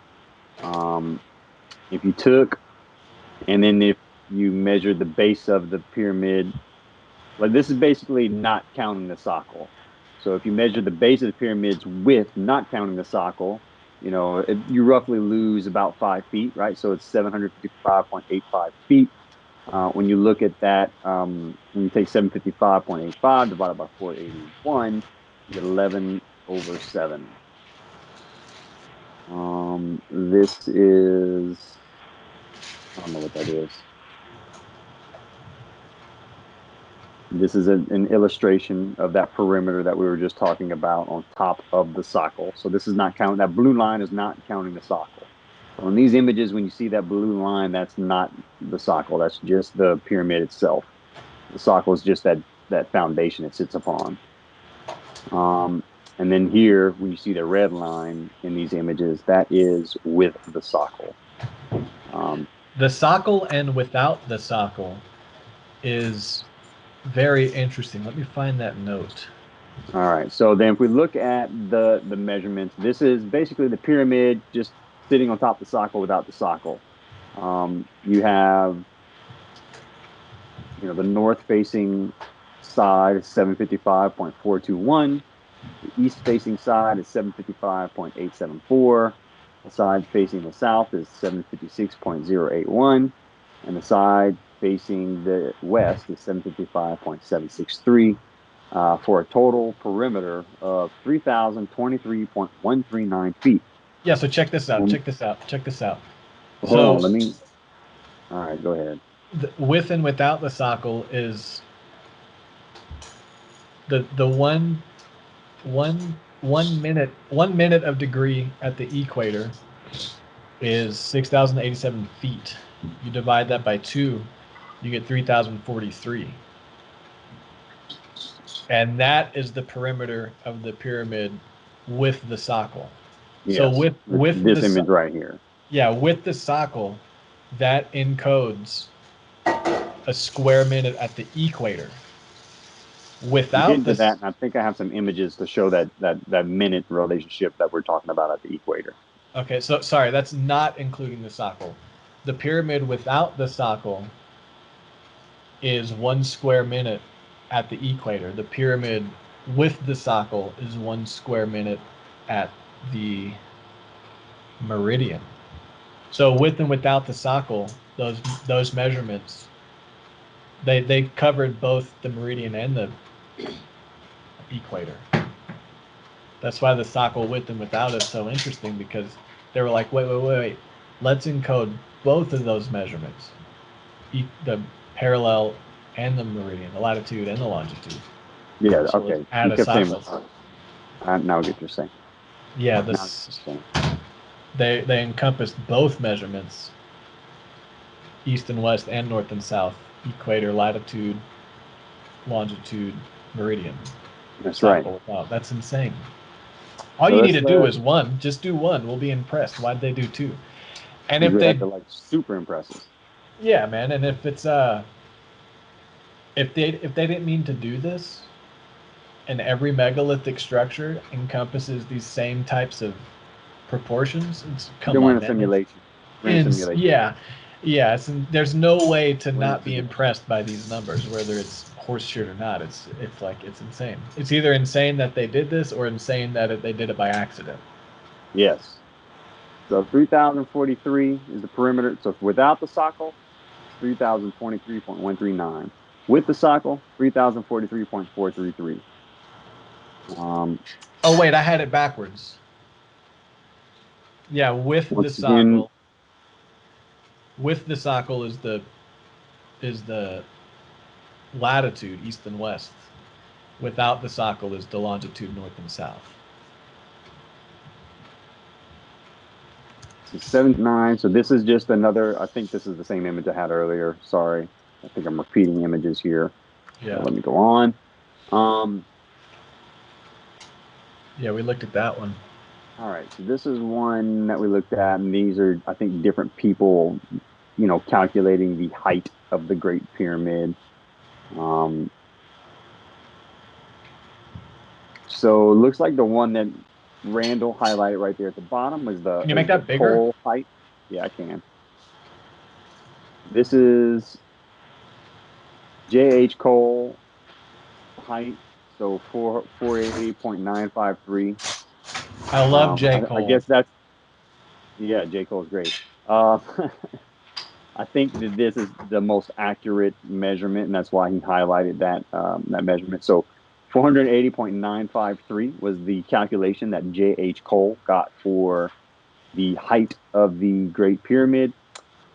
Um, if you took, and then if you measured the base of the pyramid, like this is basically not counting the sockle. So if you measure the base of the pyramid's width, not counting the sockle, you roughly lose about 5 feet, right? So it's 755.85 feet. When you look at that, when you take 755.85 divided by 481, you get 11 over 7. This is, I don't know what that is. This is an illustration of that perimeter that we were just talking about on top of the sockle. So this is not counting, that blue line is not counting the sockle. So in these images, when you see that blue line, that's not the sockle. That's just the pyramid itself. The sockle is just that foundation it sits upon. And then here, when you see the red line in these images, that is with the sockle. The sockle and without the sockle is very interesting. Let me find that note. All right. So then if we look at the measurements, this is basically the pyramid just sitting on top of the sockle without the sockle. You have, the north facing side is 755.421. The east facing side is 755.874. The side facing the south is 756.081. And the side facing the west is 755.763. For a total perimeter of 3,023.139 feet. Yeah, so check this out. Check this out. Check this out. Hold So, on, all right, go ahead. With and without the sockle is the one minute of degree at the equator is 6,087 feet. You divide that by 2, you get 3,043. And that is the perimeter of the pyramid with the sockle. Yes, so with this image right here. Yeah, with the sockle, that encodes a square minute at the equator. Without Into that, and I think I have some images to show that minute relationship that we're talking about at the equator. Okay, so sorry, that's not including the sockle. The pyramid without the sockle is 1 square minute at the equator. The pyramid with the sockle is 1 square minute at the meridian. So with and without the sockle, those measurements, they covered both the meridian and the equator. That's why the sockle with and without is so interesting, because they were like, wait, let's encode both of those measurements, the parallel and the meridian, the latitude and the longitude. Yeah, so okay. Add a sockle. Now I get what you're saying. Yeah, they encompassed both measurements, east and west and north and south, equator, latitude, longitude, meridian. That's right. Wow, that's insane. All you need to do is one. Just do one. We'll be impressed. Why'd they do 2? And if they like super impressive. Yeah, man. And if it's if they didn't mean to do this, and every megalithic structure encompasses these same types of proportions, we're in a simulation. Yeah. There's no way to not be impressed by these numbers, whether it's horse shit or not. It's insane. It's either insane that they did this, or insane that they did it by accident. Yes. So 3,043 is the perimeter. So without the sockle, 3,023.139. With the sockle, 3,043.433. Oh wait, I had it backwards. Yeah, with the sockle. With the sockle is the latitude, east and west. Without the sockle is the longitude, north and south. 79. So this is just another, I think this is the same image I had earlier. Sorry. I think I'm repeating images here. Yeah. So let me go on. Yeah, we looked at that one. All right. So this is one that we looked at, and these are, I think, different people, calculating the height of the Great Pyramid. Um, so it looks like the one that Randall highlighted right there at the bottom Can you make is the that bigger? Cole height. Yeah, I can. This is J.H. Cole height. So 480.953. I love J. I Cole. guess that's yeah. J. Cole's great. Uh, I think that this is the most accurate measurement, and that's why he highlighted that measurement. So 480.953 was the calculation that J.H. Cole got for the height of the Great Pyramid.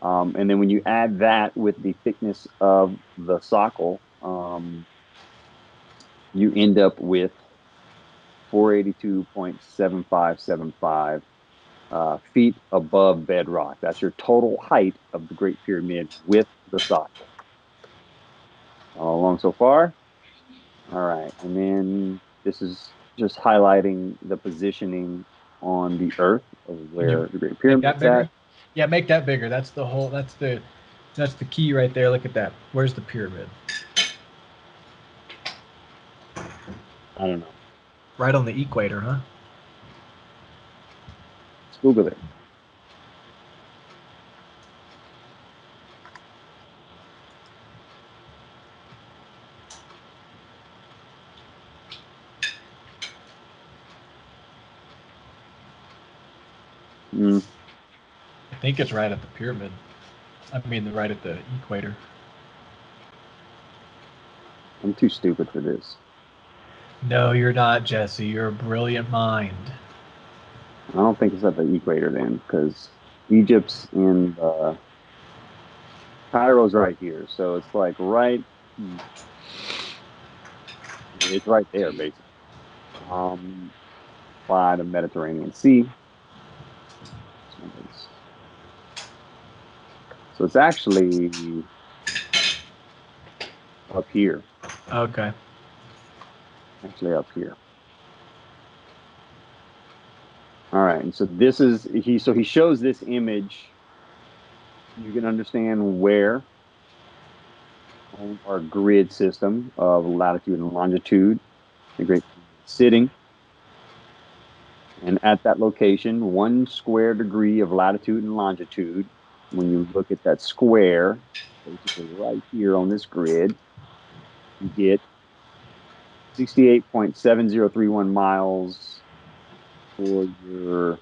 And then when you add that with the thickness of the socle, you end up with 482.7575 feet above bedrock. That's your total height of the Great Pyramid with the socle. All along so far? All right. And then this is just highlighting the positioning on the Earth of Can you where the Great make that Pyramid's bigger? at. Yeah, make that bigger. That's the whole. That's the key right there. Look at that. Where's the pyramid? I don't know. Right on the equator, huh? Let's Google it. Mm, I think it's right at the pyramid. I mean, right at the equator. I'm too stupid for this. No, you're not, Jesse. You're a brilliant mind. I don't think it's at the equator then, because Egypt's in Cairo's right here. So it's like it's right there basically. Um, by the Mediterranean Sea. So it's actually up here. Okay. Actually up here. All right. And so this is he shows this image. You can understand where on our grid system of latitude and longitude, the Great Pyramid is sitting. And at that location, 1 square degree of latitude and longitude, when you look at that square, basically right here on this grid, you get 68.7031 miles for your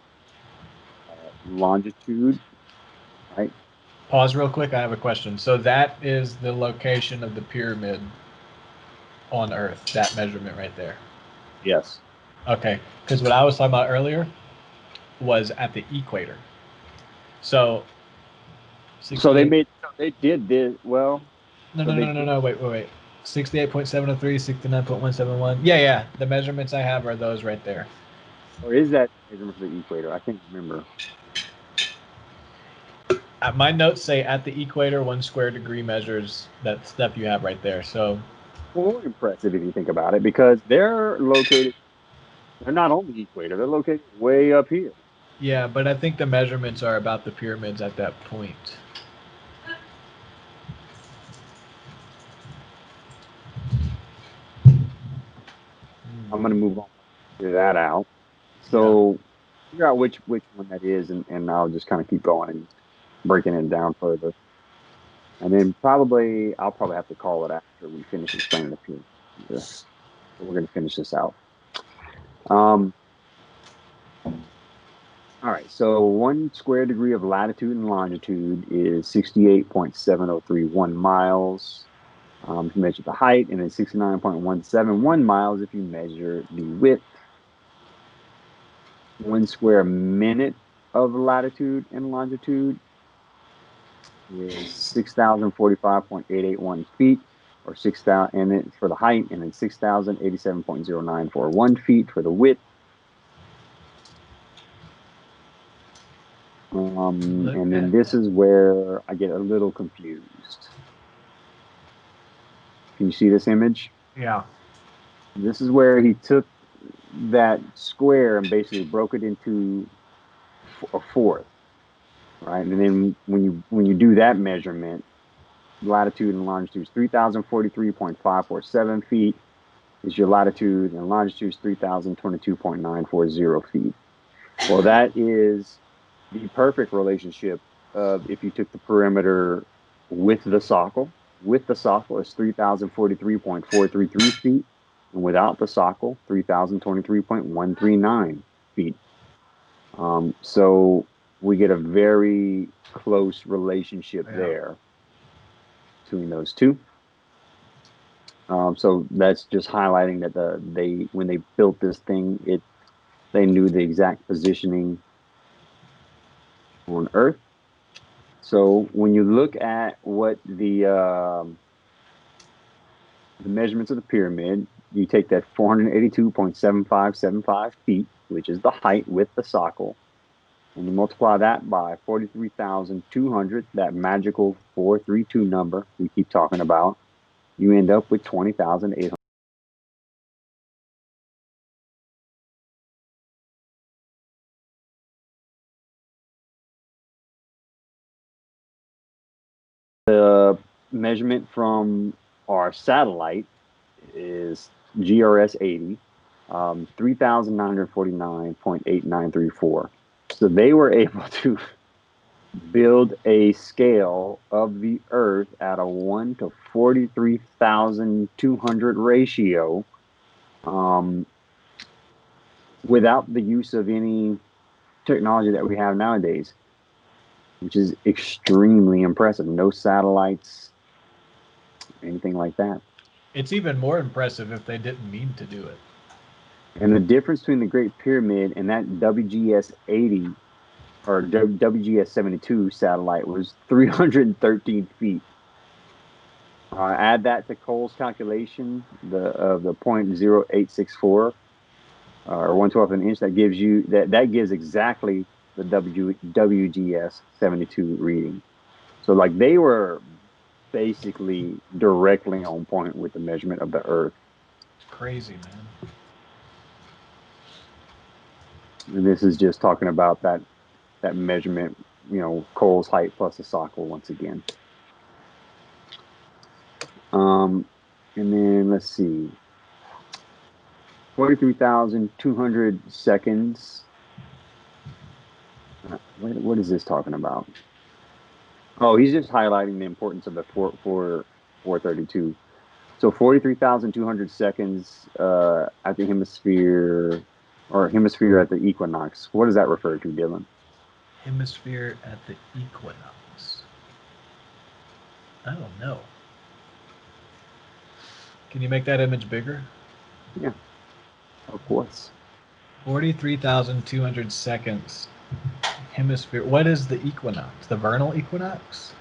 longitude, right? Pause real quick. I have a question. So that is the location of the pyramid on Earth. That measurement right there. Yes. Okay. Because what I was talking about earlier was at the equator. So So 68. they did this well. No, So no, they no, no, did, no. Wait. 68.703, 69.171. Yeah, yeah. The measurements I have are those right there. or is that measurement for the equator? I can't remember. My notes say at the equator, 1 square degree measures that stuff you have right there. So, More impressive if you think about it, because they're not on the equator, they're located way up here. yeah, but I think the measurements are about the pyramids at that point. I'm gonna move on to that out. Yeah. So figure out which one that is, and I'll just kind of keep going and breaking it down further. And then I'll probably have to call it after we finish explaining the pyramid. Yeah. But we're gonna finish this out. Um, all right, so 1 square degree of latitude and longitude is 68.7031 miles. If you measure the height, and then 69.171 miles if you measure the width. 1 square minute of latitude and longitude is 6,045.881 feet, or 6,000, and then for the height, and then 6,087.0941 feet for the width. Look And then at this that. is where I get a little confused. Can you see this image? Yeah. This is where he took that square and basically broke it into a fourth, right? And then when you do that measurement, latitude and longitude is 3,043.547 feet. Is your latitude, and longitude is 3,022.940 feet. Well, that is the perfect relationship of if you took the perimeter with the socle. With the socle is 3,043.433 feet, and without the socle, 3,023.139 feet. So we get a very close relationship there between those two. So that's just highlighting that when they built this thing, they knew the exact positioning on Earth. So when you look at what the measurements of the pyramid, you take that 482.7575 feet, which is the height with the socle, and you multiply that by 43,200, that magical 432 number we keep talking about, you end up with 20,800. The measurement from our satellite is GRS 80, 3,949.8934. So they were able to build a scale of the Earth at a 1 to 43,200 ratio, without the use of any technology that we have nowadays, which is extremely impressive. No satellites, anything like that. It's even more impressive if they didn't mean to do it. And the difference between the Great Pyramid and that WGS 80 or WGS 72 satellite was 313 feet. Add that to Cole's calculation of the 0.0864 or 1/12 of an inch. That gives you that gives exactly the WGS 72 reading. So like they were basically directly on point with the measurement of the Earth. It's crazy, man. And this is just talking about that measurement, Cole's height plus the socle once again. And then let's see, 43,200 seconds. What is this talking about? Oh, he's just highlighting the importance of the 432. So 43,200 seconds at the hemisphere at the equinox. What does that refer to, Dylan? Hemisphere at the equinox. I don't know. Can you make that image bigger? Yeah, of course. 43,200 seconds. Hemisphere. What is the equinox? The vernal equinox?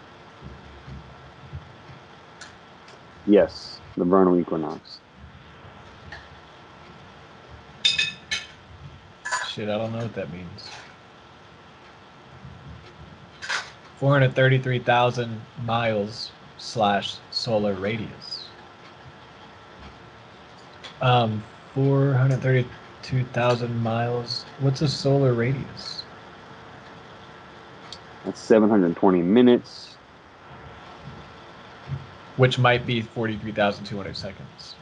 Yes, the vernal equinox. Shit, I don't know what that means. 433,000 miles / solar radius. 432,000 miles. What's a solar radius? That's 720 minutes. Which might be 43,200 seconds.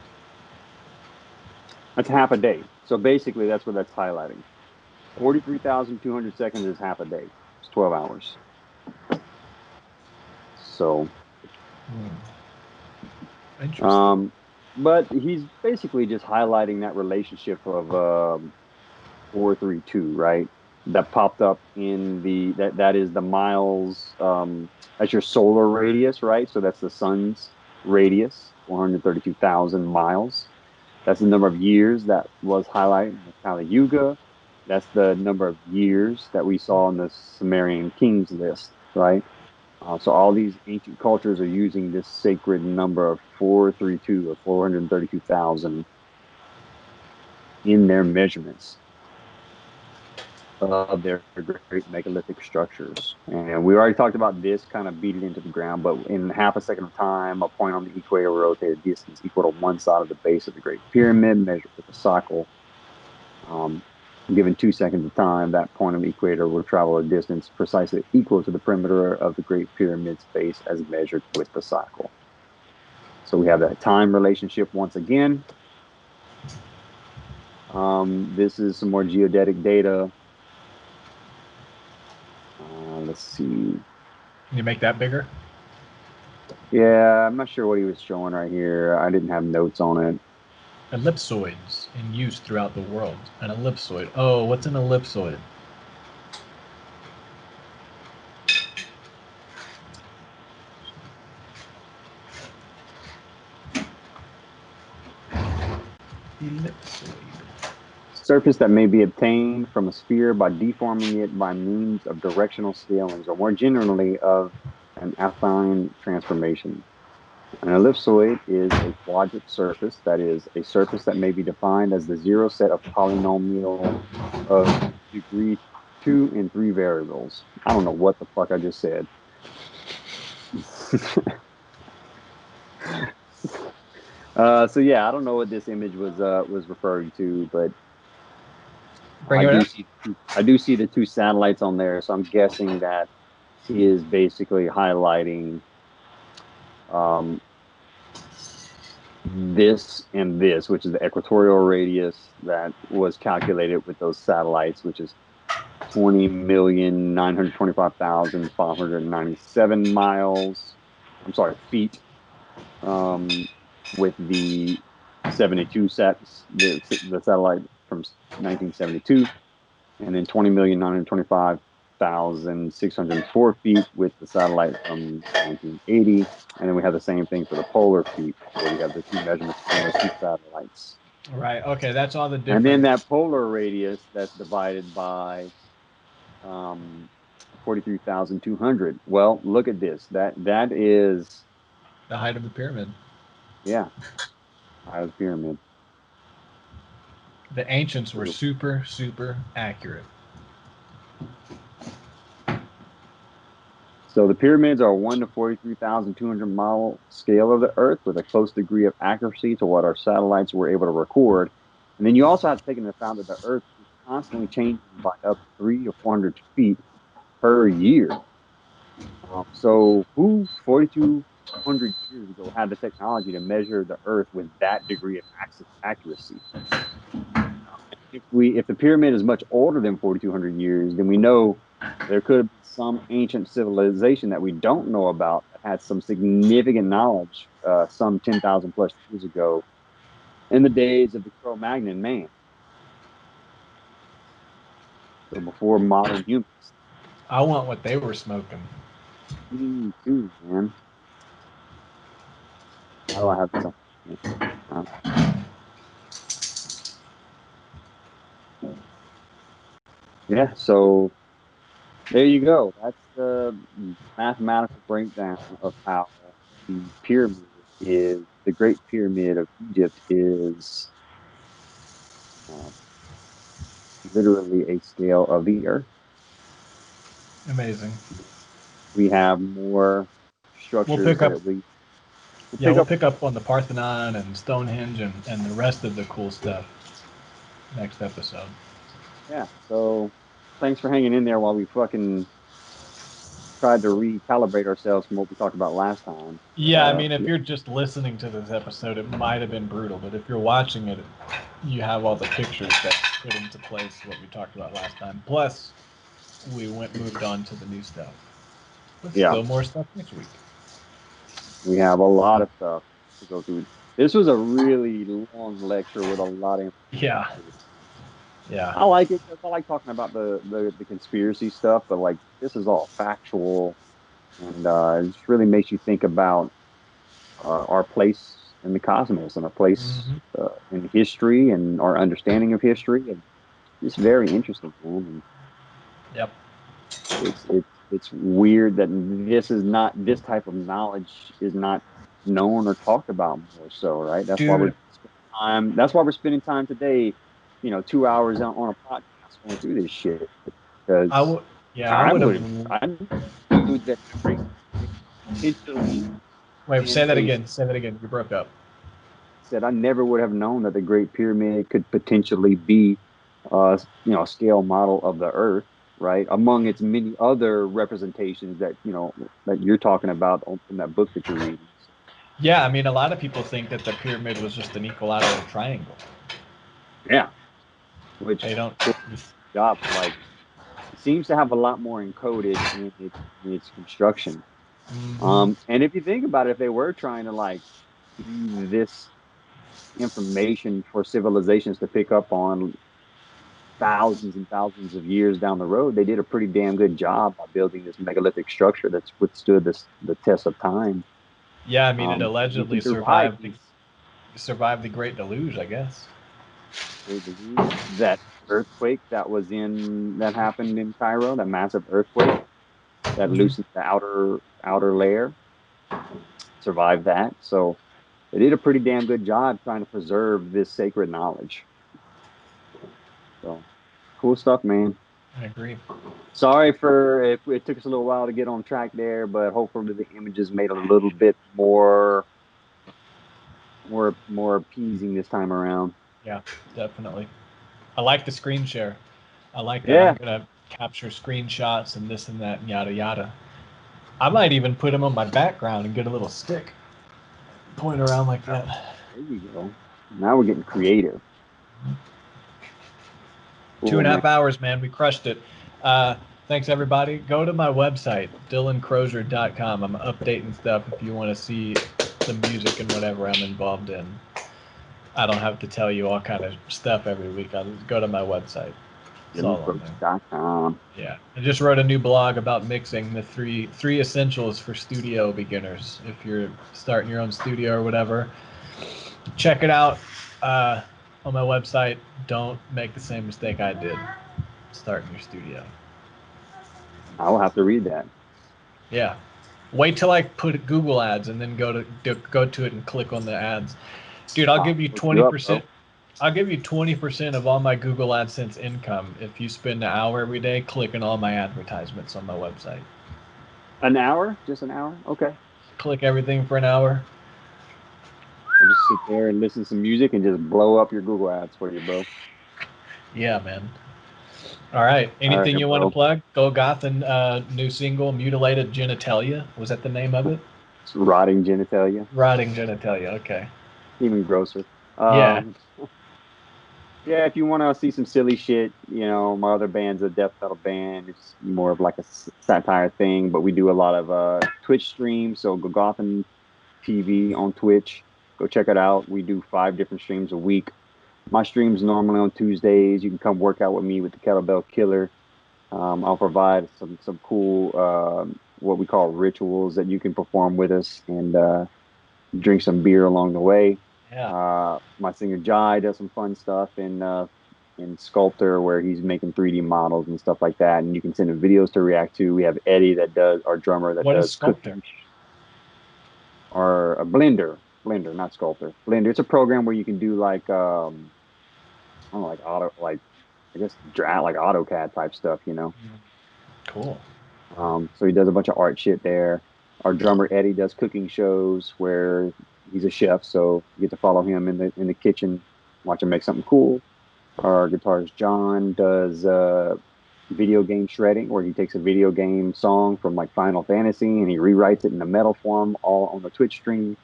That's half a day. So basically, that's what that's highlighting. 43,200 seconds is half a day. It's 12 hours. So, Interesting. But he's basically just highlighting that relationship of 432, right? That popped up in that is the miles. That's your solar radius, right? So that's the sun's radius, 432,000 miles. That's the number of years that was highlighted in the Kali Yuga. That's the number of years that we saw in the Sumerian kings list, right? So all these ancient cultures are using this sacred number of 432 or 432,000 in their measurements of their great megalithic structures. And we already talked about this kind of beat it into the ground, but in half a second of time, a point on the equator will rotate a distance equal to one side of the base of the Great Pyramid measured with a socle. Given 2 seconds of time, that point of the equator will travel a distance precisely equal to the perimeter of the Great Pyramid's base as measured with the cycle. So we have that time relationship once again. This is some more geodetic data. Let's see. Can you make that bigger? Yeah, I'm not sure what he was showing right here. I didn't have notes on it. Ellipsoids in use throughout the world. An ellipsoid. Oh, what's an ellipsoid? Ellipsoid. Surface that may be obtained from a sphere by deforming it by means of directional scalings, or more generally of an affine transformation. An ellipsoid is a quadratic surface, that is, a surface that may be defined as the zero set of polynomial of degree 2 and 3 variables. I don't know what the fuck I just said. So yeah, I don't know what this image was referring to, but Bring it up. I do see the two satellites on there, so I'm guessing that he is basically highlighting this and this, which is the equatorial radius that was calculated with those satellites, which is 20,925,597 miles. I'm sorry, feet. With the 72 sets, the satellite from 1972, and then 20,925,604 feet with the satellite from 1980. And then we have the same thing for the polar feet, where we have the two measurements from those two satellites. Right. Okay, that's all the different. And then that polar radius that's divided by 43,200. Well, look at this. That is the height of the pyramid. Yeah, height of the pyramid. The ancients were super, super accurate. So the pyramids are 1 to 43,200 mile scale of the Earth with a close degree of accuracy to what our satellites were able to record. And then you also have to take into account that the Earth is constantly changing by up 300 to 400 feet per year. So who 4,200 years ago had the technology to measure the Earth with that degree of accuracy? If the pyramid is much older than 4,200 years, then we know there could have been some ancient civilization that we don't know about that had some significant knowledge some 10,000 plus years ago in the days of the Cro-Magnon man. So before modern humans. I want what they were smoking. Me too, man. How do I have this? Yeah, so there you go. That's the mathematical breakdown of how the pyramid is, the Great Pyramid of Egypt is literally a scale of the Earth. Amazing. We have more structures We'll pick up. We'll pick up on the Parthenon and Stonehenge and the rest of the cool stuff next episode. Yeah. So thanks for hanging in there while we fucking tried to recalibrate ourselves from what we talked about last time. Yeah, I mean, if you're just listening to this episode, it might have been brutal, but if you're watching it, you have all the pictures that put into place what we talked about last time. Plus, we moved on to the new stuff. But still more stuff next week. We have a lot of stuff to go through. This was a really long lecture with a lot of information. Yeah. I like it because I like talking about the conspiracy stuff, but like this is all factual, and it just really makes you think about our place in the cosmos and our place in history and our understanding of history. And it's very interesting, man. Yep. It's weird that this type of knowledge is not known or talked about more so, right? That's why we're spending time today, 2 hours on a podcast going through this shit. Because I would Wait, say that again. Say that again. You broke up. Said I never would have known that the Great Pyramid could potentially be scale model of the Earth, right? Among its many other representations that that you're talking about in that book that you're reading. Yeah, I mean, a lot of people think that the pyramid was just an equilateral triangle. Yeah, They which don't. for job like it seems to have a lot more encoded in its construction. Mhm. And if you think about it, if they were trying to like be this information for civilizations to pick up on thousands and thousands of years down the road, they did a pretty damn good job by building this megalithic structure that's withstood the test of time. Yeah, I mean, it You allegedly can survive survived these the Great Deluge, I guess. great deluge. That earthquake that happened in Cairo, that massive earthquake that Mhm. loosened the outer layer, survived that. So they did a pretty damn good job trying to preserve this sacred knowledge. So cool stuff, man. I agree. Sorry for if it took us a little while to get on track there, but hopefully the images made it a little bit more appeasing this time around. Yeah, definitely. I like the screen share. I like that. I'm Yeah, gonna capture screenshots and this and that and yada yada. I might even put them on my background and get a little stick, point around like that. there you go. Now we're getting creative. Two Cool, and a man. half hours, man. We crushed it. Thanks, everybody. Go to my website, dylancrozier.com. I'm updating stuff if you want to see the music and whatever I'm involved in. I don't have to tell you all kind of stuff every week. I'll just go to my website. It's all on there. DylanCrozier.com. Yeah, I just wrote a new blog about mixing the three essentials for studio beginners. If you're starting your own studio or whatever, check it out uh, on my website. Don't make the same mistake I did starting your studio. I will have to read that. Yeah, wait till I put Google ads and then go to it and click on the ads, dude. I'll I'll give you look you twenty up, bro. percent. I'll give you 20% of all my Google AdSense income if you spend an hour every day clicking all my advertisements on my website. An hour? Just an hour? Okay. Click everything for an hour. I'll just sit there and listen to some music and just blow up your Google ads for you, bro. Yeah, man. All right. All Anything right, you want to bro. plug? Go Goth and new single, Mutilated Genitalia. Was that the name of it? It's rotting genitalia. Rotting Genitalia. Okay. Even grosser. Yeah. Um, yeah, if you want to see some silly shit, my other band's a death metal band. It's more of like a satire thing, but we do a lot of Twitch streams. So go Gotham TV on Twitch. Go check it out. We do 5 different streams a week. My stream's normally on Tuesdays. You can come work out with me with the Kettlebell Killer. I'll provide some cool what we call rituals that you can perform with us and drink some beer along the way. Yeah. My singer Jai does some fun stuff in Sculptor where he's making 3D models and stuff like that. And you can send him videos to react to. We have Eddie that does our drummer that What is does Sculptor? cooking or a Blender, not Sculptor. Blender. It's a program where you can do like I don't know, like auto like I guess like AutoCAD type stuff. Cool. So he does a bunch of art shit there. Our drummer Eddie does cooking shows where he's a chef, so you get to follow him in the kitchen, watch him make something cool. Our guitarist John does video game shredding, where he takes a video game song from like Final Fantasy and he rewrites it in a metal form, all on the Twitch stream.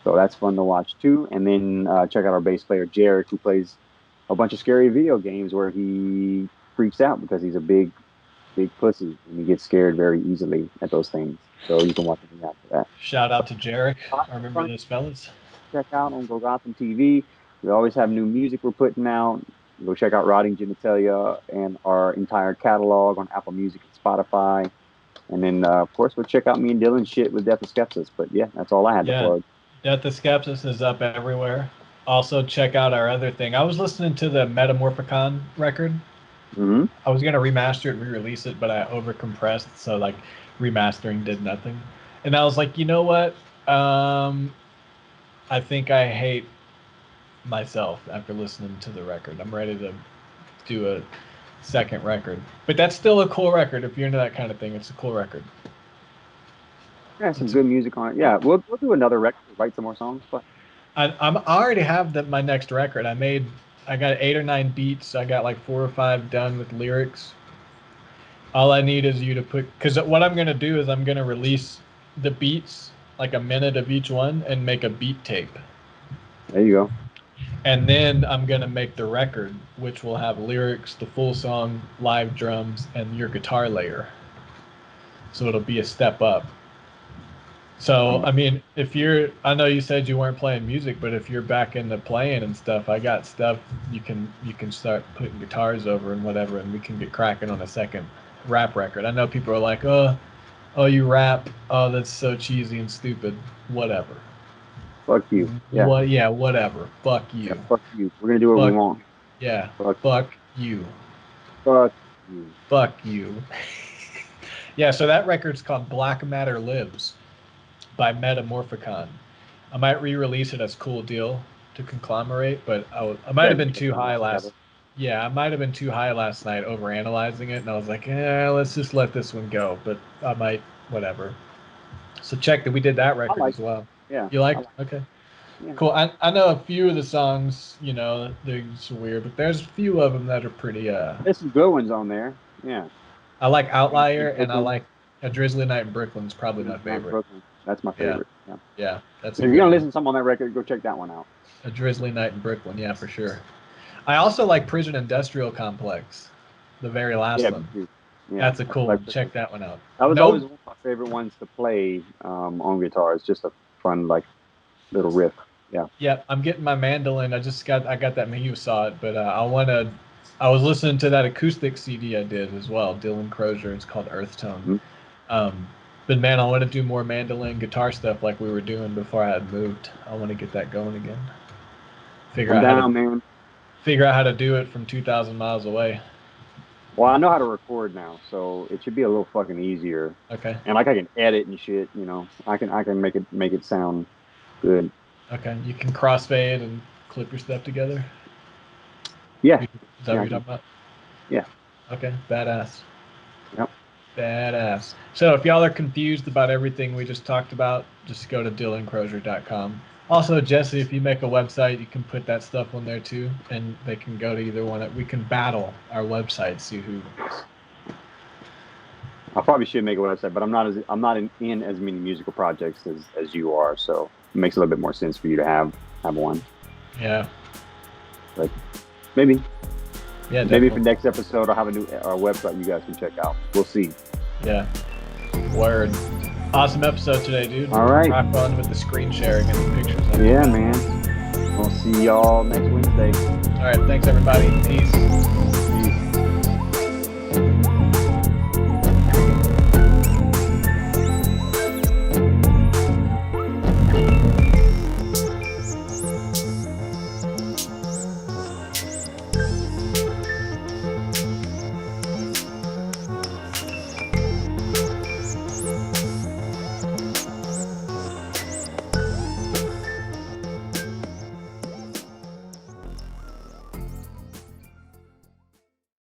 So that's fun to watch too. And then check out our bass player Jarek, who plays a bunch of scary video games where he freaks out because he's a big pussy and he gets scared very easily at those things. So you can watch me out for that. Shout out to Jarek. Lots I of remember fun those fellas. to check out on Go Gotham TV. We always have new music we're putting out. Go check out Rotting Genitalia and our entire catalog on Apple Music and Spotify. And then, of course, we'll check out me and Dylan shit with Death of Skepsis. But yeah, that's all I had to Yeah. plug. Death of Skepsis is up everywhere. Also, check out our other thing. I was listening to the Metamorphicon record. Hmm. I was gonna remaster it, re-release it, but I overcompressed, so like remastering did nothing. And I was like, you know what? I think I hate myself after listening to the record. I'm ready to do a second record, but that's still a cool record. If you're into that kind of thing, it's a cool record. Yeah, some It's a, good music on it. Yeah, we'll do another record, write some more songs. But I already have my next record. I made I got 8 or 9 beats. I got like 4 or 5 done with lyrics. All I need is you to put, because what I'm gonna do is I'm gonna release the beats, like a minute of each one, and make a beat tape. There you go. And then I'm gonna make the record, which will have lyrics, the full song, live drums, and your guitar layer. So it'll be a step up. So I mean, I know you said you weren't playing music, but if you're back into playing and stuff, I got stuff you can start putting guitars over and whatever, and we can get cracking on a second rap record. I know people are like, oh, you rap, oh, that's so cheesy and stupid. Whatever. Fuck you. Yeah. Yeah, whatever. Fuck you. Yeah, fuck you. We're gonna do what we want. Yeah. Fuck you. Fuck you. Fuck you. Yeah, so that record's called Black Matter Lives by Metamorphicon. I might re-release it as Cool Deal to Conglomerate, but I might have been too high last. Yeah, I might have been too high last night over analyzing it, and I was like, let's just let this one go. But I might, whatever. So check that we did that record as well. Yeah. You liked? Okay. Yeah. Cool. I know a few of the songs, they're just weird, but there's a few of them that are pretty. There's some good ones on there. Yeah. I like Outlier, and I like A Drizzly Night in Brooklyn's probably my favorite. Brooklyn. That's my favorite. Yeah. That's. If you're gonna listen to something on that record, go check that one out. A Drizzly Night in Brooklyn, yeah, for sure. I also like Prison Industrial Complex, the very last one. Yeah, that's a cool one. Check that one out. That was always one of my favorite ones to play on guitar. It's just a fun, little riff. Yeah. Yeah, I'm getting my mandolin. I got that. You saw it, but I was listening to that acoustic CD I did as well. Dylan Crozier. It's called Earth Tone. Mm-hmm. But man, I want to do more mandolin guitar stuff like we were doing before I had moved. I want to get that going again. Figure out how to do it from 2,000 miles away. Well, I know how to record now, so it should be a little fucking easier. Okay. And I can edit and shit. I can make it sound good. Okay. You can crossfade and clip your stuff together. Yeah. Is that what you're talking about? Yeah. Okay. Badass. Yep. Badass. So if y'all are confused about everything we just talked about, just go to dylancrozier.com. Also, Jesse, if you make a website, you can put that stuff on there too, and they can go to either one. We can battle our website, see who wins. I probably should make a website, but I'm not in as many musical projects as you are, so it makes a little bit more sense for you to have one. Yeah. But maybe. Yeah. Maybe for next episode, I'll have a new website you guys can check out. We'll see. Yeah. Word. Awesome episode today, dude. All right. Rock on with the screen sharing and the pictures. Yeah, man. We'll see y'all next Wednesday. All right. Thanks, everybody. Peace.